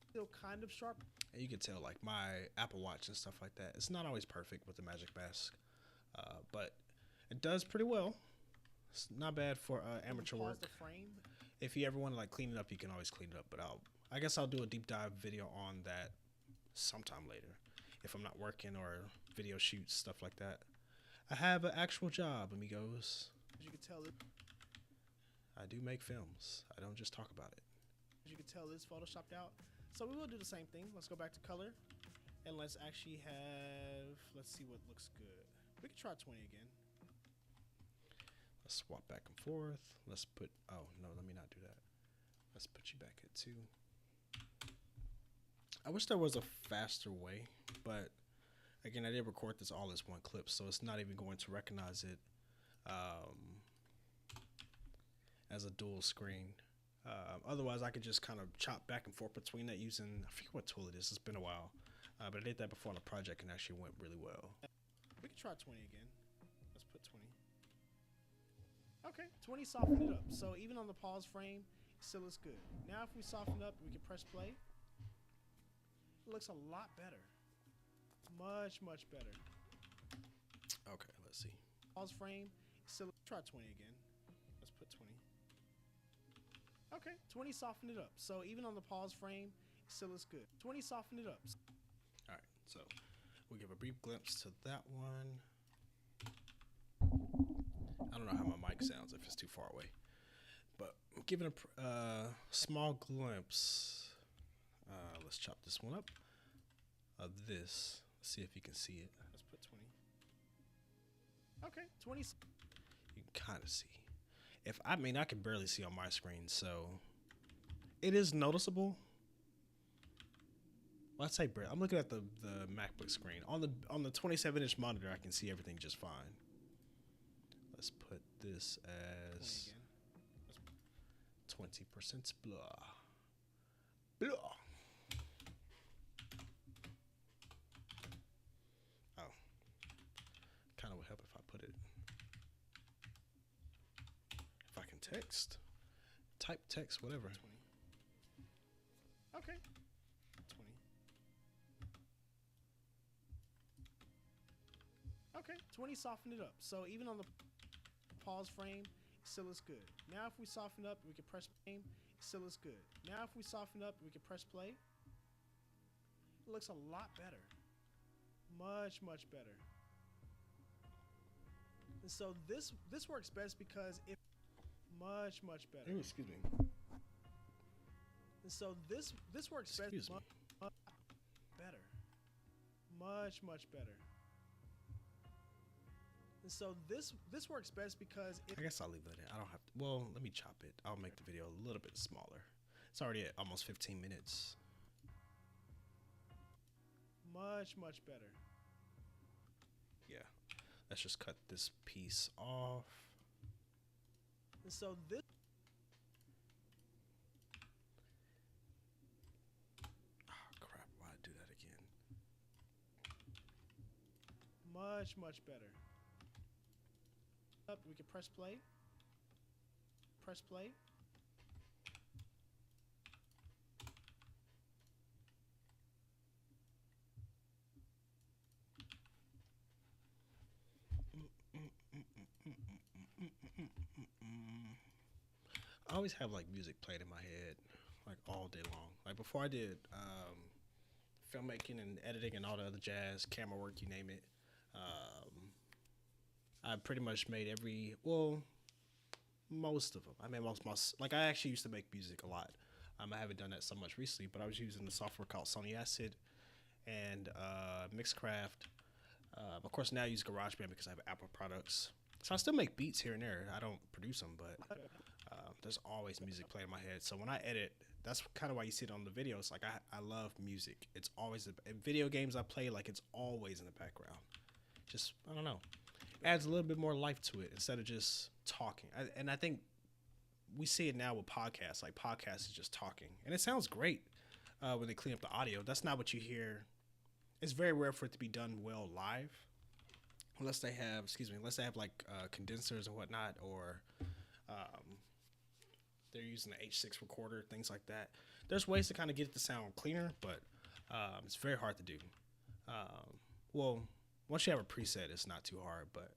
still kind of sharp. And you can tell, like my Apple Watch and stuff like that. It's not always perfect with the Magic Mask, but it does pretty well. It's not bad for amateur Pause work. the frame. If you ever want to like clean it up, you can always clean it up. But I guess I'll do a deep dive video on that sometime later if I'm not working or video shoots, stuff like that. I have an actual job, amigos. As you can tell, I do make films. I don't just talk about it. as you can tell, it's photoshopped out. So we will do the same thing. Let's go back to color, and let's actually have. Let's see what looks good. We can try 20 again. Let's swap back and forth. Let's put. Oh no, let me not do that. Let's put you back at 2. I wish there was a faster way, but again, I did record this all as one clip, so it's not even going to recognize it as a dual screen. Otherwise, I could just kind of chop back and forth between that using, I forget what tool it is. It's been a while, but I did that before on a project and actually went really well. We can try 20 again. Let's put 20. Okay, 20 softened it up. So even on the pause frame, it still looks good. Now if we soften it up, we can press play. It looks a lot better. Much, much better. Okay, let's see. Pause frame, still try 20 again. Let's put 20. Okay, 20 softened it up. So even on the pause frame, it still looks good. 20 softened it up. All right, so we'll give a brief glimpse to that one. I don't know how my mic sounds if it's too far away, but giving a small glimpse. Let's chop this one up of this. Let's see if you can see it. Let's put 20. Okay, 20. You can kind of see. I can barely see on my screen, so it is noticeable. Well, I'd say barely. I'm looking at the MacBook screen. On the 27-inch monitor, I can see everything just fine. Let's put this as 20% blah. Blah. Oh. Kind of would help if I put it. If I can type text, whatever. 20. Okay. 20. Okay, 20 softened it up. So even on the pause frame, it still looks good. Now if we soften up, we can press play. It still looks good. Now if we soften up, we can press play. It looks a lot better. Much, much better. And so this works best because it much, much better. Ooh, excuse me. And so this works Excuse best me. better. Much, much better. And so this works best because it I guess I'll leave it in. I don't have to. Well, let me chop it. I'll make the video a little bit smaller. It's already at almost 15 minutes. much, much better. Yeah. Let's just cut this piece off. And so this Oh, crap. Why'd I do that again? much, much better. Up, we can press play. Press play. I always have like music playing in my head, like all day long. Like before I did filmmaking and editing and all the other jazz, camera work, you name it. I pretty much made most of them. I made most like I actually used to make music a lot. I haven't done that so much recently, but I was using the software called Sony Acid and Mixcraft. Of course, now I use GarageBand because I have Apple products. So I still make beats here and there. I don't produce them, but there's always music playing in my head. So when I edit, that's kind of why you see it on the videos. Like I love music. It's always in video games I play. Like it's always in the background. Just I don't know, adds a little bit more life to it instead of just talking. And I think we see it now with podcasts. Like podcasts is just talking, and it sounds great when they clean up the audio. That's not what you hear. It's very rare for it to be done well live, unless they have like condensers and whatnot, or they're using the H6 recorder, things like that. There's ways to kind of get it to sound cleaner, but it's very hard to do. Well, once you have a preset, it's not too hard, but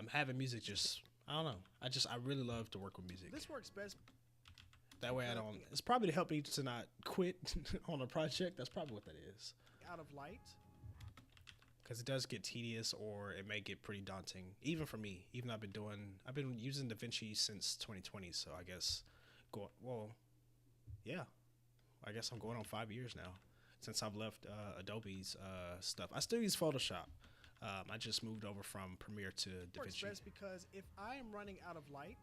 having music just, I don't know. I really love to work with music. This works best. That way I don't, it's probably to help me to not quit on a project. That's probably what that is. Out of light. Because it does get tedious, or it may get pretty daunting, even for me. Even I've been using DaVinci since 2020, so I guess, I guess I'm going on 5 years now since I've left Adobe's stuff. I still use Photoshop. I just moved over from Premiere to DaVinci. Works best because if I am running out of light,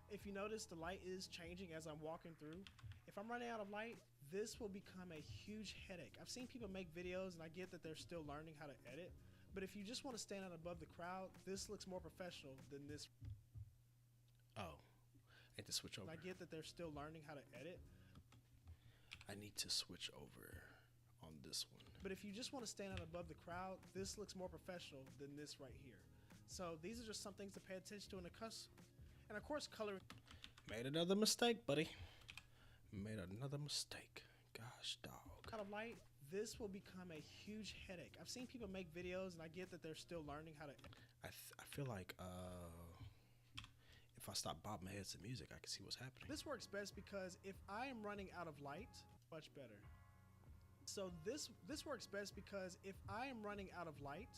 if you notice the light is changing as I'm walking through. If I'm running out of light, this will become a huge headache. I've seen people make videos, and I get that they're still learning how to edit, but if you just want to stand out above the crowd, this looks more professional than this. Oh, I need to switch over. And I get that they're still learning how to edit. I need to switch over on this one. But if you just want to stand out above the crowd, this looks more professional than this right here. So these are just some things to pay attention to in the cuss. And of course, coloring. Made another mistake, buddy. Made another mistake. Gosh, dog. Out of light, this will become a huge headache. I've seen people make videos, and I get that they're still learning how to. I feel like if I stop bobbing my head to music, I can see what's happening. This works best because if I am running out of light, much better. So this works best because if I am running out of light,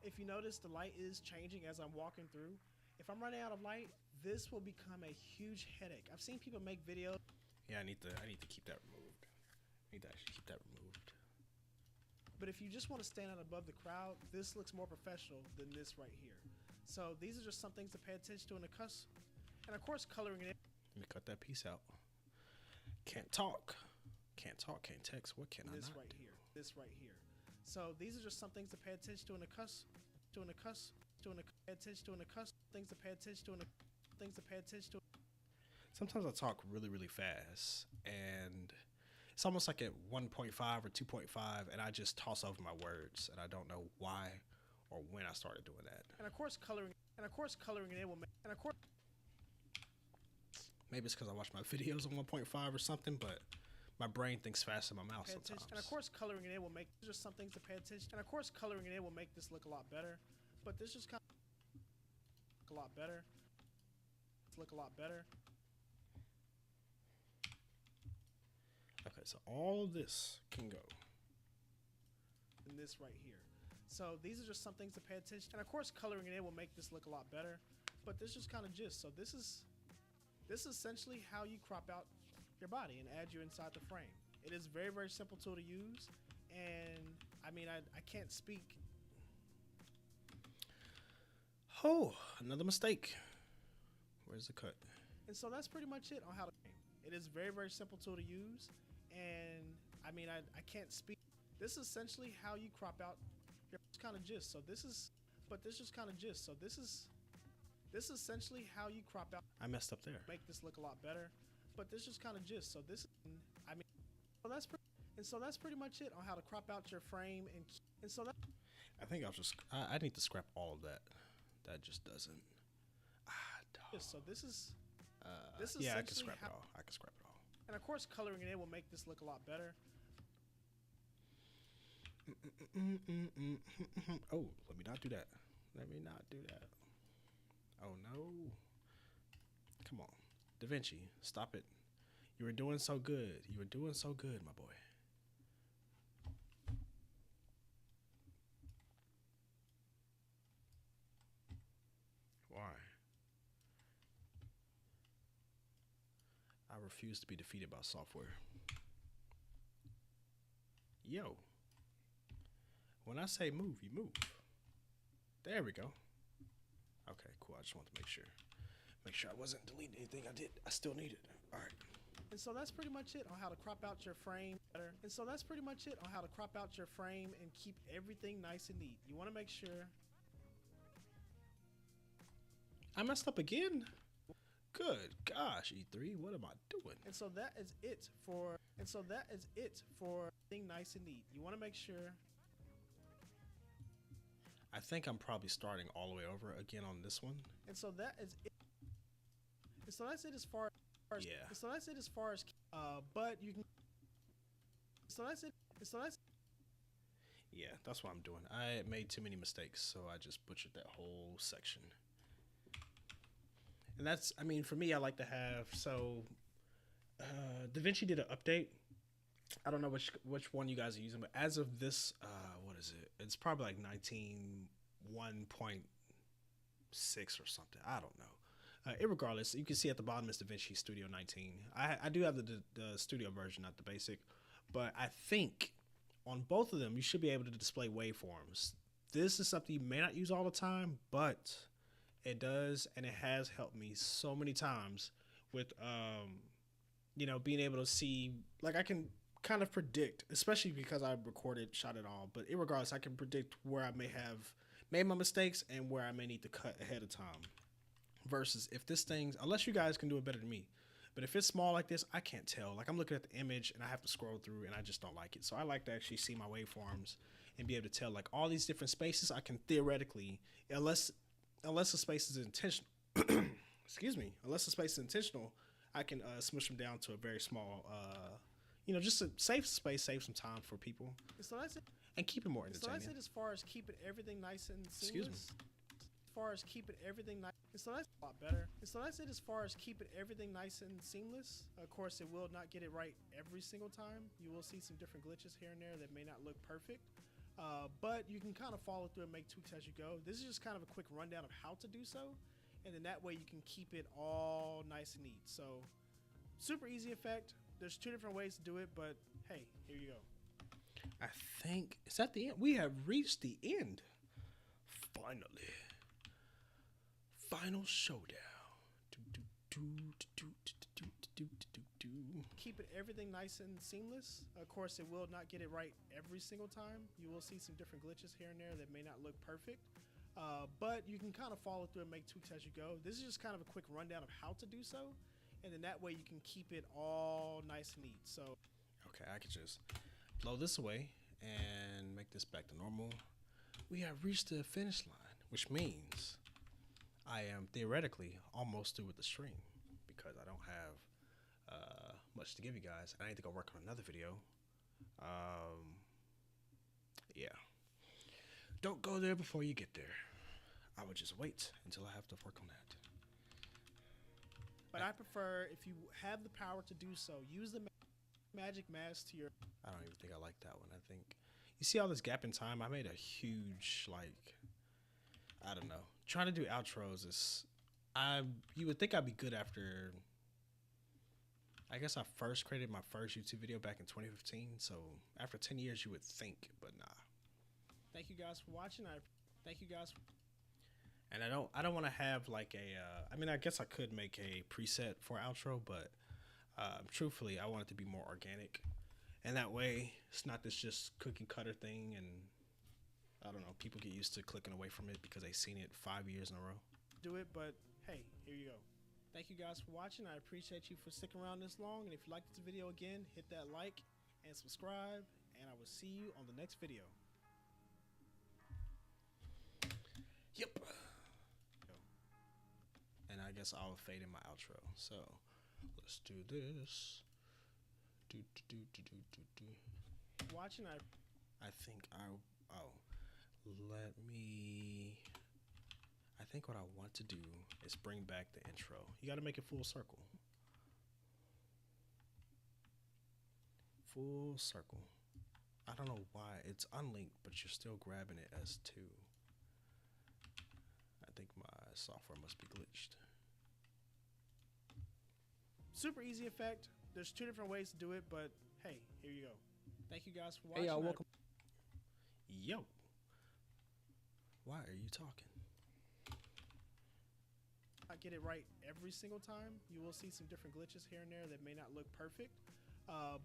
if you notice the light is changing as I'm walking through. If I'm running out of light, this will become a huge headache. I've seen people make videos. Yeah, I need to keep that removed. I need to actually keep that removed. But if you just want to stand out above the crowd, this looks more professional than this right here. So these are just some things to pay attention to in the cuss. And of course, coloring it. Let me cut that piece out. Can't talk. Can't talk, can't text. What can I This not right do? here. This right here. So these are just some things to pay attention to in the cuss. To in the cuss. To in the pay attention to in the cuss. Things to pay attention to in the things to pay attention to. Sometimes I talk really, really fast, and it's almost like at 1.5 or 2.5, and I just toss over my words, and I don't know why or when I started doing that. And of course, coloring. And of course, coloring it will make. And of course. Maybe it's because I watch my videos on 1.5 or something, but my brain thinks faster than my mouth sometimes. And of course, coloring it will make just some things to pay attention. And of course, coloring it will make this look a lot better. But this just kind of look a lot better. Look a lot better. Okay, so all of this can go. And this right here. So these are just some things to pay attention. And of course, coloring it will make this look a lot better. But this just kind of gist. So this is essentially how you crop out your body and add you inside the frame. It is very, very simple tool to use. And I mean, I can't speak. Oh, another mistake. Where's the cut? And so that's pretty much it on how to. It is very, very simple tool to use. And I mean, I can't speak. This is essentially how you crop out your kind of gist. So this is just kind of gist. So this is essentially how you crop out. I messed up there. Make this look a lot better. But this just kind of gist. So this, I mean, so that's pretty much it on how to crop out your frame. And so that. I think I need to scrap all of that. That just doesn't. Dog. So this is yeah, I can scrap it all. I can scrap it all. And of course, coloring it will make this look a lot better. Oh, let me not do that. Let me not do that. Oh no. Come on. Da Vinci, stop it. You were doing so good. You were doing so good, my boy. Why? I refuse to be defeated by software. Yo. When I say move, you move. There we go. Okay, cool. I just want to make sure. Make sure I wasn't deleting anything I did. I still need it. All right. And so that's pretty much it on how to crop out your frame better. And so that's pretty much it on how to crop out your frame and keep everything nice and neat. You want to make sure. I messed up again? Good gosh, E3, what am I doing? And so that is it for being nice and neat. You want to make sure. I think I'm probably starting all the way over again on this one. And so that is it. And so that's it as far as Yeah. And so that's it as far as but you can. So that's it. So that's. Yeah, that's what I'm doing. I made too many mistakes, so I just butchered that whole section. And that's, I mean, for me, I like to have, so DaVinci did an update. I don't know which one you guys are using, but as of this, what is it? It's probably like 19.1.6 or something. I don't know. Irregardless, you can see at the bottom is DaVinci Studio 19. I do have the studio version, not the basic, but I think on both of them, you should be able to display waveforms. This is something you may not use all the time, but it does, and it has helped me so many times with, being able to see, like I can kind of predict, especially because I recorded, shot it all, but irregardless, I can predict where I may have made my mistakes and where I may need to cut ahead of time. Versus if this thing, unless you guys can do it better than me, but if it's small like this, I can't tell. Like I'm looking at the image and I have to scroll through and I just don't like it. So I like to actually see my waveforms and be able to tell like all these different spaces. I can theoretically, unless the space is intentional, unless the space is intentional, I can smush them down to a very small, just to save space, save some time for people. So that's it. And keep it more So entertaining. that's it as far as keeping everything nice and seamless. Excuse me. As far as keeping everything nice, so that's a lot better. And so that's it as far as keeping everything nice and seamless. Of course, it will not get it right every single time. You will see some different glitches here and there that may not look perfect. But you can kind of follow through and make tweaks as you go. This is just kind of a quick rundown of how to do so. And then that way you can keep it all nice and neat. So super easy effect. There's two different ways to do it, but hey, here you go. I think it's at the end. We have reached the end. Finally. Final showdown. Keeping everything nice and seamless. Of course, it will not get it right every single time. You will see some different glitches here and there that may not look perfect. But you can kind of follow through and make tweaks as you go. This is just kind of a quick rundown of how to do so. And then that way you can keep it all nice and neat. So, okay, I could just blow this away and make this back to normal. We have reached the finish line, which means I am theoretically almost through with the stream because I don't have much to give you guys. I need to go work on another video. Yeah. Don't go there before you get there. I would just wait until I have to work on that. but I prefer, if you have the power to do so, use the magic mask to your. I don't even think I like that one. I think you see all this gap in time. I made a huge I don't know. Trying to do outros is you would think I'd be good after. I guess I first created my first YouTube video back in 2015. So after 10 years, you would think, but nah. Thank you guys for watching. Thank you guys. And I don't want to have like I mean, I guess I could make a preset for outro, but truthfully, I want it to be more organic. And that way, it's not this just cookie cutter thing. And I don't know, people get used to clicking away from it because they've seen it 5 years in a row. Do it, but hey, here you go. Thank you guys for watching. I appreciate you for sticking around this long. And if you liked this video again, hit that like and subscribe. And I will see you on the next video. Yep. And I guess I'll fade in my outro. So let's do this. Watching, I think I think what I want to do is bring back the intro. You got to make it full circle. full circle. I don't know why it's unlinked, but you're still grabbing it as two. I think my software must be glitched. Super easy effect. There's two different ways to do it, but hey, here you go. Thank you guys for watching. Hey y'all, welcome. Yo. Why are you talking? I get it right every single time. You will see some different glitches here and there that may not look perfect,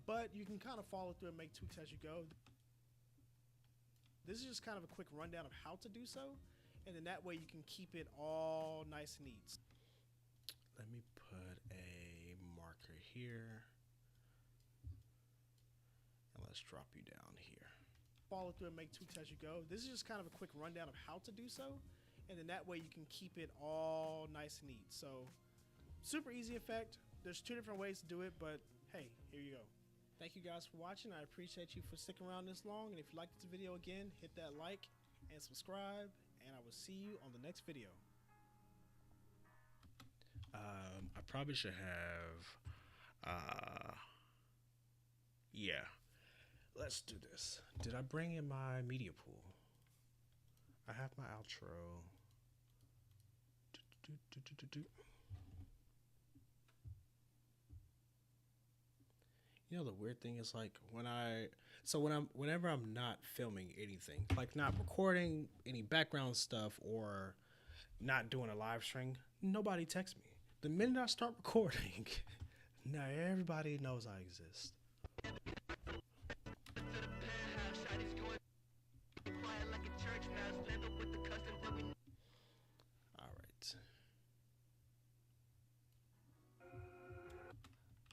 but you can kind of follow through and make tweaks as you go. This is just kind of a quick rundown of how to do so, and then that way you can keep it all nice and neat. Let me put a marker here, and let's drop you down here. Follow through and make tweaks as you go. This is just kind of a quick rundown of how to do so, and then that way you can keep it all nice and neat. So super easy effect. There's two different ways to do it, but hey, here you go. Thank you guys for watching. I appreciate you for sticking around this long, and if you liked this video, again, hit that like and subscribe, and I will see you on the next video. I probably should have yeah, let's do this. Did I bring in my media pool? I have my outro. You know, the weird thing is, like, whenever I'm not filming anything, like not recording any background stuff or not doing a live stream, nobody texts me. The minute I start recording, now everybody knows I exist. All right.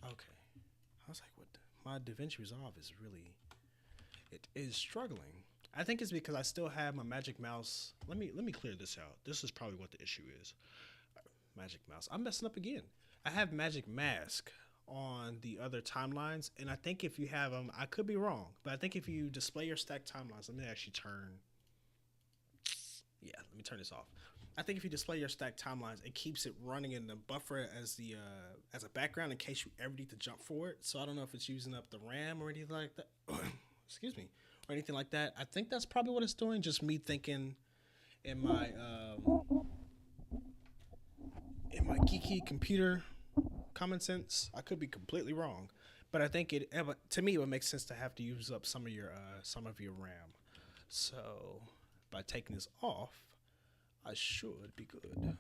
Okay. I was like, what? My DaVinci Resolve is really, it is struggling. I think it's because I still have my Magic Mouse. Let me clear this out. This is probably what the issue is. Magic Mouse. I'm messing up again. I have Magic Mask on the other timelines, and I think if you have them, I could be wrong, but I think if you display your stacked timelines, let me actually turn. Yeah, let me turn this off. I think if you display your stacked timelines, it keeps it running in the buffer as the as a background in case you ever need to jump forward. So I don't know if it's using up the RAM or anything like that. Excuse me, or anything like that. I think that's probably what it's doing. Just me thinking in my geeky computer common sense. I could be completely wrong, but I think to me it would make sense to have to use up some of your RAM. So by taking this off, I should be good.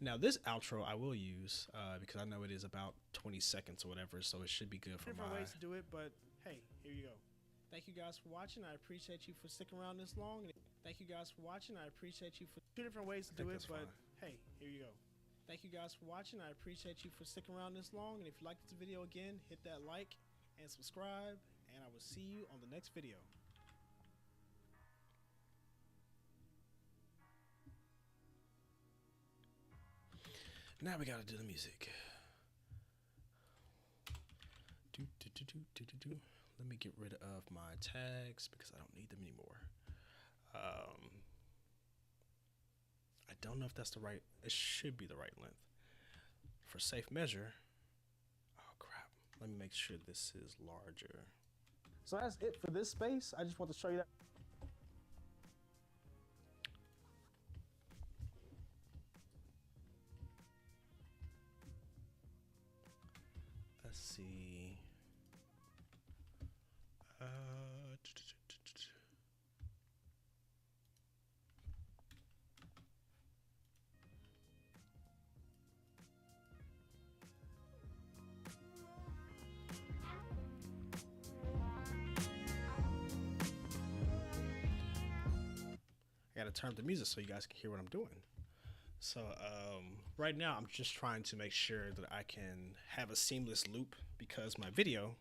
Now this outro I will use because I know it is about 20 seconds or whatever, so it should be good for different ways to do it. But hey, here you go. Thank you guys for watching. I appreciate you for sticking around this long. Thank you guys for watching. I appreciate you for two different ways to do it, but hey, here you go. Thank you guys for watching. I appreciate you for sticking around this long, and if you liked this video, again, hit that like and subscribe, and I will see you on the next video. Now we gotta do the music. Let me get rid of my tags because I don't need them anymore. I don't know if that's the right, it should be the right length. For safe measure, oh crap, let me make sure this is larger. So that's it for this space. I just want to show you that. Let's see. I gotta turn up the music so you guys can hear what I'm doing. So right now I'm just trying to make sure that I can have a seamless loop because my video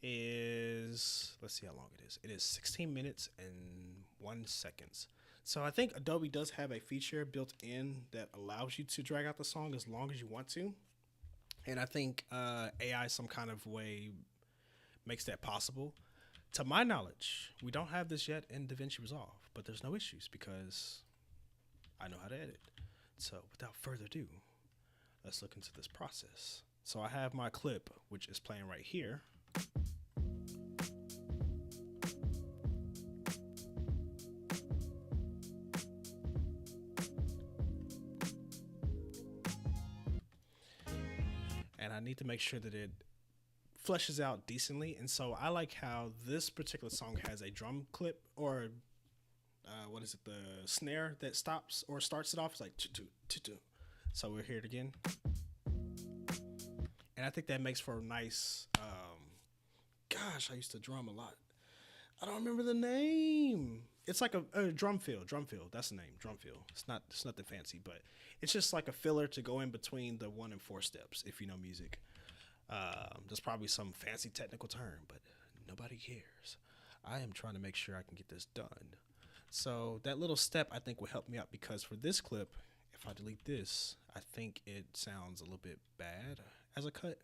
is, let's see how long it is. It is 16 minutes and 1 second. So I think Adobe does have a feature built in that allows you to drag out the song as long as you want to. And I think AI some kind of way makes that possible. To my knowledge, we don't have this yet in DaVinci Resolve, but there's no issues because I know how to edit. So without further ado, let's look into this process. So I have my clip, which is playing right here. And I need to make sure that it fleshes out decently. And so I like how this particular song has a drum clip, or what is it, the snare that stops or starts it off. It's like two. So we'll hear it again. And I think that makes for a nice, gosh, I used to drum a lot. I don't remember the name. It's like a drum fill. That's the name. Drum fill. It's nothing fancy, but it's just like a filler to go in between the 1 and 4 steps. If you know music, there's probably some fancy technical term, but nobody cares. I am trying to make sure I can get this done. So that little step I think will help me out, because for this clip, if I delete this, I think it sounds a little bit bad as a cut.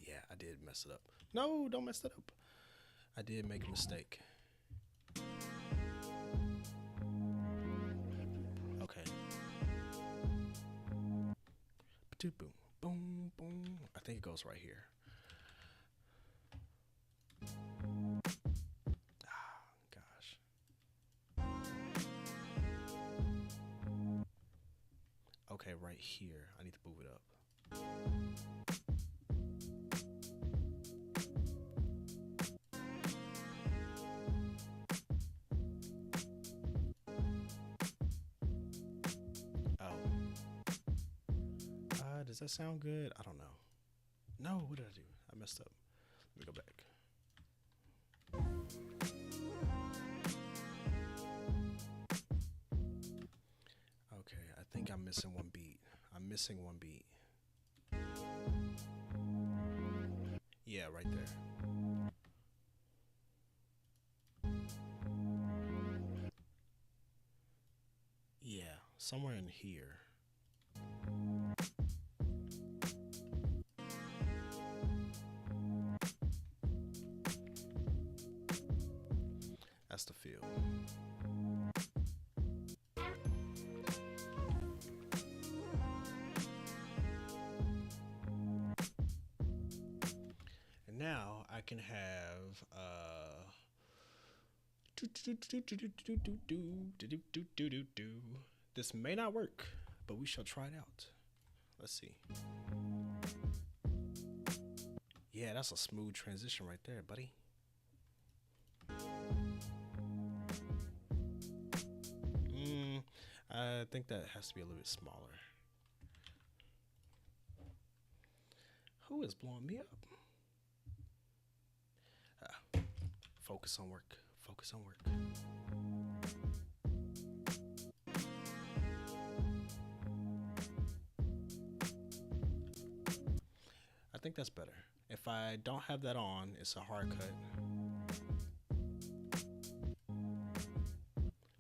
Yeah, I did mess it up. No, don't mess it up. I did make a mistake. Okay. Boom, boom, boom. I think it goes right here. Okay, right here. I need to move it up. Oh. Does that sound good? I don't know. No, what did I do? I messed up. Let me go back. Okay, I think I'm missing one beat. Yeah, right there. Yeah, somewhere in here. That's the feel. And now I can have this may not work, but we shall try it out. Let's see. Yeah, that's a smooth transition right there, buddy. I think that has to be a little bit smaller. Who is blowing me up? Focus on work. Focus on work. I think that's better. If I don't have that on, it's a hard cut.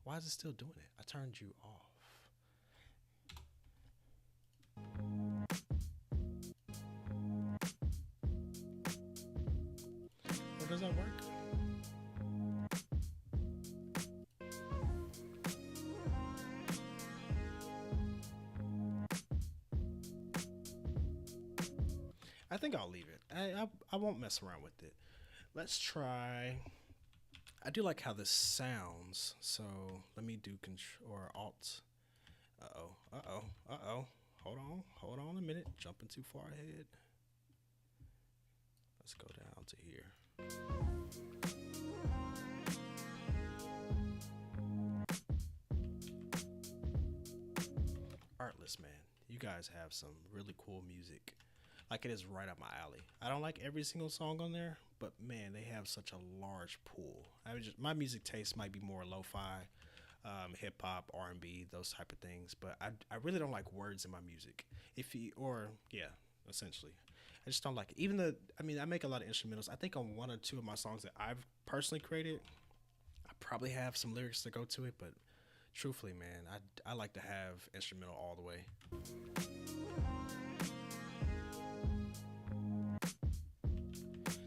Why is it still doing it? I turned you off. Or does that work? I think I'll leave it. I won't mess around with it. Let's try. I do like how this sounds, so let me do Control or Alt. Hold on a minute. Jumping too far ahead. Let's go down to here. Artless, man. You guys have some really cool music. Like, it is right up my alley. I don't like every single song on there, but man, they have such a large pool. My music taste might be more lo-fi, hip hop, R&B, those type of things. But I really don't like words in my music. Essentially, I just don't like it. I make a lot of instrumentals. I think on 1 or 2 of my songs that I've personally created, I probably have some lyrics to go to it. But truthfully, man, I like to have instrumental all the way.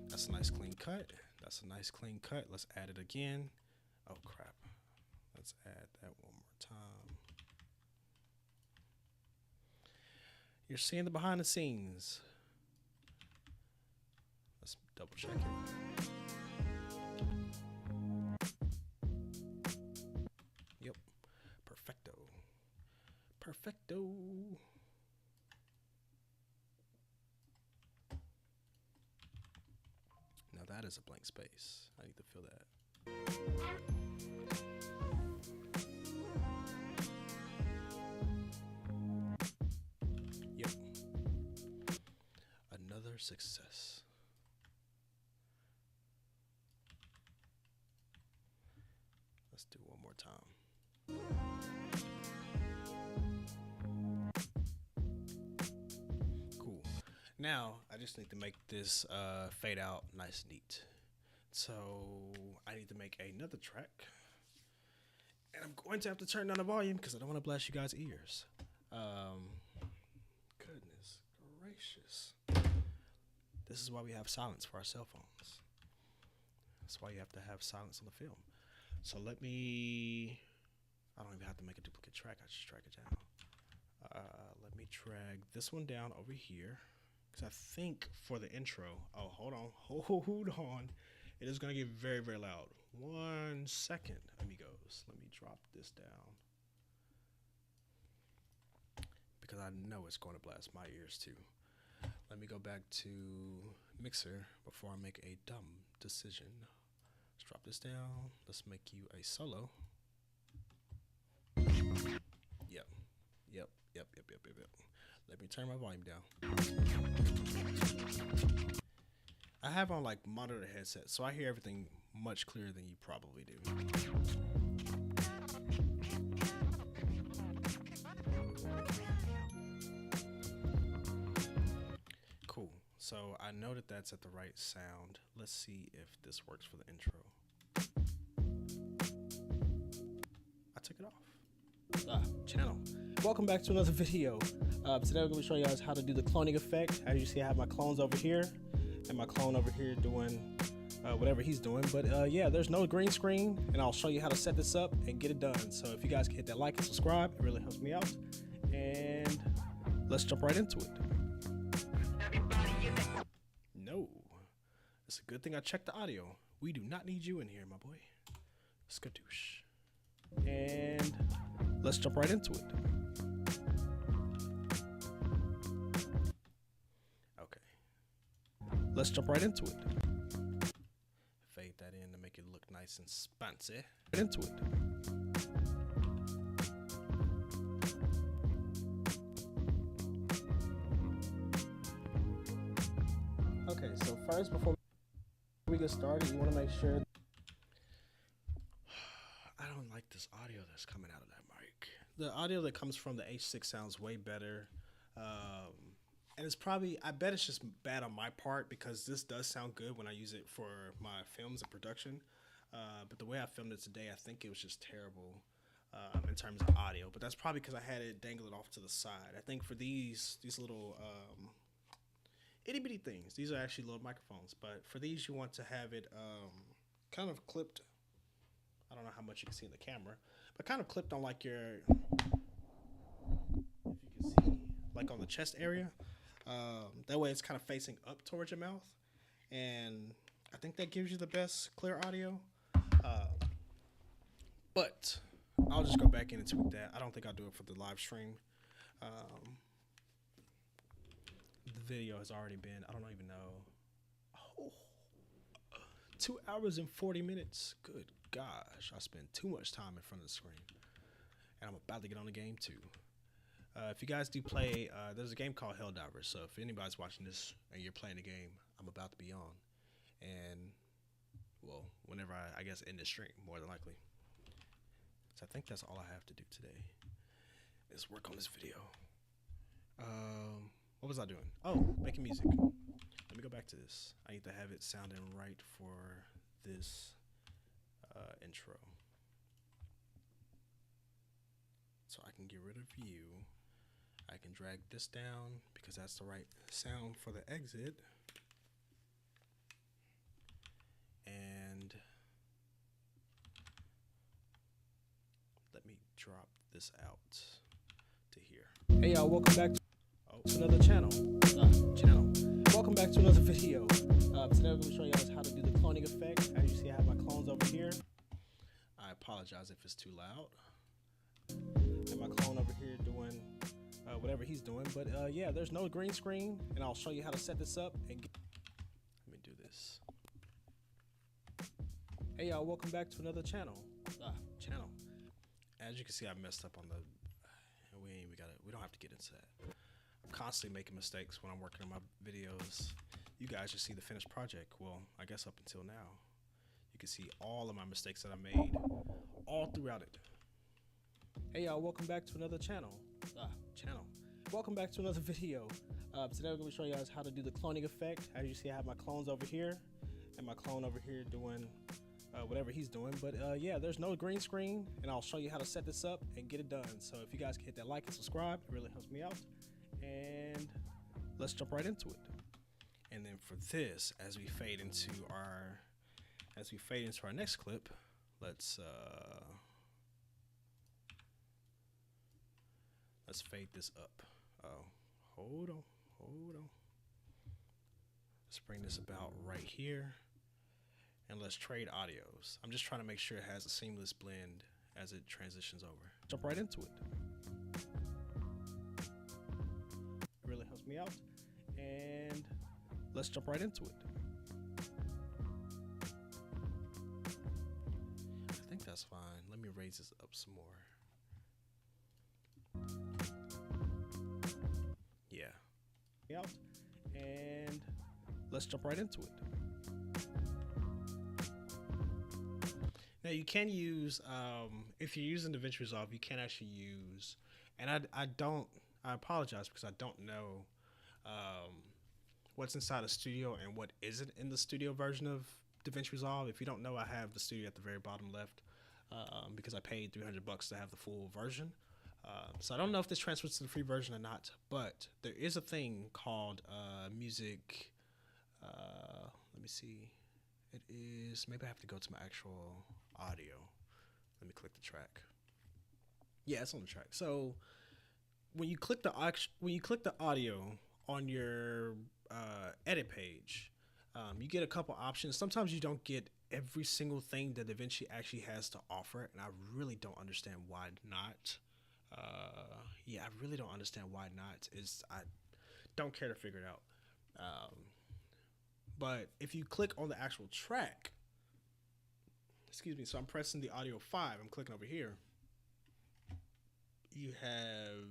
That's a nice clean cut. Let's add it again. Oh crap. let's add that one more time. You're seeing the behind the scenes. Let's double check it. Yep. Perfecto. Perfecto. Now that is a blank space. I need to fill that. Yep. Another success. Let's do one more time. Cool. Now I just need to make this fade out nice and neat. So I need to make another track, and I'm going to have to turn down the volume because I don't want to blast you guys' ears. Goodness gracious. This is why we have silence for our cell phones. That's why you have to have silence on the film. So let me, I don't even have to make a duplicate track. I just drag it down. Let me drag this one down over here. Because I think for the intro, oh, hold on. It is going to get very, very loud. 1 second, amigos. Let me drop this down. Because I know it's going to blast my ears too. Let me go back to Mixer before I make a dumb decision. Let's drop this down. Let's make you a solo. Yep. Let me turn my volume down. I have on like monitor headset, so I hear everything much clearer than you probably do. Cool. So I know that that's at the right sound. Let's see if this works for the intro. I took it off. Channel. Welcome back to another video. Today we're going to show you guys how to do the cloning effect. As you see, I have my clones over here and my clone over here doing whatever he's doing. But yeah, there's no green screen, and I'll show you how to set this up and get it done. So if you guys can hit that like and subscribe, it really helps me out. And let's jump right into it. No, it's a good thing I checked the audio. We do not need you in here, my boy. Skadoosh. And let's jump right into it. Okay. Let's jump right into it. Fade that in to make it look nice and fancy. Right into it. Okay, so first, before we get started, you want to make sure. I don't like this audio that's coming out of that mic. The audio that comes from the H6 sounds way better. And it's probably, I bet it's just bad on my part because this does sound good when I use it for my films and production. But the way I filmed it today, I think it was just terrible in terms of audio. But that's probably because I had it dangled off to the side. I think for these little itty bitty things, these are actually little microphones. But for these, you want to have it kind of clipped. I don't know how much you can see in the camera, but kind of clipped on like your, if you can see, like on the chest area. That way it's kind of facing up towards your mouth, and I think that gives you the best clear audio. But I'll just go back in and tweak that. I don't think I'll do it for the live stream. The video has already been, I don't even know, 2 hours and 40 minutes. Good gosh, I spend too much time in front of the screen, and I'm about to get on the game too. If you guys do play, there's a game called Helldivers. So if anybody's watching this and you're playing the game, I'm about to be on. And, well, whenever I guess end the stream, more than likely. So I think that's all I have to do today is work on this video. What was I doing? Oh, making music. Let me go back to this. I need to have it sounding right for this intro. So I can get rid of you. I can drag this down because that's the right sound for the exit. And drop this out to here. Hey y'all, welcome back to Oh, another channel. Welcome back to another video. Today I'm going to show you guys how to do the cloning effect. As you see, I have my clones over here. I apologize if it's too loud. And my clone over here doing whatever he's doing. But yeah, there's no green screen, and I'll show you how to set this up. And Let me do this. hey y'all, welcome back to another channel. As you can see, I messed up on the. We don't have to get into that. I'm constantly making mistakes when I'm working on my videos. You guys just see the finished project. Well, I guess up until now, you can see all of my mistakes that I made all throughout it. Hey y'all, welcome back to another channel. Welcome back to another video. Today I'm going to show you guys how to do the cloning effect. As you see, I have my clones over here, and my clone over here doing whatever he's doing. But yeah, there's no green screen, and I'll show you how to set this up and get it done. So if you guys can hit that like and subscribe, it really helps me out. And let's jump right into it. And then for this, as we fade into our next clip, let's fade this up. Oh, hold on. Let's bring this about right here, and let's trade audios. I'm just trying to make sure it has a seamless blend as it transitions over. Jump right into it. It really helps me out. And let's jump right into it. I think that's fine. Let me raise this up some more. Yeah. Out. And let's jump right into it. Now you can use, if you're using DaVinci Resolve, you can actually use, and I apologize because I don't know what's inside a studio and what isn't in the studio version of DaVinci Resolve. If you don't know, I have the studio at the very bottom left because I paid $300 to have the full version. So I don't know if this transfers to the free version or not, but there is a thing called music. Let me see. It is, maybe I have to go to my actual audio. Let me click the track. Yeah, it's on the track. So when you click the audio on your edit page, you get a couple options. Sometimes you don't get every single thing that DaVinci actually has to offer, and I really don't understand why not. Yeah, I really don't understand why not. I don't care to figure it out. But if you click on the actual track, excuse me, so I'm pressing the audio 5, I'm clicking over here. You have,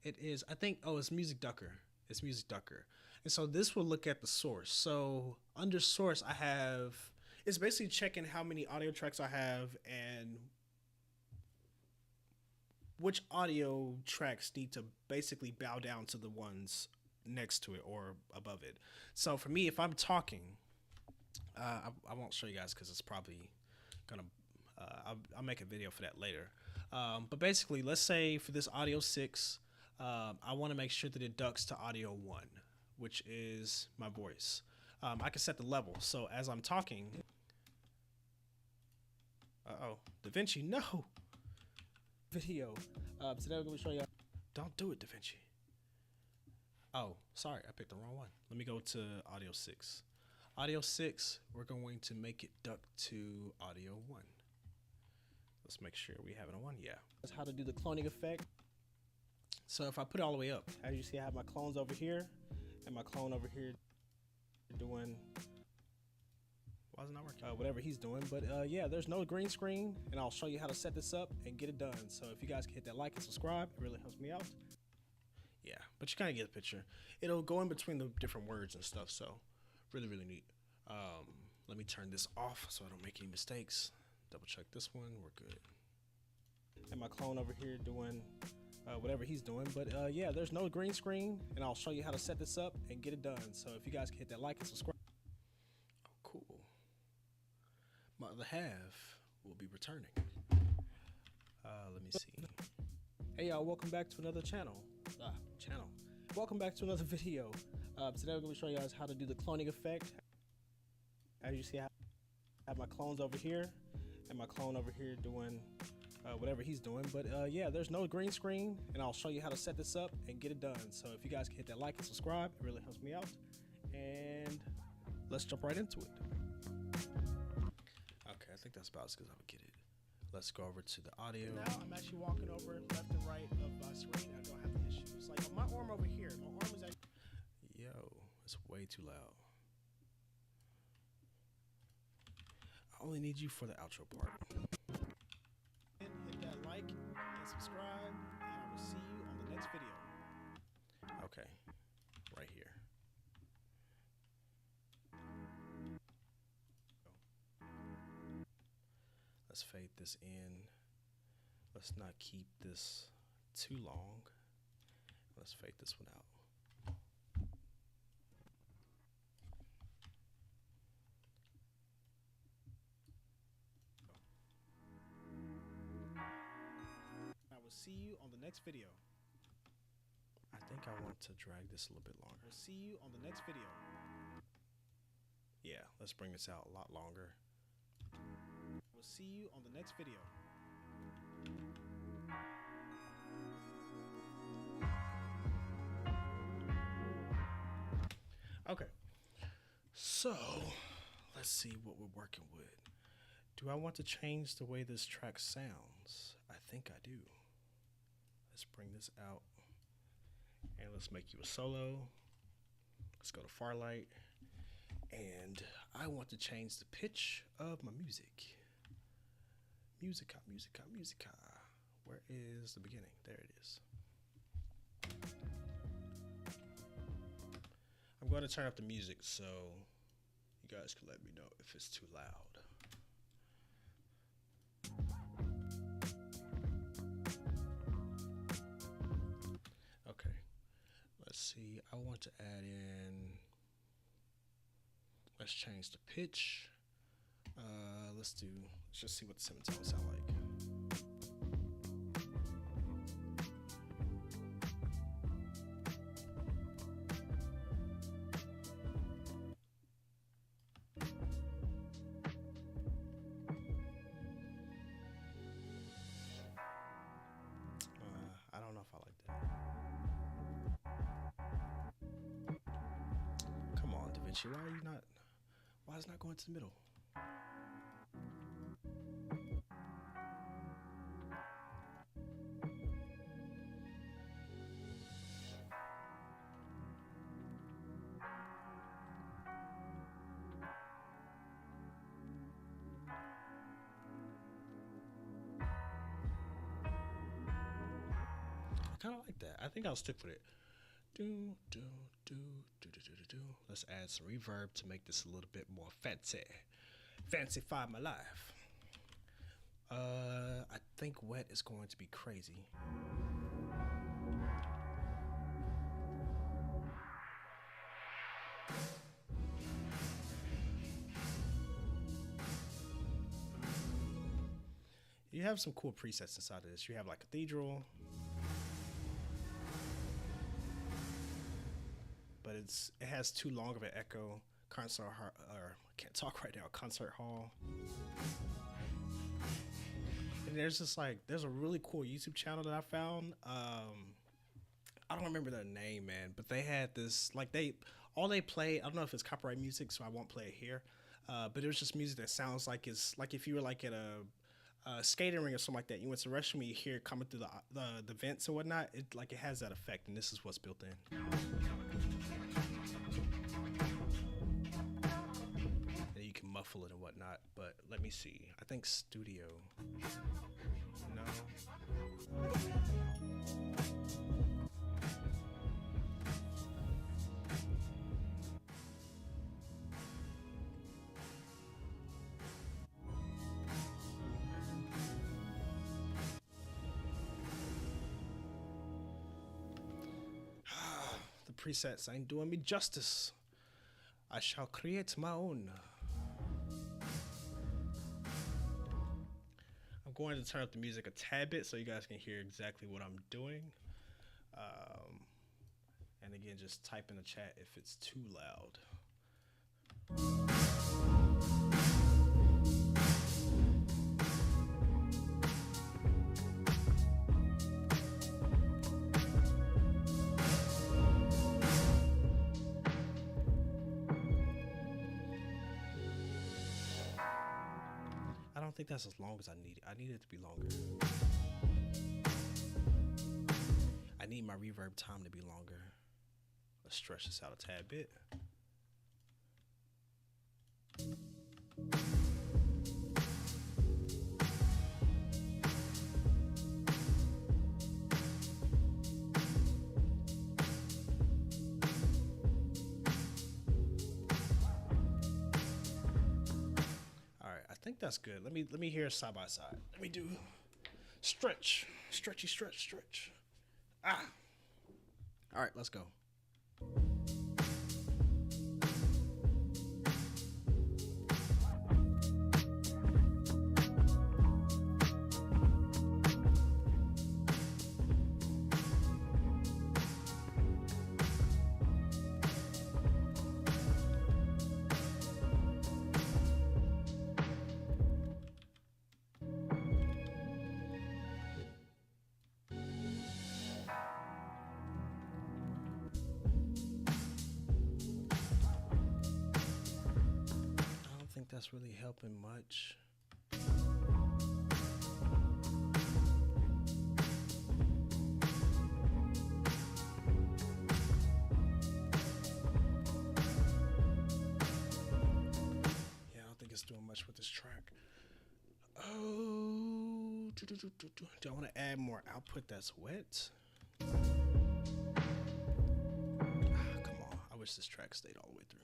it's Music Ducker. It's Music Ducker. And so this will look at the source. So under source, it's basically checking how many audio tracks I have and which audio tracks need to basically bow down to the ones next to it or above it. So for me, if I'm talking, I won't show you guys because it's probably gonna, I'll make a video for that later. But basically, let's say for this audio 6, I want to make sure that it ducks to audio 1, which is my voice. I can set the level. So as I'm talking, DaVinci, no. Video. Today we're going to show you. Don't do it, DaVinci. Oh, sorry, I picked the wrong one. Let me go to audio 6. Audio 6, we're going to make it duck to audio 1. Let's make sure we have it on 1. Yeah. That's how to do the cloning effect. So if I put it all the way up, as you see, I have my clones over here, and my clone over here doing. Why is it not working? Whatever he's doing. But yeah, there's no green screen, and I'll show you how to set this up and get it done. So if you guys can hit that like and subscribe, it really helps me out. Yeah, but you kind of get the picture. It'll go in between the different words and stuff, so really, really neat. Let me turn this off so I don't make any mistakes. Double check this one, we're good. And my clone over here doing whatever he's doing. But yeah, there's no green screen, and I'll show you how to set this up and get it done. So if you guys can hit that like and subscribe. Oh, cool. My other half will be returning. Let me see. Hey y'all, welcome back to another channel. Welcome back to another video. Today we're going to show you guys how to do the cloning effect. As you see, I have my clones over here, and my clone over here doing whatever he's doing. But yeah, there's no green screen, and I'll show you how to set this up and get it done. So if you guys can hit that like and subscribe, it really helps me out. And let's jump right into it. Okay, I think that's about as good as I would get it. Let's go over to the audio. Now I'm actually walking over left and right of my screen. I don't have the issues. Like on my arm over here, my arm is actually. Yo, it's way too loud. I only need you for the outro part. Hit that like and subscribe, and I will see you on the next video. Okay, right here. Let's fade this in. Let's not keep this too long. Let's fade this one out. I will see you on the next video. I think I want to drag this a little bit longer. We'll see you on the next video. Yeah, let's bring this out a lot longer. We'll see you on the next video. Okay, so let's see what we're working with. Do I want to change the way this track sounds? I think I do. Let's bring this out and let's make you a solo. Let's go to Farlight, and I want to change the pitch of my music. Musica, musica, musica. Where is the beginning? There it is. I'm going to turn up the music so you guys can let me know if it's too loud. Okay, let's see. I want to add in, let's change the pitch. Let's just see what the semitones sound like. I don't know if I like that. Come on, DaVinci, why is it not going to the middle? I kind of like that. I think I'll stick with it. Let's add some reverb to make this a little bit more fancy. Fancyfy my life. I think wet is going to be crazy. You have some cool presets inside of this. You have like Cathedral, but it has too long of an echo. Concert hall, or I can't talk right now. Concert hall. And there's a really cool YouTube channel that I found. I don't remember their name, man, but they had this, like, all they play, I don't know if it's copyright music, so I won't play it here. But it was just music that sounds like it's like if you were like at a skating ring or something like that. You went to the restroom, you hear it coming through the vents and whatnot. It has that effect, and this is what's built in. And you can muffle it and whatnot. But let me see. I think studio. No. Presets ain't doing me justice. I shall create my own. I'm going to turn up the music a tad bit so you guys can hear exactly what I'm doing. And again, just type in the chat if it's too loud. think that's as long as I need it. I need it to be longer. I need my reverb time to be longer. Let's stretch this out a tad bit. I think that's good. Let me hear side by side. Let me do stretch, stretchy, stretch, stretch. Ah. All right, let's go. That's really helping much. Yeah, I don't think it's doing much with this track. Oh, do I want to add more output that's wet? Ah, come on, I wish this track stayed all the way through.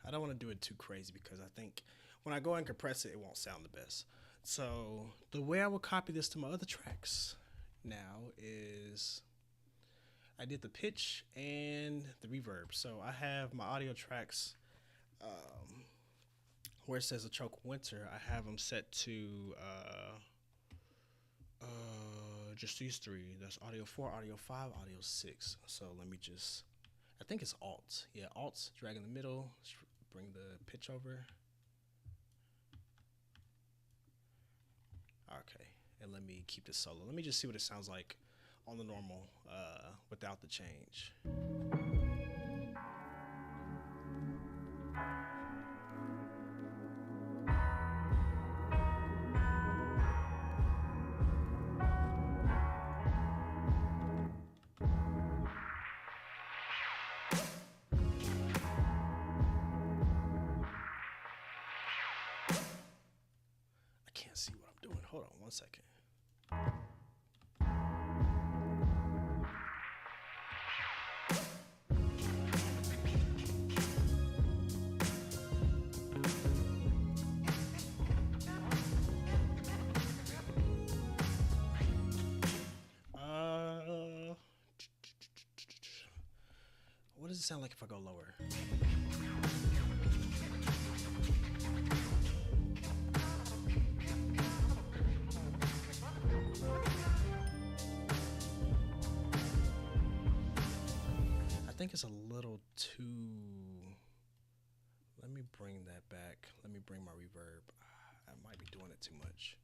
I don't want to do it too crazy because I think when I go and compress it, it won't sound the best. So the way I will copy this to my other tracks now is I did the pitch and the reverb. So I have my audio tracks where it says Achoke Winter. I have them set to just these three. That's audio 4, audio 5, audio 6. So let me just, I think it's alt. Yeah, alt, drag in the middle, bring the pitch over. Okay, and let me keep this solo. Let me just see what it sounds like on the normal without the change. See what I'm doing. Hold on 1 second. What does it sound like if I go lower? I think it's a little too. Let me bring that back. Let me bring my reverb. I might be doing it too much.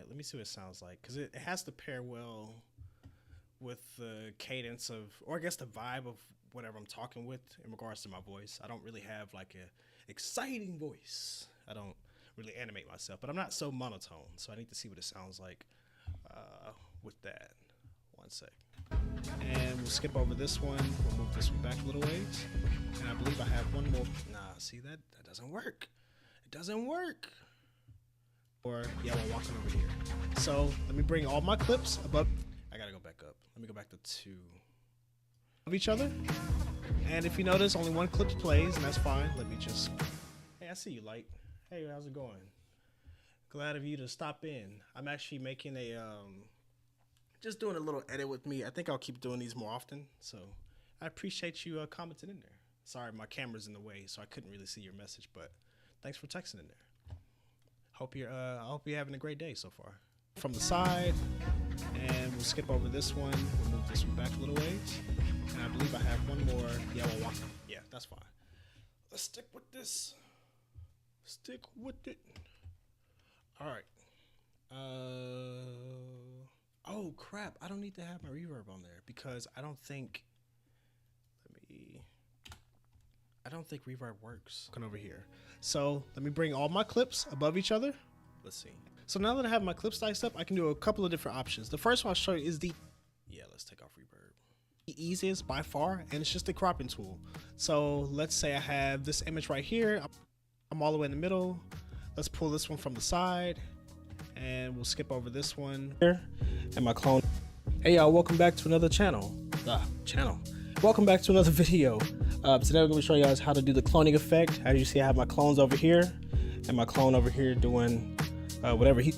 Let me see what it sounds like, because it has to pair well with the cadence of, or I guess the vibe of whatever I'm talking with in regards to my voice. I don't really have like a exciting voice. I don't really animate myself, but I'm not so monotone, so I need to see what it sounds like with that. 1 sec. And we'll skip over this one. We'll move this one back a little ways. And I believe I have one more. Nah, see, that doesn't work. It doesn't work. Or, yeah, we're walking over here. So, let me bring all my clips above. I gotta go back up. Let me go back to 2 of each other. And if you notice, only one clip plays, and that's fine. Let me just. Hey, I see you, Light. Hey, how's it going? Glad of you to stop in. I'm actually making a just doing a little edit with me. I think I'll keep doing these more often. So I appreciate you commenting in there. Sorry, my camera's in the way, so I couldn't really see your message, but thanks for texting in there. I hope you're having a great day so far. From the side, and we'll skip over this one. We'll move this one back a little ways. And I believe I have one more yellow one. Yeah, that's fine. Let's stick with this. Stick with it. All right. Oh crap! I don't need to have my reverb on there because I don't think reverb works. Come over here. So let me bring all my clips above each other. Let's see. So now that I have my clips diced up, I can do a couple of different options. The first one I'll show you is let's take off reverb. The easiest by far, and it's just a cropping tool. So let's say I have this image right here. I'm all the way in the middle. Let's pull this one from the side, and we'll skip over this one here. And my clone. Hey y'all, welcome back to another channel. Welcome back to another video. Today we're going to show you guys how to do the cloning effect. As you see, I have my clones over here, and my clone over here doing whatever he.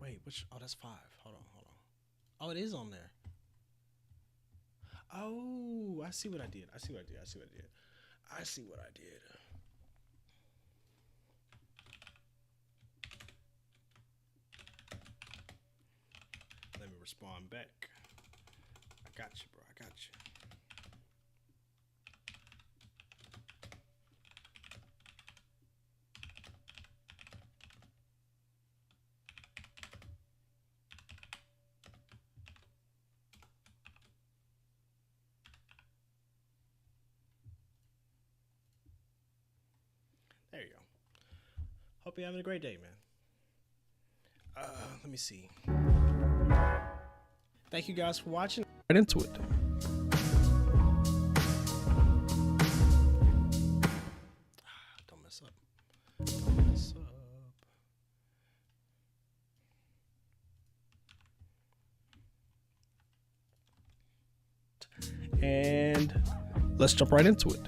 Wait, which? Oh, that's 5. Hold on. Oh, it is on there. Oh, I see what I did. I see what I did. Let me respond back. I got you, bro. I got you. There you go. Hope you're having a great day, man. Let me see. Thank you guys for watching. Right into it. Don't mess up. Don't mess up. And let's jump right into it.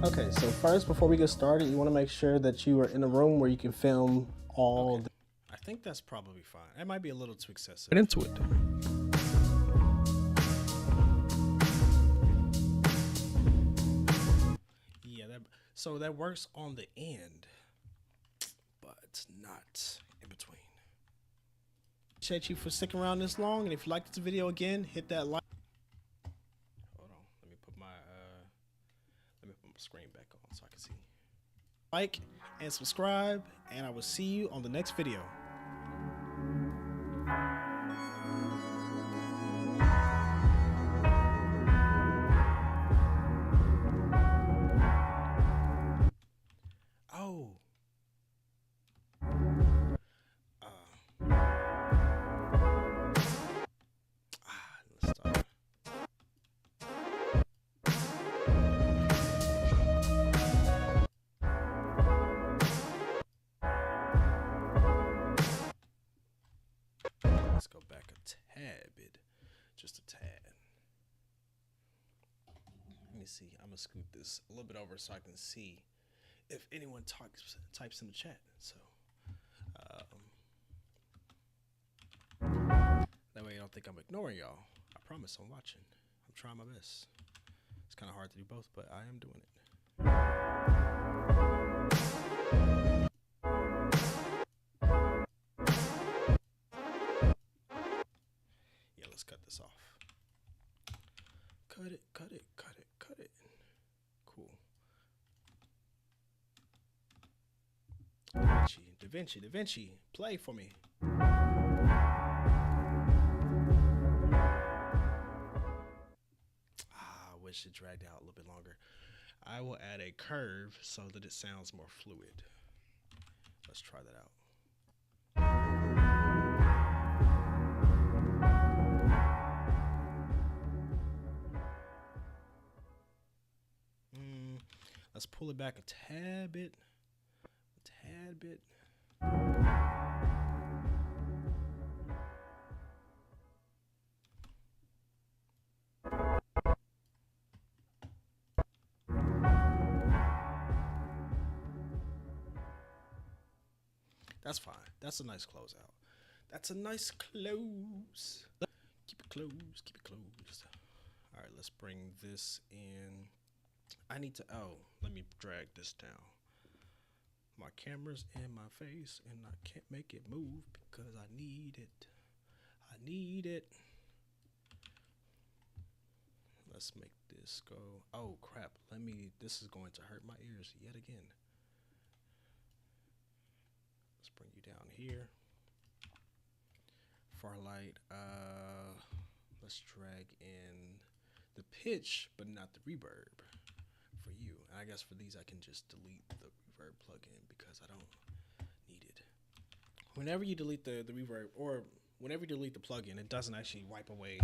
Okay, so first, before we get started, you want to make sure that you are in a room where you can film all. Okay. I think that's probably fine. That might be a little too excessive. Get into it. Yeah, so that works on the end, but not in between. Appreciate you for sticking around this long, and if you like this video again, hit that like. Screen back on so I can see. Like and subscribe, and I will see you on the next video. Oh. Let's start. Let's go back a tad bit, just a tad. Let me see. I'm gonna scoot this a little bit over so I can see if anyone types in the chat. So that way you don't think I'm ignoring y'all. I promise I'm watching. I'm trying my best. It's kind of hard to do both, but I am doing it. Let's cut this off. Cut it. Cool. Da Vinci, play for me. I wish it dragged out a little bit longer. I will add a curve so that it sounds more fluid. Let's try that out. Let's pull it back a tad bit. That's fine. That's a nice closeout. That's a nice close. Keep it closed. Keep it closed. All right, let's bring this in. I need to, let me drag this down. My camera's in my face and I can't make it move because I need it. Let's make this go. Oh crap, this is going to hurt my ears yet again. Let's bring you down here. Far light, let's drag in the pitch, but not the reverb for you. And I guess for these, I can just delete the reverb plugin because I don't need it. Whenever you delete the reverb, or whenever you delete the plugin, it doesn't actually wipe away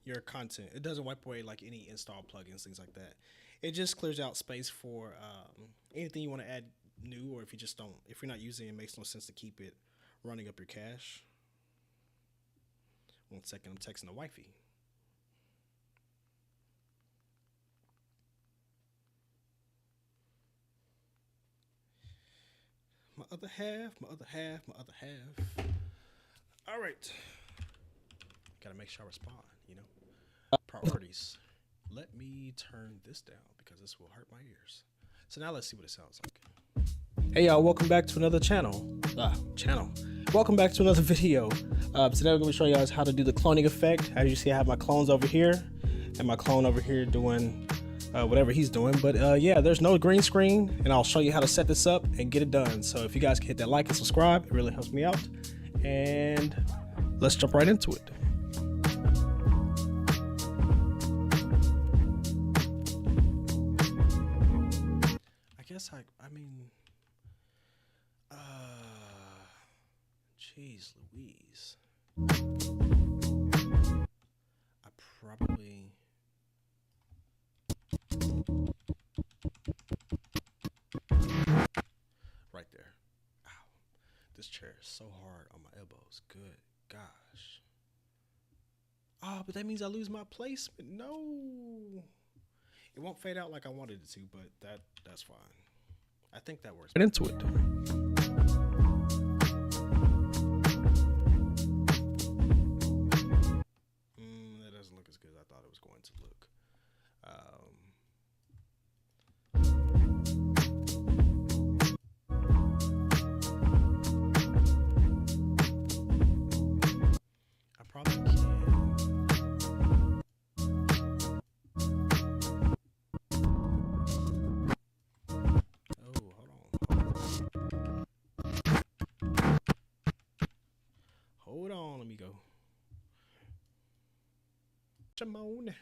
your content. It doesn't wipe away like any installed plugins, things like that. It just clears out space for anything you want to add new, or if you're not using it, it makes no sense to keep it running up your cache. 1 second, I'm texting the wifey. My other half. All right. Gotta make sure I respond, you know. Priorities. Let me turn this down because this will hurt my ears. So now let's see what it sounds like. Hey y'all, welcome back to another channel. Welcome back to another video. Today we're gonna be showing you guys how to do the cloning effect. As you see, I have my clones over here and my clone over here doing whatever he's doing. But yeah, there's no green screen, and I'll show you how to set this up and get it done. So if you guys can hit that like and subscribe, it really helps me out. And let's jump right into it. I mean, jeez Louise. I probably right there. Ow. This chair is so hard on my elbows. Good gosh. Oh, but that means I lose my placement. No. It won't fade out like I wanted it to, but that's fine. I think that works. Get into it. That doesn't look as good as I thought it was going to look. I probably can. Hold on, let me go. Shimon.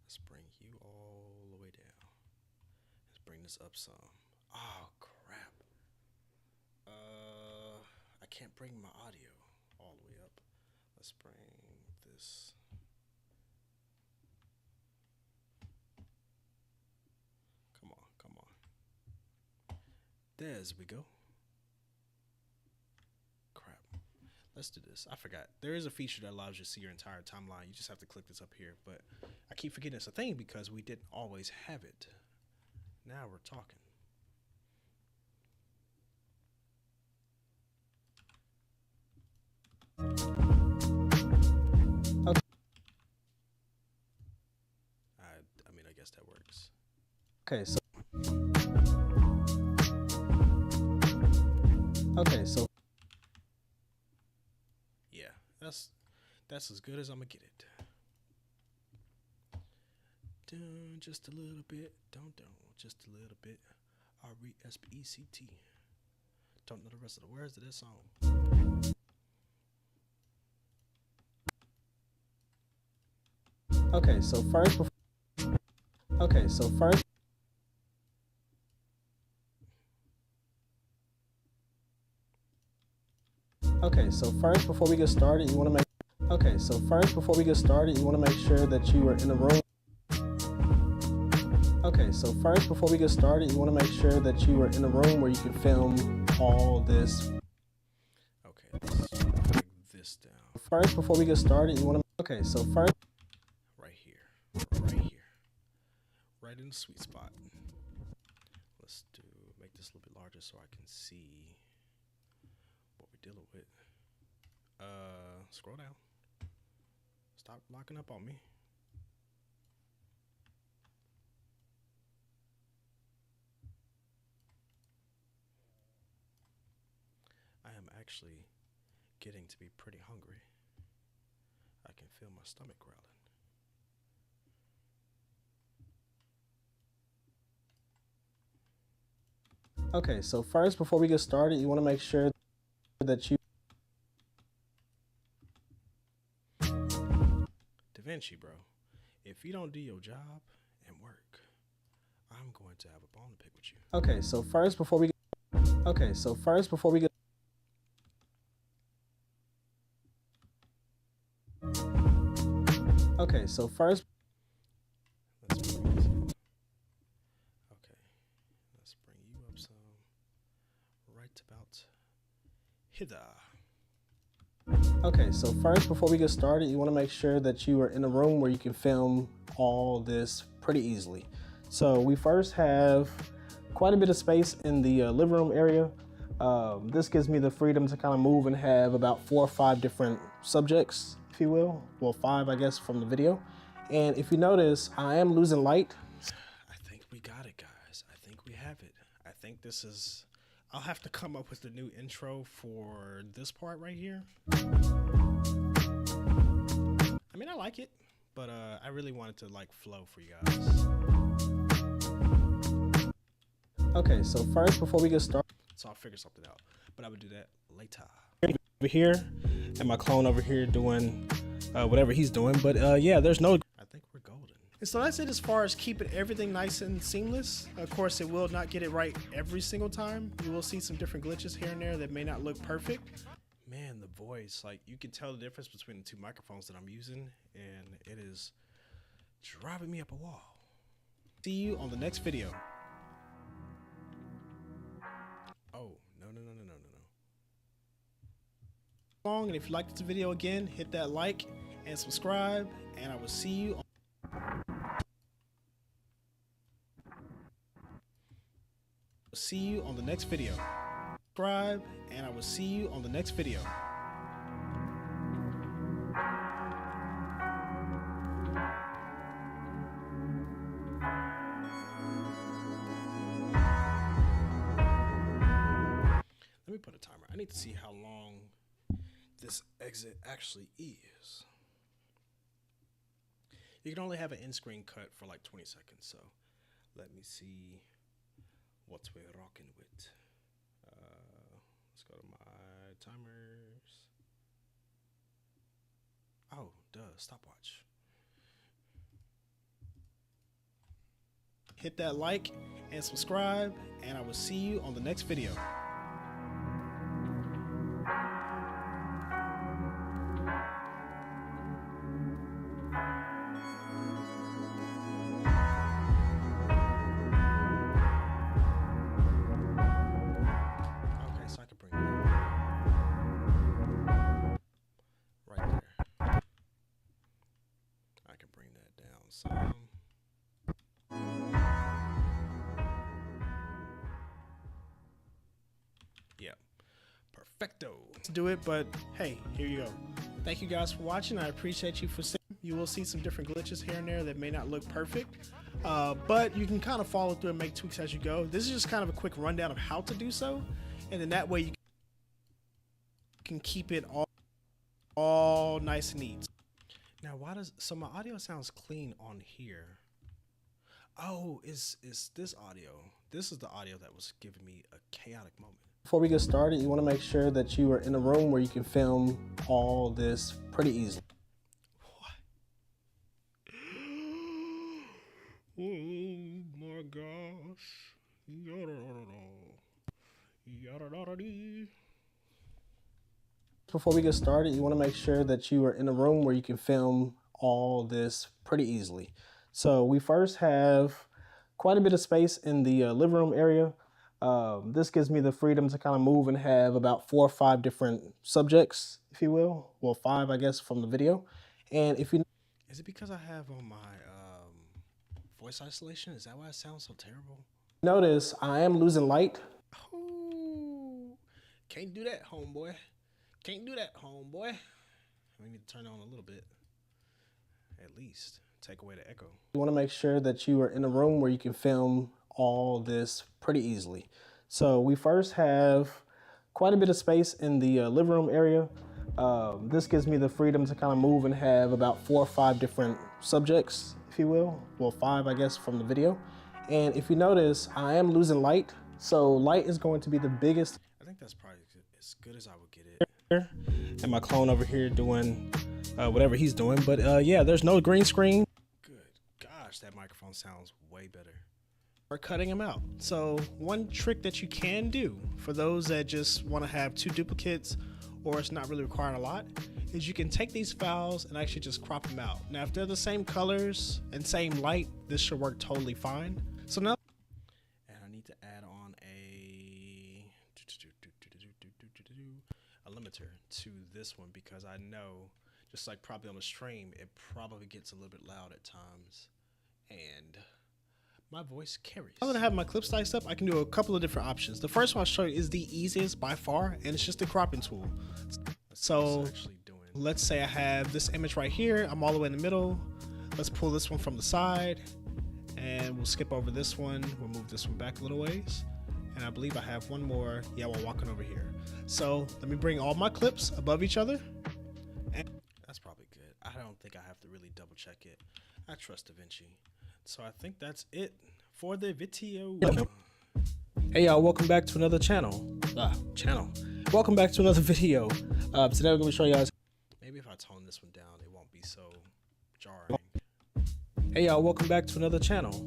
Let's bring you all the way down. Let's bring this up some. Oh crap. I can't bring my audio all the way up. Let's bring this. Come on. There we go. Crap. Let's do this. I forgot. There is a feature that allows you to see your entire timeline. You just have to click this up here. But I keep forgetting it's a thing because we didn't always have it. Now we're talking. Okay. I mean, I guess that works. So yeah, that's as good as I'm gonna get it. Dun, just a little bit, just a little bit. R-E-S-P-E-C-T. Don't know the rest of the words of this song. Okay, so first. Okay, so first before we get started, you want to make sure that you are in a room. Okay, so first before we get started, you want to make sure that you are in a room where you can film all this. Okay, let's break this down. First before we get started, you want to okay, so first Right here, right in the sweet spot. Let's make this a little bit larger so I can see what we're dealing with. Scroll down. Stop locking up on me. I am actually getting to be pretty hungry. I can feel my stomach growling. okay, so first before we get started, you want to make sure that you DaVinci, bro, if you don't do your job and work, I'm going to have a bone to pick with you. okay, so first before we get okay, so first before we get okay, so first Let's bring this up. Okay, let's bring you up some. Right about hither. okay, so first before we get started, you want to make sure that you are in a room where you can film all this pretty easily. So we first have quite a bit of space in the living room area. This gives me the freedom to kind of move and have about 4 or 5 different subjects, if you will. Well, 5, I guess, from the video. And if you notice, I am losing light. I think we got it, guys. I think we have it. I think this is. I'll have to come up with the new intro for this part right here. I mean, I like it, but I really wanted to like flow for you guys. Okay, so first before we get started, So I'll figure something out, but I would do that later. over here, and my clone over here doing whatever he's doing. But yeah, there's no. I think we're golden. And so that's it as far as keeping everything nice and seamless. Of course, it will not get it right every single time. You will see some different glitches here and there that may not look perfect. Man, the voice, like you can tell the difference between the 2 microphones that I'm using, and it is driving me up a wall. See you on the next video. Oh, no. Long, and if you liked this video again, hit that like and subscribe, and I will see you on the next video. Subscribe, and I will see you on the next video. Let me put a timer. I need to see how long this exit actually is. You can only have an in-screen cut for like 20 seconds, so let me see what we're rocking with. Let's go to my timers. Oh, duh, stopwatch. Hit that like and subscribe, and I will see you on the next video. Okay, so I can bring that right there. I can bring that down some. Yeah, perfecto. To do it, but hey, here you go. Thank you guys for watching. I appreciate you for seeing. You will see some different glitches here and there that may not look perfect, but you can kind of follow through and make tweaks as you go. This is just kind of a quick rundown of how to do so, and then that way you can keep it all nice and neat. Now, so my audio sounds clean on here? Oh, is this audio? This is the audio that was giving me a chaotic moment. Before we get started, you want to make sure that you are in a room where you can film all this pretty easily. Oh my gosh. Yada-da-da-da. Yada-da-da-dee. Before we get started, you want to make sure that you are in a room where you can film all this pretty easily. So we first have quite a bit of space in the living room area. This gives me the freedom to kind of move and have about 4 or 5 different subjects, if you will. Well, 5, I guess, from the video. And if you Is it because I have on my voice isolation? Is that why it sounds so terrible? notice, I am losing light. Oh, can't do that, homeboy. Can't do that, homeboy. We need to turn it on a little bit. At least take away the echo. You want to make sure that you are in a room where you can film all this pretty easily. So we first have quite a bit of space in the living room area. This gives me the freedom to kind of move and have about 4 or 5 different subjects, if you will. Well, 5, I guess, from the video. And if you notice, I am losing light. So light is going to be the biggest. I think that's probably as good as I would get it. And my clone over here doing whatever he's doing. But yeah, there's no green screen. Good gosh, that microphone sounds way better. We're cutting them out. So one trick that you can do for those that just want to have 2 duplicates or it's not really requiring a lot is you can take these files and actually just crop them out. Now, if they're the same colors and same light, this should work totally fine. So now, and I need to add on a limiter to this one because I know, just like probably on the stream, it probably gets a little bit loud at times, and my voice carries. Now that I have my clip sliced up, I can do a couple of different options. The first one I'll show you is the easiest by far, and it's just a cropping tool. So let's say I have this image right here. I'm all the way in the middle. Let's pull this one from the side, and we'll skip over this one. We'll move this one back a little ways. And I believe I have one more. Yeah, we're walking over here. So let me bring all my clips above each other. And that's probably good. I don't think I have to really double check it. I trust DaVinci. So I think that's it for the video. Hey y'all, welcome back to another channel. Welcome back to another video. Today we're going to show you guys. Maybe if I tone this one down, it won't be so jarring. Hey y'all, welcome back to another channel.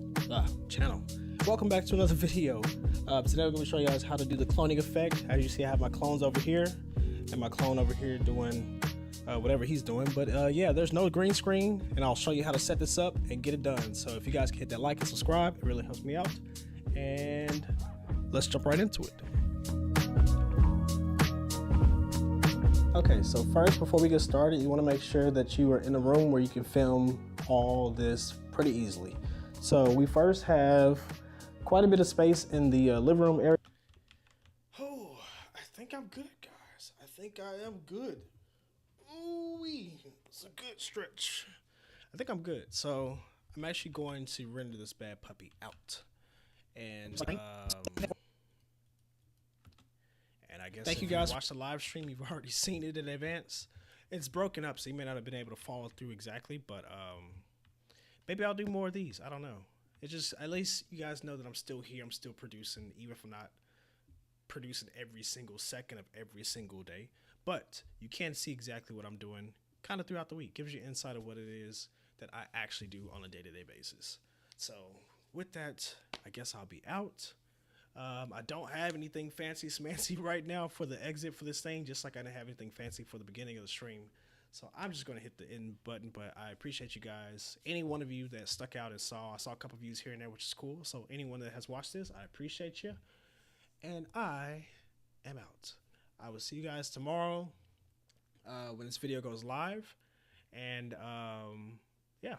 Welcome back to another video. Today we're going to show you guys how to do the cloning effect. As you see, I have my clones over here and my clone over here doing whatever he's doing. But yeah, there's no green screen, and I'll show you how to set this up and get it done. So if you guys can hit that like and subscribe, it really helps me out. And let's jump right into it. Okay, so first, before we get started, you want to make sure that you are in a room where you can film all this pretty easily. So we first have quite a bit of space in the living room area. Oh, I think I'm good, guys. I think I am good. Ooh-wee, it's a good stretch. I think I'm good. So I'm actually going to render this bad puppy out. And I guess thank you guys for watching the live stream. You've already seen it in advance. It's broken up, so you may not have been able to follow through exactly, but maybe I'll do more of these. I don't know. It just, at least you guys know that I'm still here. I'm still producing, even if I'm not producing every single second of every single day. But you can see exactly what I'm doing kind of throughout the week. Gives you insight of what it is that I actually do on a day-to-day basis. So with that, I guess I'll be out. I don't have anything fancy smancy right now for the exit for this thing, just like I didn't have anything fancy for the beginning of the stream. So I'm just going to hit the end button, but I appreciate you guys. Any one of you that stuck out and I saw a couple views here and there, which is cool. So anyone that has watched this, I appreciate you. And I am out. I will see you guys tomorrow when this video goes live. And yeah.